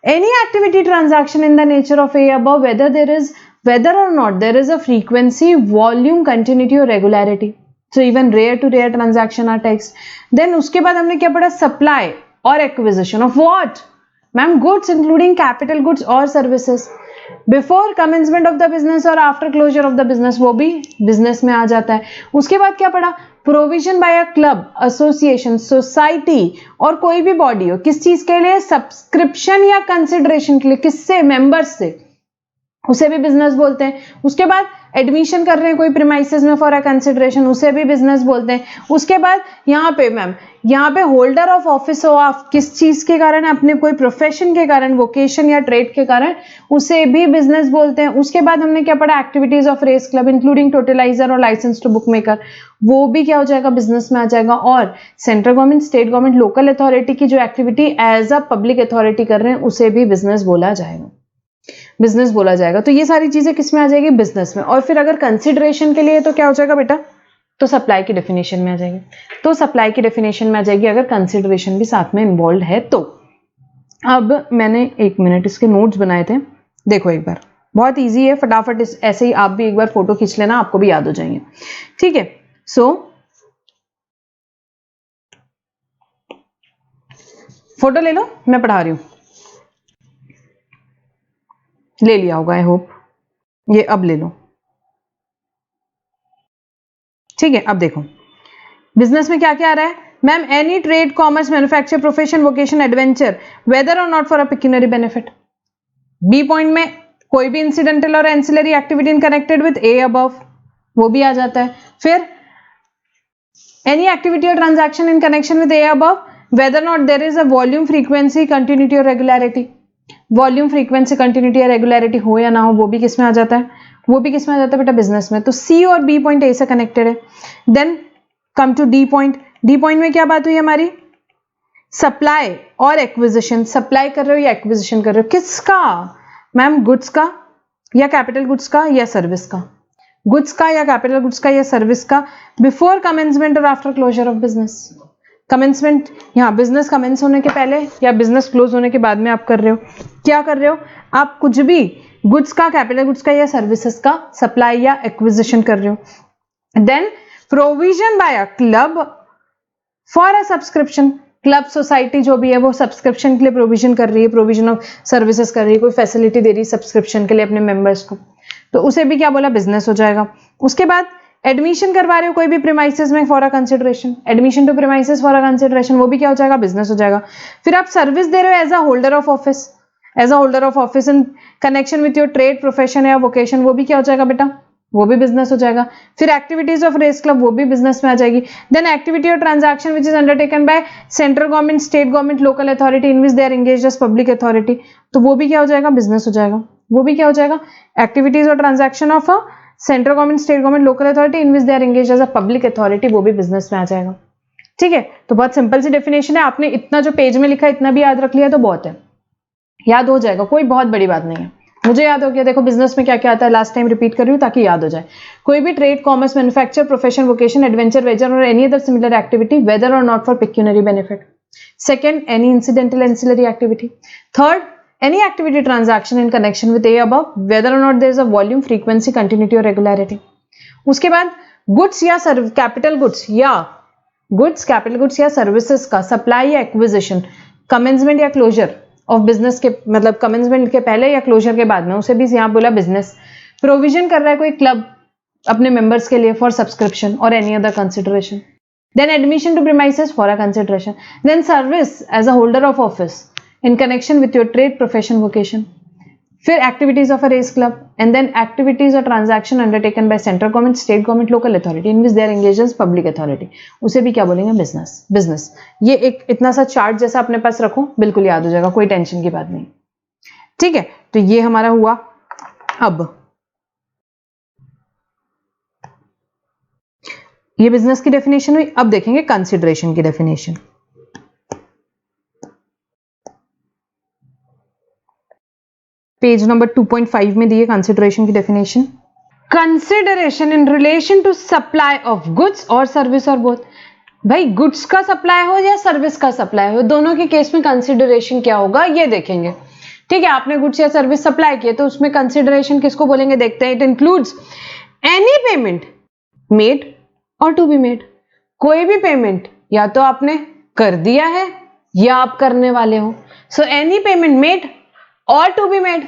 any activity transaction in the nature of A above, whether or not there is a frequency, volume, continuity or regularity. So even rare to rare transaction are taxed. Then उसके बाद हमने क्या पढ़ा? Supply और acquisition of what? Ma'am, goods including capital goods or services. Before commencement of the business और after closure of the business, वो भी business में आ जाता है। उसके बाद क्या पढ़ा? Provision by a club, association, society और कोई भी बॉडी हो, किस चीज के लिए? सब्सक्रिप्शन या कंसिडरेशन के लिए, किससे? मेंबर्स से, उसे भी बिजनेस बोलते हैं। उसके बाद एडमिशन कर रहे हैं कोई प्रीमाइसेस में फॉर अ कंसिडरेशन, उसे भी बिजनेस बोलते हैं। उसके बाद यहाँ पे मैम, यहाँ पे होल्डर ऑफ ऑफिस हो आप, किस चीज के कारण? अपने कोई प्रोफेशन के कारण, वोकेशन या ट्रेड के कारण, उसे भी बिजनेस बोलते हैं। उसके बाद हमने क्या पढ़ा? Activities of race club including totalisator और लाइसेंस टू बुक मेकर, वो भी क्या हो जाएगा? बिजनेस में आ जाएगा। और central government, state government, local authority की जो activity as a public authority कर रहे हैं उसे भी बिजनेस बोला जाएगा, बिजनेस बोला जाएगा। तो ये सारी चीजें किस में आ जाएगी? बिजनेस में। और फिर अगर कंसिडरेशन के लिए तो क्या हो जाएगा बेटा? तो सप्लाई की डेफिनेशन में आ जाएगी, तो सप्लाई की डेफिनेशन में आ जाएगी अगर कंसिडरेशन भी साथ में इन्वॉल्व है तो। अब मैंने 1 मिनट इसके नोट्स बनाए थे, देखो एक बार, बहुत ईजी है, फटाफट ऐसे ही आप भी एक बार फोटो खींच लेना, आपको भी याद हो जाएंगे, ठीक है। सो फोटो ले लो, मैं पढ़ा रही हूं, ले लिया होगा आई होप, ये अब ले लो, ठीक है। अब देखो बिजनेस में क्या क्या आ रहा है ma'am? Any trade, commerce, manufacture, profession, vocation, adventure, whether और not for a pecuniary benefit. B point में कोई भी इंसिडेंटल और ancillary activity in connected with A above, वो भी आ जाता है। फिर एनी एक्टिविटी और transaction in connection with A above, whether not there is a volume, frequency, continuity और रेगुलरिटी, वॉल्यूम, फ्रीक्वेंसी, कंटिन्यूटी या रेगुलरिटी हो या ना हो, वो भी किस में आ जाता है? वो भी किस में आ जाता है बेटा? बिजनेस में। तो सी और बी पॉइंट ए से कनेक्टेड है। Then come to D point. D point में क्या बात हुई हमारी? सप्लाई और एक्विजिशन, सप्लाई कर रहे हो या एक्विजिशन कर रहे हो, किसका मैम? गुड्स का या कैपिटल गुड्स का या सर्विस का? गुड्स का या कैपिटल गुड्स का या सर्विस का, बिफोर कमेंसमेंट और after closure of business. Commencement, यहाँ बिजनेस कमेंस होने के पहले या बिजनेस क्लोज होने के बाद में आप कर रहे हो, क्या कर रहे हो आप? कुछ भी गुड्स का, कैपिटल गुड्स का या सर्विसेज का सप्लाई या एक्विजिशन कर रहे हो। Then provision by a club for a subscription, club, society जो भी है वो सब्सक्रिप्शन के लिए प्रोविजन कर रही है, प्रोविजन ऑफ सर्विसेज कर रही है, कोई फैसिलिटी दे रही है सब्सक्रिप्शन के लिए अपने मेंबर्स को, तो उसे भी क्या बोला? बिजनेस हो जाएगा। उसके बाद एडमिशन करवा रहे हो कोई भी प्रीमाइसेस में for a consideration, admission to premises for a consideration, वो भी क्या हो जाएगा? बिजनेस हो जाएगा। फिर आप सर्विस दे रहे हो as a holder of office, as a holder of office in connection with your trade, profession या वोकेशन, वो भी क्या हो जाएगा बेटा? वो भी बिजनेस हो जाएगा। फिर एक्टिविटीज ऑफ रेस क्लब, वो भी बिजनेस में आ जाएगी। देन एक्टिविटी और transaction which is undertaken by central government, state government, local authority in which they are engaged as public authority, तो वो भी क्या हो जाएगा? बिजनेस हो जाएगा। वो भी क्या हो जाएगा? एक्टिविटीज और transaction of a central government, state government, local authority in which they are engaged as a public authority, वो भी बिजनेस में आ जाएगा, ठीक है। तो बहुत सिंपल सी डेफिनेशन है, आपने इतना जो पेज में लिखा है इतना भी याद रख लिया तो बहुत है, याद हो जाएगा, कोई बहुत बड़ी बात नहीं है। मुझे याद हो गया, देखो बिजनेस में क्या क्या आता है, लास्ट टाइम रिपीट कर रही हूँ ताकि याद हो जाए। कोई भी trade, commerce, manufacture, profession, vocation, adventure, venture और any other similar activity whether और not for pecuniary benefit. Second, any incidental ancillary activity. Third, any activity transaction in connection with A above, whether or not there is a volume, frequency, continuity or regularity. उसके बाद गुड्स या कैपिटल गुड्स या गुड्स, कैपिटल गुड्स या सर्विसेज का सप्लाई या एक्विजिशन, कमेंसमेंट या क्लोजर ऑफ बिजनेस के मतलब कमेंसमेंट के पहले या क्लोजर के बाद में, उसे भी यहाँ बोला बिजनेस। प्रोविजन कर रहा है कोई क्लब अपने मेंबर्स के लिए फॉर सब्सक्रिप्शन और any other consideration. Then admission to premises for a consideration. Then service as a holder of office in connection with your trade profession vocation. फिर activities of a race club and then activities और transaction undertaken by central government, state government, local authority in which there engages public authority, उसे भी क्या बोलेंगे बिजनेस। बिजनेस ये एक इतना सा चार्ट जैसा अपने पास रखो, बिल्कुल याद हो जाएगा, कोई टेंशन की बात नहीं। ठीक है, तो ये हमारा हुआ। अब ये बिजनेस की डेफिनेशन हुई। अब देखेंगे कंसिडरेशन की डेफिनेशन। पेज नंबर 2.5 में दिए कंसिडरेशन की definition. Consideration in relation to supply of goods और सर्विस और बोथ। भाई गुड्स का सप्लाई हो या सर्विस का सप्लाई हो, दोनों के केस में कंसिडरेशन क्या होगा ये देखेंगे। ठीक है, आपने गुड्स या सर्विस सप्लाई किए तो उसमें कंसिडरेशन किसको बोलेंगे देखते हैं। It includes any payment made और टू बी मेड। कोई भी पेमेंट या तो आपने कर दिया है या आप करने वाले हो। सो एनी पेमेंट मेड और to be made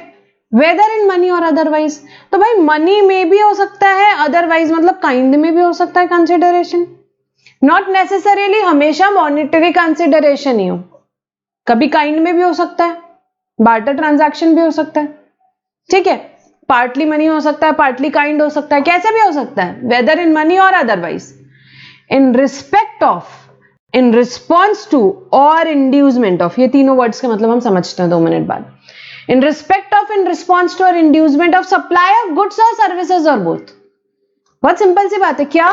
whether in money और अदरवाइज। तो भाई मनी में भी हो सकता है, अदरवाइज मतलब काइंड में भी हो सकता है कंसिडरेशन। नॉट नेसेसरीली हमेशा मॉनिटरी कंसिडरेशन ही हो, कभी काइंड में भी हो सकता है, बार्टर ट्रांजैक्शन भी हो सकता है। ठीक है, पार्टली मनी हो सकता है, पार्टली काइंड हो सकता है, कैसे भी हो सकता है, वेदर इन मनी और otherwise. In respect of, in response to और इंड्यूसमेंट ऑफ, ये तीनों वर्ड्स के मतलब हम समझते हैं 2 मिनट बाद। In respect of, in response to और inducement of supply of goods और सर्विसेज और बोथ। बहुत सिंपल सी बात है। क्या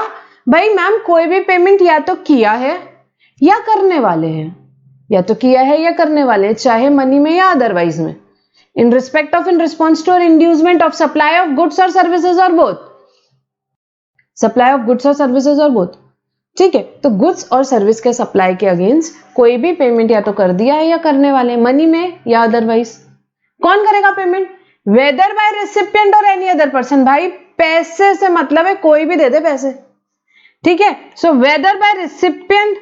भाई मैम कोई भी पेमेंट या तो किया है या करने वाले हैं, या तो किया है या करने वाले हैं, चाहे मनी में या अदरवाइज में। In respect of, in response to और inducement of supply of goods और सर्विसेज और बोथ। सप्लाई ऑफ गुड्स और सर्विसेज और बोथ। ठीक है, तो गुड्स और सर्विस के सप्लाई के अगेंस्ट कोई भी पेमेंट या तो कर दिया है या करने वाले, मनी में या अदरवाइज। कौन करेगा पेमेंट? वेदर बाय रेसिपिएंट और एनी अदर पर्सन। भाई पैसे से मतलब है कोई भी दे दे पैसे। ठीक है, सो वेदर बाय रेसिपिएंट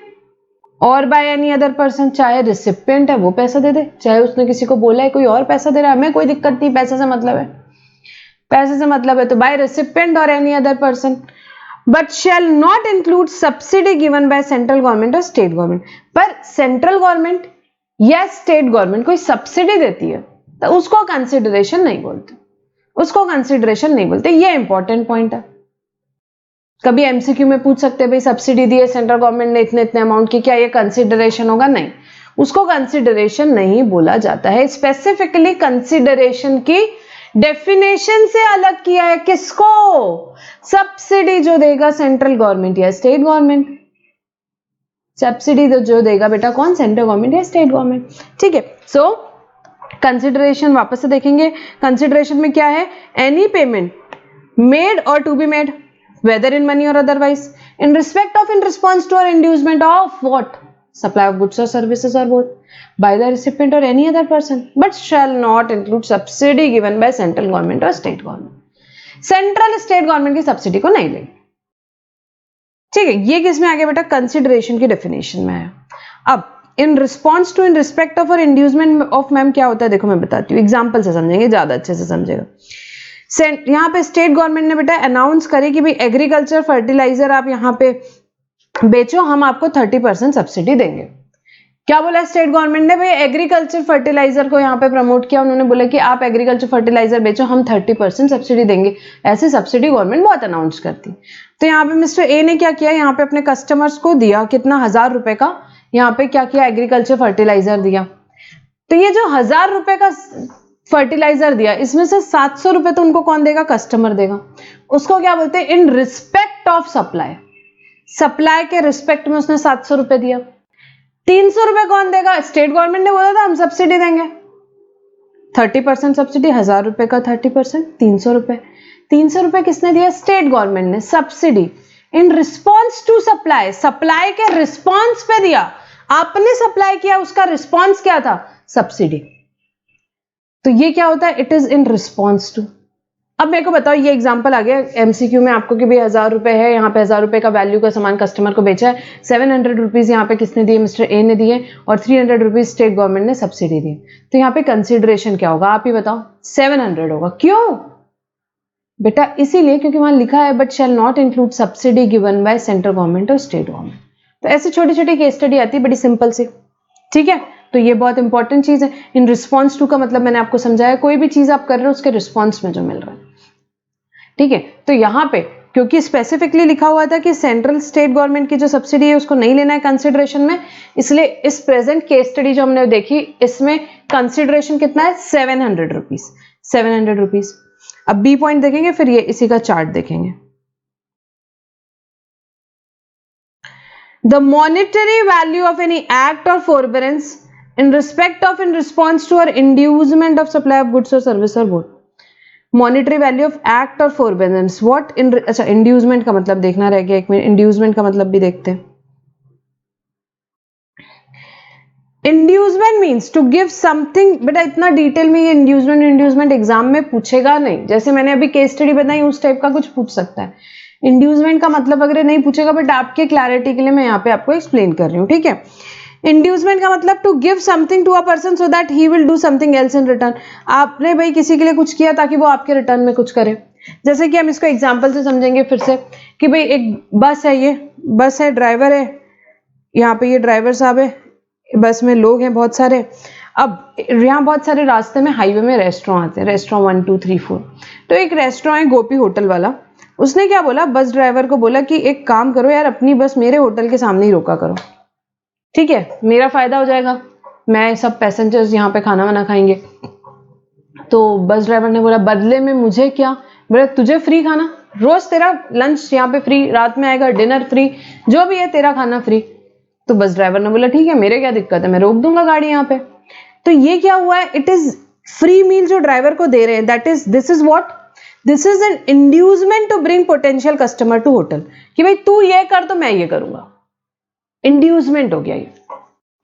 और बाय एनी अदर पर्सन। चाहे रेसिपिएंट है वो पैसा दे दे, चाहे उसने किसी को बोला है कोई और पैसा दे रहा है, हमें कोई दिक्कत नहीं, पैसे से मतलब है, पैसे से मतलब है। तो बाय रेसिपिएंट और any other person, but shall not include subsidy given by central government और स्टेट गवर्नमेंट। पर सेंट्रल गवर्नमेंट या स्टेट गवर्नमेंट कोई सब्सिडी देती है तो उसको कंसिडरेशन नहीं बोलते, उसको कंसिडरेशन नहीं बोलते। ये इंपॉर्टेंट पॉइंट है। कभी एमसीक्यू में पूछ सकते हैं भाई सब्सिडी दी है सेंट्रल गवर्नमेंट ने इतने इतने अमाउंट की, क्या ये कंसिडरेशन होगा? नहीं, उसको कंसिडरेशन नहीं बोला जाता है। स्पेसिफिकली कंसिडरेशन की डेफिनेशन से अलग किया है। किसको? सब्सिडी जो देगा सेंट्रल गवर्नमेंट या स्टेट गवर्नमेंट। सब्सिडी जो देगा बेटा कौन? सेंट्रल गवर्नमेंट या स्टेट गवर्नमेंट। ठीक है, सो कंसिडरेशन वापस से देखेंगे। कंसिडरेशन में क्या है? एनी पेमेंट मेड और to be made whether in money और otherwise in respect of, in response to और inducement of what? Supply of goods और सर्विसेज और बोथ बाय द रेसिपिएंट और any other person, but shall not include subsidy given by central government और state government. Central state government की सब्सिडी को नहीं लेंगे। ठीक है, ये किस में आ गया बेटा? कंसिडरेशन की डेफिनेशन में है। अब in response to, in respect of और इंड्यूसमेंट ऑफ मैम क्या होता है देखो मैं बताती हूँ, एग्जाम्पल से समझेंगे, ज्यादा अच्छे से समझेगा। यहाँ पे स्टेट गवर्नमेंट ने बेटा अनाउंस करे कि भाई एग्रीकल्चर फर्टिलाइजर आप यहाँ पे बेचो, हम आपको 30% सब्सिडी देंगे। क्या बोला स्टेट गवर्नमेंट ने? भाई एग्रीकल्चर फर्टिलाइजर को यहाँ पे प्रमोट किया, उन्होंने बोला कि आप एग्रीकल्चर फर्टिलाइजर बेचो, हम 30% सब्सिडी देंगे। ऐसे सब्सिडी गवर्नमेंट बहुत अनाउंस करती। तो यहाँ पे मिस्टर ए ने क्या किया? यहाँ पे अपने कस्टमर्स को दिया कितना? 1000 रुपए का यहाँ पे क्या किया? एग्रीकल्चर फर्टिलाइजर दिया। तो ये जो 1000 रुपए का फर्टिलाइजर दिया, इसमें से 700 रुपए तो उनको कौन देगा? कस्टमर देगा। उसको क्या बोलते हैं? इन रिस्पेक्ट ऑफ सप्लाई। सप्लाई के रिस्पेक्ट में उसने 700 रुपए दिया। 300 रुपए कौन देगा? स्टेट गवर्नमेंट ने बोला था हम सब्सिडी देंगे, 30% सब्सिडी, 1000 रुपए का 30%, 300 रुपए। 300 रुपए किसने दिया? स्टेट गवर्नमेंट ने। Subsidy in response to supply, supply के रिस्पॉन्स पे दिया। आपने सप्लाई किया, उसका रिस्पॉन्स क्या था? सब्सिडी। तो ये क्या होता है? It is in response to. अब मेरे को बताओ, ये एग्जांपल आ गया एमसीक्यू में आपको कि भाई 1000 रुपए है, यहाँ पे 1000 रुपए का वैल्यू का सामान कस्टमर को बेचा है, 700 रुपीज यहाँ पे किसने दिए, मिस्टर ए ने दिए, और 300 रुपीज स्टेट गवर्नमेंट ने सब्सिडी दी। तो यहाँ पे कंसिडरेशन क्या होगा, आप ही बताओ। 700 होगा। क्यों बेटा? इसीलिए क्योंकि वहां लिखा है but shall not include subsidy given by central government और स्टेट गवर्नमेंट। तो ऐसे छोटी छोटी केस स्टडी आती है, बड़ी सिंपल सी। ठीक है, तो ये बहुत इंपॉर्टेंट चीज है। इन रिस्पॉन्स टू का मतलब मैंने आपको समझाया, कोई भी चीज आप कर रहे हो उसके रिस्पॉन्स में जो मिल रहा है। ठीक है, तो यहां पे क्योंकि स्पेसिफिकली लिखा हुआ था कि सेंट्रल स्टेट गवर्नमेंट की जो सब्सिडी है उसको नहीं लेना है कंसिडरेशन में, इसलिए इस प्रेजेंट केस स्टडी जो हमने देखी इसमें कंसिडरेशन कितना है, 700 रुपीज। 700 रुपीज। अब बी पॉइंट देखेंगे, फिर ये इसी का चार्ट देखेंगे। The monetary value of any act or forbearance in respect of, in response to, or inducement of supply of goods or service or both. Monetary value of act और फोरबेरेंस व्हाट इन, अच्छा इंड्यूसमेंट का मतलब देखना रह गया, एक मिनट, इंड्यूसमेंट का मतलब भी देखते हैं। Inducement means to give something. बेटा इतना डिटेल में ये इंड्यूसमेंट एग्जाम में पूछेगा नहीं, जैसे मैंने अभी केस स्टडी बताई उस टाइप का कुछ पूछ सकता है। इंड्यूसमेंट का मतलब वगैरह नहीं पूछेगा, बट आपके क्लैरिटी के लिए मैं यहाँ पे आपको एक्सप्लेन कर रही हूँ। ठीक है, इंड्यूसमेंट का मतलब to give something to a person so that he will do something else in return. आपने भाई किसी के लिए कुछ किया ताकि वो आपके रिटर्न में कुछ करे। जैसे कि हम इसको एग्जाम्पल से समझेंगे फिर से, कि भाई एक बस है, ये बस है, ड्राइवर है, यहाँ पे ये ड्राइवर साहब है, बस में लोग हैं बहुत सारे। अब यहाँ बहुत सारे रास्ते में, हाईवे में रेस्टोरेंट आते हैं, रेस्टोरेंट 1 2 3 4। तो एक रेस्टोरेंट है गोपी होटल वाला, उसने क्या बोला, बस ड्राइवर को बोला कि एक काम करो यार, अपनी बस मेरे होटल के सामने ही रोका करो। ठीक है, मेरा फायदा हो जाएगा, मैं सब पैसेंजर्स यहाँ पे खाना वाना खाएंगे। तो बस ड्राइवर ने बोला बदले में मुझे क्या, बोला तुझे फ्री खाना, रोज तेरा लंच यहाँ पे फ्री, रात में आएगा डिनर फ्री, जो भी है तेरा खाना फ्री। तो बस ड्राइवर ने बोला ठीक है, मेरे क्या दिक्कत है, मैं रोक दूंगा गाड़ी यहाँ पे। तो ये क्या हुआ है, इट इज फ्री मील जो ड्राइवर को दे रहे हैं, that is, this is what, this is an inducement to bring potential customer to hotel, कि भाई तू ये कर तो मैं ये करूंगा। इंड्यूसमेंट हो गया, ये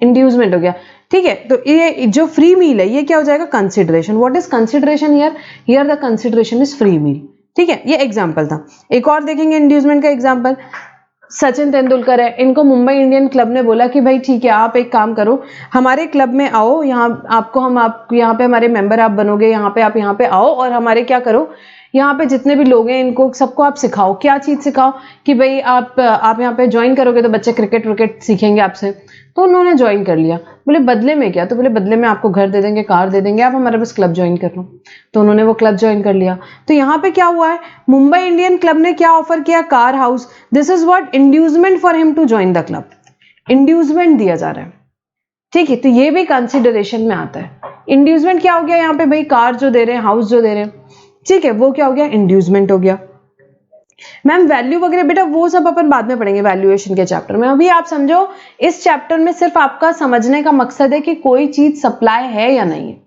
इंड्यूसमेंट हो गया। ठीक है, तो ये जो फ्री मील है ये क्या हो जाएगा, consideration. What is consideration here, here the consideration is free meal. ठीक है, ये एग्जांपल था। एक और देखेंगे इंड्यूसमेंट का एग्जांपल। सचिन तेंदुलकर है, इनको मुंबई इंडियन क्लब ने बोला कि भाई ठीक है, आप एक काम करो, हमारे क्लब में आओ, यहाँ आपको हम, आप यहाँ पे हमारे मेंबर आप बनोगे, यहाँ पे आप यहाँ पे आओ और हमारे क्या करो, यहाँ पे जितने भी लोग हैं इनको सबको आप सिखाओ। क्या चीज सिखाओ, कि भाई आप यहाँ पे ज्वाइन करोगे तो बच्चे क्रिकेट विकेट सीखेंगे आपसे। तो उन्होंने ज्वाइन कर लिया। बोले बदले में क्या, तो बोले बदले में आपको घर दे देंगे, कार दे देंगे, आप हमारे पास क्लब ज्वाइन कर लो। तो उन्होंने वो क्लब ज्वाइन कर लिया। तो यहाँ पे क्या हुआ है, मुंबई इंडियन क्लब ने क्या ऑफर किया, car house. This is what, inducement for him to join the club. Inducement दिया जा रहा है। ठीक है, तो ये भी कंसिडरेशन में आता है। इंड्यूसमेंट क्या हो गया, यहाँ पे भाई कार जो दे रहे हैं, हाउस जो दे रहे हैं, ठीक है, वो क्या हो गया, इंड्यूसमेंट हो गया। मैम वैल्यू वगैरह बेटा वो सब अपन बाद में पढ़ेंगे वैल्यूएशन के चैप्टर में। अभी आप समझो इस चैप्टर में सिर्फ आपका समझने का मकसद है कि कोई चीज सप्लाई है या नहीं है,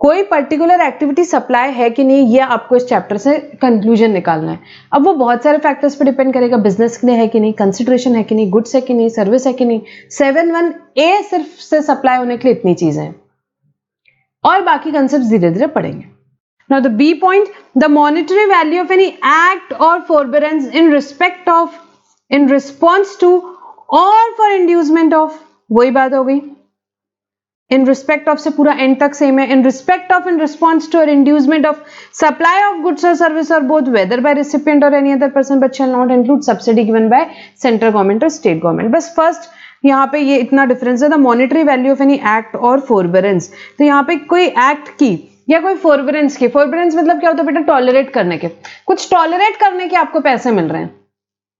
कोई पर्टिकुलर एक्टिविटी सप्लाई है कि नहीं, ये आपको इस चैप्टर से कंक्लूजन निकालना है। अब वो बहुत सारे फैक्टर्स पे डिपेंड करेगा, बिजनेस के लिए है कि नहीं, कंसिडरेशन है कि नहीं, गुड्स है कि नहीं, सर्विस है कि नहीं। 7(1)(a) सिर्फ से सप्लाई होने के लिए इतनी चीजें हैं, और बाकी कंसेप्ट धीरे धीरे पढ़ेंगे। Now the B point, the monetary value of any act or forbearance in respect of, in response to, or for inducement of, वही बात हो गई। In respect of से पूरा end तक सेम है। In respect of, in response to, or inducement of supply of goods or service or both, whether by recipient or any other person, but shall not include subsidy given by central government or state government। बस first यहाँ पे ये इतना डिफरेंस है, the monetary value of any act और फोरबेरेंस। तो यहाँ पे कोई एक्ट की या कोई फोरबेरेंस की, फोरबेरेंस मतलब क्या होता है बेटा, टॉलरेट करने के, कुछ टॉलरेट करने के आपको पैसे मिल रहे हैं,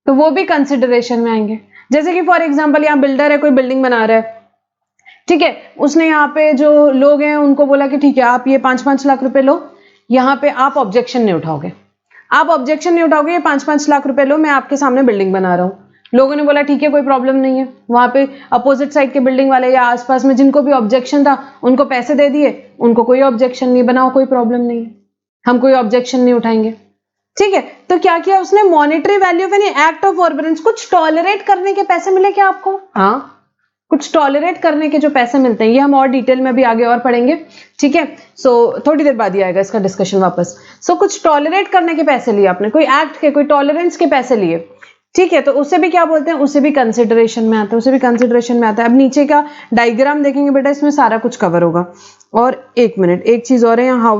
तो वो भी कंसिडरेशन में आएंगे। जैसे कि फॉर एग्जांपल यहाँ बिल्डर है, कोई बिल्डिंग बना रहा है, ठीक है, उसने यहाँ पे जो लोग हैं उनको बोला कि ठीक है आप ये 5-5 लाख रुपए लो, यहाँ पे आप ऑब्जेक्शन नहीं उठाओगे, आप ऑब्जेक्शन नहीं उठाओगे, ये 5-5 लाख रुपए लो, मैं आपके सामने बिल्डिंग बना रहा हूँ। लोगों ने बोला ठीक है कोई प्रॉब्लम नहीं है, वहां पे अपोजिट साइड के बिल्डिंग वाले या आसपास में जिनको भी ऑब्जेक्शन था उनको पैसे दे दिए, उनको कोई ऑब्जेक्शन नहीं, बनाओ कोई प्रॉब्लम नहीं है, हम कोई ऑब्जेक्शन नहीं उठाएंगे। ठीक है, तो क्या किया उसने, monetary value of any act of forbearance, कुछ टॉलरेट करने के पैसे मिले क्या आपको, हाँ कुछ टॉलरेट करने के जो पैसे मिलते हैं, ये हम और डिटेल में भी आगे और पढ़ेंगे, ठीक है। सो थोड़ी देर बाद ही आएगा इसका डिस्कशन वापस। सो कुछ टॉलरेट करने के पैसे लिए आपने, कोई एक्ट के, कोई टॉलरेंस के पैसे लिए, ठीक है, तो उसे भी क्या बोलते हैं, उसे भी कंसिडरेशन में आता है, उसे भी कंसिडरेशन में आता है। अब नीचे का डायग्राम देखेंगे बेटा, इसमें सारा कुछ कवर होगा। और एक मिनट, एक चीज और है यहाँ,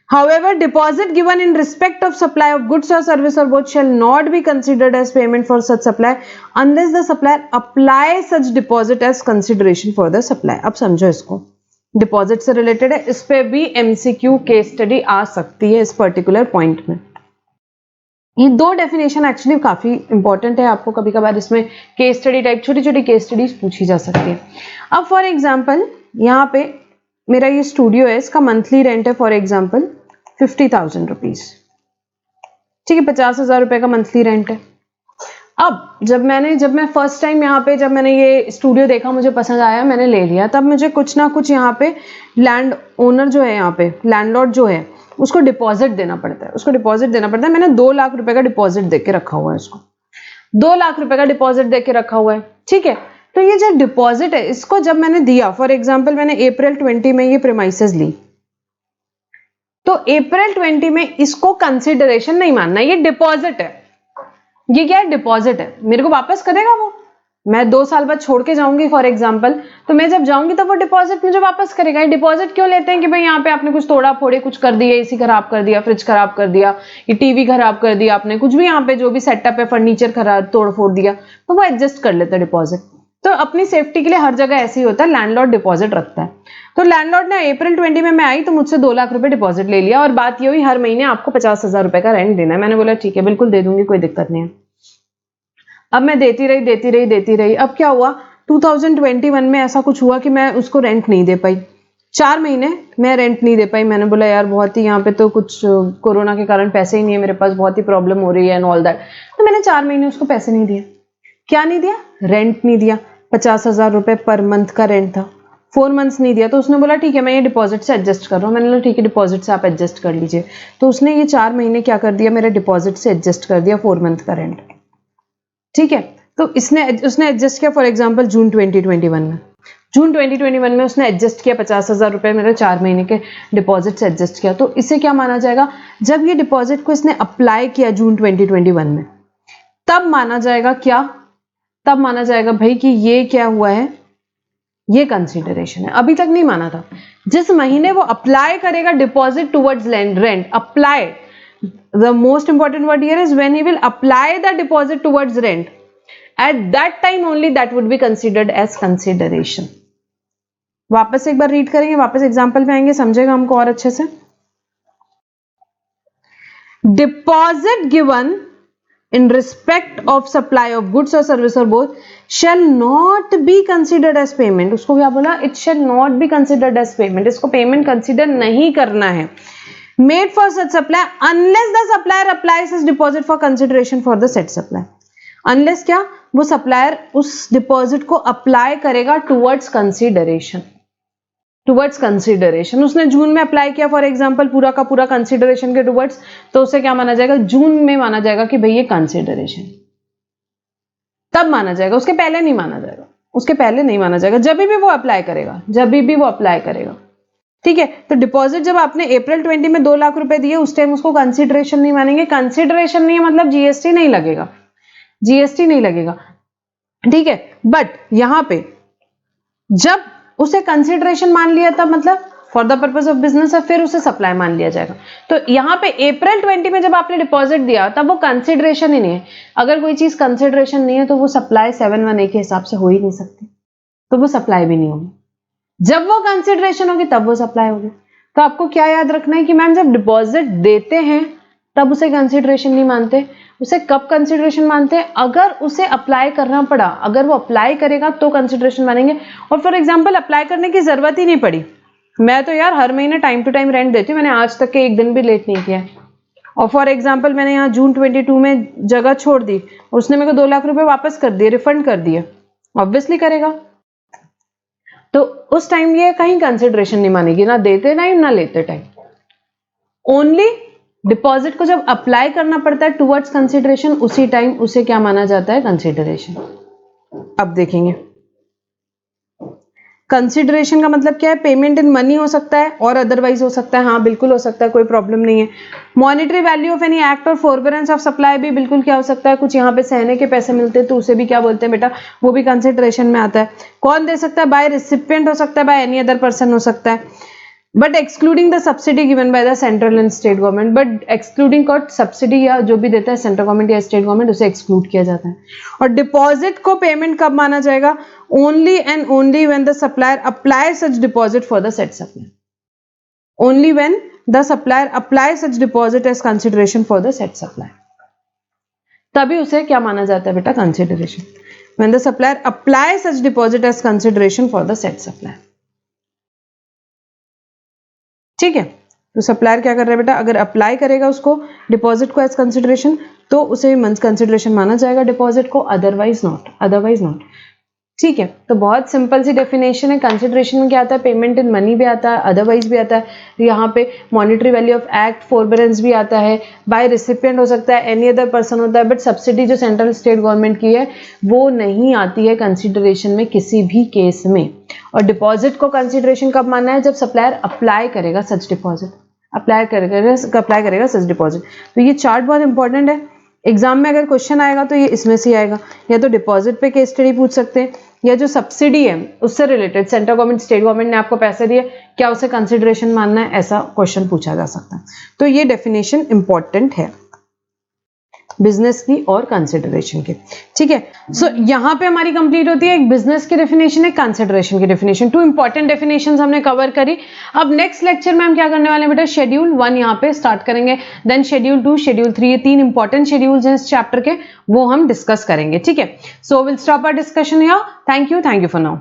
However, deposit given in respect of supply of goods or service or both shall not be considered as payment for such supply unless the supplier apply such deposit as consideration for the supply. अब समझो इसको, डिपॉजिट से रिलेटेड है, इस पे भी एमसीक्यू केस स्टडी आ सकती है इस पर्टिकुलर पॉइंट में। ये दो डेफिनेशन एक्चुअली काफी इंपॉर्टेंट है, आपको कभी कभार इसमें केस स्टडी टाइप छोटी छोटी केस स्टडीज पूछी जा सकती है। अब फॉर एग्जाम्पल यहाँ पे मेरा ये स्टूडियो है, इसका मंथली रेंट है फॉर एग्जाम्पल 50,000 रुपीज, ठीक है, 50,000 रुपए का मंथली रेंट है। अब जब मैं फर्स्ट टाइम यहाँ पे जब मैंने ये स्टूडियो देखा, मुझे पसंद आया, मैंने ले लिया, तब मुझे कुछ ना कुछ यहाँ पे लैंड ओनर जो है, यहाँ पे लैंडलॉर्ड जो है, उसको डिपॉजिट देना पड़ता है, उसको डिपॉजिट देना पड़ता है। मैंने 2 लाख रुपए का डिपॉजिट दे के रखा हुआ है, इसको 2 लाख रुपए का डिपॉजिट दे के रखा हुआ है, ठीक है। तो ये जो डिपॉजिट है, इसको जब मैंने दिया, फॉर एग्जाम्पल मैंने अप्रैल 20 में ये प्रीमाइसेस ली, तो अप्रैल 20 में इसको कंसिडरेशन नहीं मानना, ये डिपॉजिट है। ये क्या है, डिपॉजिट है, मेरे को वापस करेगा वो। मैं 2 साल बाद छोड़ के जाऊंगी फॉर एग्जाम्पल, तो मैं जब जाऊंगी तो वो डिपॉजिट मुझे वापस करेगा। ये डिपॉजिट क्यों लेते हैं कि भाई यहाँ पे आपने कुछ तोड़ा फोड़े, कुछ कर दिया, एसी खराब कर दिया, फ्रिज खराब कर दिया, ये टीवी खराब कर दिया आपने, कुछ भी यहाँ पे जो भी सेटअप है, फर्नीचर खराब तोड़ फोड़ दिया, तो वो एडजस्ट कर लेता है डिपॉजिट। तो अपनी सेफ्टी के लिए हर जगह ऐसे ही होता है, लैंडलॉर्ड डिपॉजिट रखता है। तो लैंडलॉर्ड ने अप्रैल 20 में मैं आई तो मुझसे 2 लाख रुपए डिपॉजिट ले लिया, और बात ये हुई हर महीने आपको 50,000 रुपए का रेंट देना है। मैंने बोला ठीक है, बिल्कुल दे दूंगी, कोई दिक्कत नहीं है। अब मैं देती रही। अब क्या हुआ, 2021 में ऐसा कुछ हुआ कि मैं उसको रेंट नहीं दे पाई, 4 महीने मैं रेंट नहीं दे पाई। मैंने बोला यार बहुत ही यहाँ पे तो कुछ कोरोना के कारण पैसे ही नहीं है मेरे पास, बहुत ही प्रॉब्लम हो रही है एंड ऑल दैट। तो मैंने 4 महीने उसको पैसे नहीं दिया। क्या नहीं दिया, रेंट नहीं दिया। 50,000 रुपए पर मंथ का रेंट था, 4 मंथ्स नहीं दिया। तो उसने बोला ठीक है, मैं ये डिपॉजिट से एडजस्ट कर रहा हूँ। मैंने बोला ठीक है, डिपॉजिट से आप एडजस्ट कर लीजिए। तो उसने ये 4 महीने क्या कर दिया, मेरे डिपॉजिट से एडजस्ट कर दिया 4 मंथ का रेंट, ठीक है। तो उसने एडजस्ट किया फॉर एग्जाम्पल जून 2021 में उसने एडजस्ट किया 50,000 रुपए मेरे 4 महीने के डिपॉजिट से एडजस्ट किया। तो इसे क्या माना जाएगा, जब ये डिपॉजिट को इसने अप्लाई किया जून 2021 में, तब माना जाएगा क्या, तब माना जाएगा भाई कि ये क्या हुआ है, ये कंसिडरेशन है। अभी तक नहीं माना था। जिस महीने वो अप्लाई करेगा deposit towards rent, apply, the most important word here is when he will apply the deposit towards rent, at that time only that would be considered as consideration. वापस एक बार रीड करेंगे, वापस एग्जांपल पे आएंगे, समझेगा हमको और अच्छे से। Deposit given in respect of supply of goods or service or both shall not be considered as payment। उसको क्या बोला, it shall not be considered as payment, इसको पेमेंट कंसिडर नहीं करना है। made for such supply unless the supplier applies as deposit for consideration for the said supply। unless क्या, वो सप्लायर उस डिपॉजिट को अप्लाई करेगा टुवर्ड्स कंसिडरेशन। उसने जून में अप्लाई किया फॉर एग्जांपल पूरा का पूरा कंसिडरेशन के टुवर्ड्स, तो उसे क्या माना जाएगा, जून में माना जाएगा कि भाई ये कंसिडरेशन, तब माना जाएगा। उसके पहले नहीं माना जाएगा, उसके पहले नहीं माना जाएगा, जब भी वो अप्लाई करेगा, ठीक है। तो डिपॉजिट जब आपने अप्रैल 20 में 2 लाख रुपए दिए, उस टाइम उसको कंसिडरेशन नहीं मानेंगे। कंसिडरेशन नहीं है मतलब जीएसटी नहीं लगेगा, ठीक है। बट यहां पे जब उसे कंसिडरेशन मान लिया तब मतलब for the purpose of business है, फिर उसे सप्लाई मान लिया जाएगा। तो यहां पे अप्रैल 20 में जब आपने डिपॉजिट दिया तब वो कंसिडरेशन ही नहीं है। अगर कोई चीज कंसिडरेशन नहीं है तो वो सप्लाई 7(1) के हिसाब से हो ही नहीं सकती, तो वो सप्लाई भी नहीं होगी। जब वो कंसिडरेशन होगी तब वो सप्लाई होगी। तो आपको क्या याद रखना है कि मैम जब डिपॉजिट देते हैं तब उसे कंसिडरेशन नहीं मानते। उसे कब कंसिडरेशन मानते हैं, अगर उसे अप्लाई करना पड़ा, अगर वो अप्लाई करेगा तो कंसिडरेशन मानेंगे। और फॉर एग्जांपल अप्लाई करने की जरूरत ही नहीं पड़ी, मैं तो यार हर महीने टाइम टू टाइम रेंट देती हूँ, मैंने आज तक के एक दिन भी लेट नहीं किया। और फॉर एग्जांपल मैंने यहाँ जून 22 में जगह छोड़ दी, उसने मेरे को 2 लाख रुपए वापस कर दिए, रिफंड कर दिए, ऑब्वियसली करेगा। तो उस टाइम ये कहीं कंसिडरेशन नहीं मानेगी, ना देते टाइम ना लेते टाइम। ओनली डिपॉजिट को जब अप्लाई करना पड़ता है टुवर्ड्स कंसिडरेशन, उसी टाइम उसे क्या माना जाता है, कंसिडरेशन। अब देखेंगे कंसिडरेशन का मतलब क्या है? पेमेंट इन मनी हो सकता है और अदरवाइज हो सकता है, हाँ बिल्कुल हो सकता है, कोई प्रॉब्लम नहीं है। Monetary value of any act और फॉरबेरेंस ऑफ सप्लाई भी बिल्कुल क्या हो सकता है, कुछ यहाँ पे सहने के पैसे मिलते हैं तो उसे भी क्या बोलते हैं बेटा, वो भी कंसिडरेशन में आता है। कौन दे सकता है? बाय रिसिपिएंट हो सकता है, बाय एनी अदर पर्सन हो सकता है, but excluding the subsidy given by the central and state government, but excluding caught subsidy या जो भी देता है सेंट्रल गवर्नमेंट या स्टेट गवर्नमेंट, उसे एक्सक्लूड किया जाता है। और डिपॉजिट को पेमेंट कब माना जाएगा? Only and only when the supplier apply such deposit for the set supply, only when the supplier apply such deposit as consideration for the set supply, तभी उसे क्या माना जाता है बेटा? Consideration. When the supplier apply such deposit as consideration for the set supply. ठीक है, तो सप्लायर क्या कर रहा है बेटा? अगर अप्लाई करेगा उसको डिपॉजिट को एज कंसिडरेशन तो उसे कंसिडरेशन माना जाएगा डिपॉजिट को, अदरवाइज नॉट। ठीक है, तो बहुत सिंपल सी डेफिनेशन है। कंसिडरेशन में क्या आता है? पेमेंट इन मनी भी आता है, अदरवाइज भी आता है, यहाँ पे monetary value of act forbearance भी आता है, बाय रिसिपिएंट हो सकता है, एनी अदर पर्सन होता है, बट सब्सिडी जो सेंट्रल स्टेट गवर्नमेंट की है वो नहीं आती है कंसिडरेशन में किसी भी केस में। और डिपॉजिट को कंसिडरेशन कब मानना है? जब सप्लायर अप्लाई करेगा सच डिपॉजिट, अप्लाई करेगा सच डिपॉजिट। तो ये चार्ट बहुत इंपॉर्टेंट है, एग्जाम में अगर क्वेश्चन आएगा तो ये इसमें से आएगा, या तो डिपॉजिट पे केस स्टडी पूछ सकते हैं, या जो सब्सिडी है उससे related central government state government ने आपको पैसे दिए, क्या उसे कंसिडरेशन मानना है, ऐसा क्वेश्चन पूछा जा सकता है। तो ये डेफिनेशन इंपॉर्टेंट है बिजनेस की और कंसिडरेशन की। ठीक है, सो यहाँ पे हमारी कंप्लीट होती है एक बिजनेस की डेफिनेशन, एक कंसिडरेशन की डेफिनेशन। टू इंपॉर्टेंट डेफिनेशंस हमने कवर करी। अब नेक्स्ट लेक्चर में हम क्या करने वाले हैं बेटा? शेड्यूल 1 यहाँ पे स्टार्ट करेंगे, देन शेड्यूल 2, शेड्यूल 3, ये 3 इंपॉर्टेंट शेड्यूल्स हैं इस चैप्टर के, वो हम डिस्कस करेंगे। ठीक है, so will stop our discussion here. Thank you for now.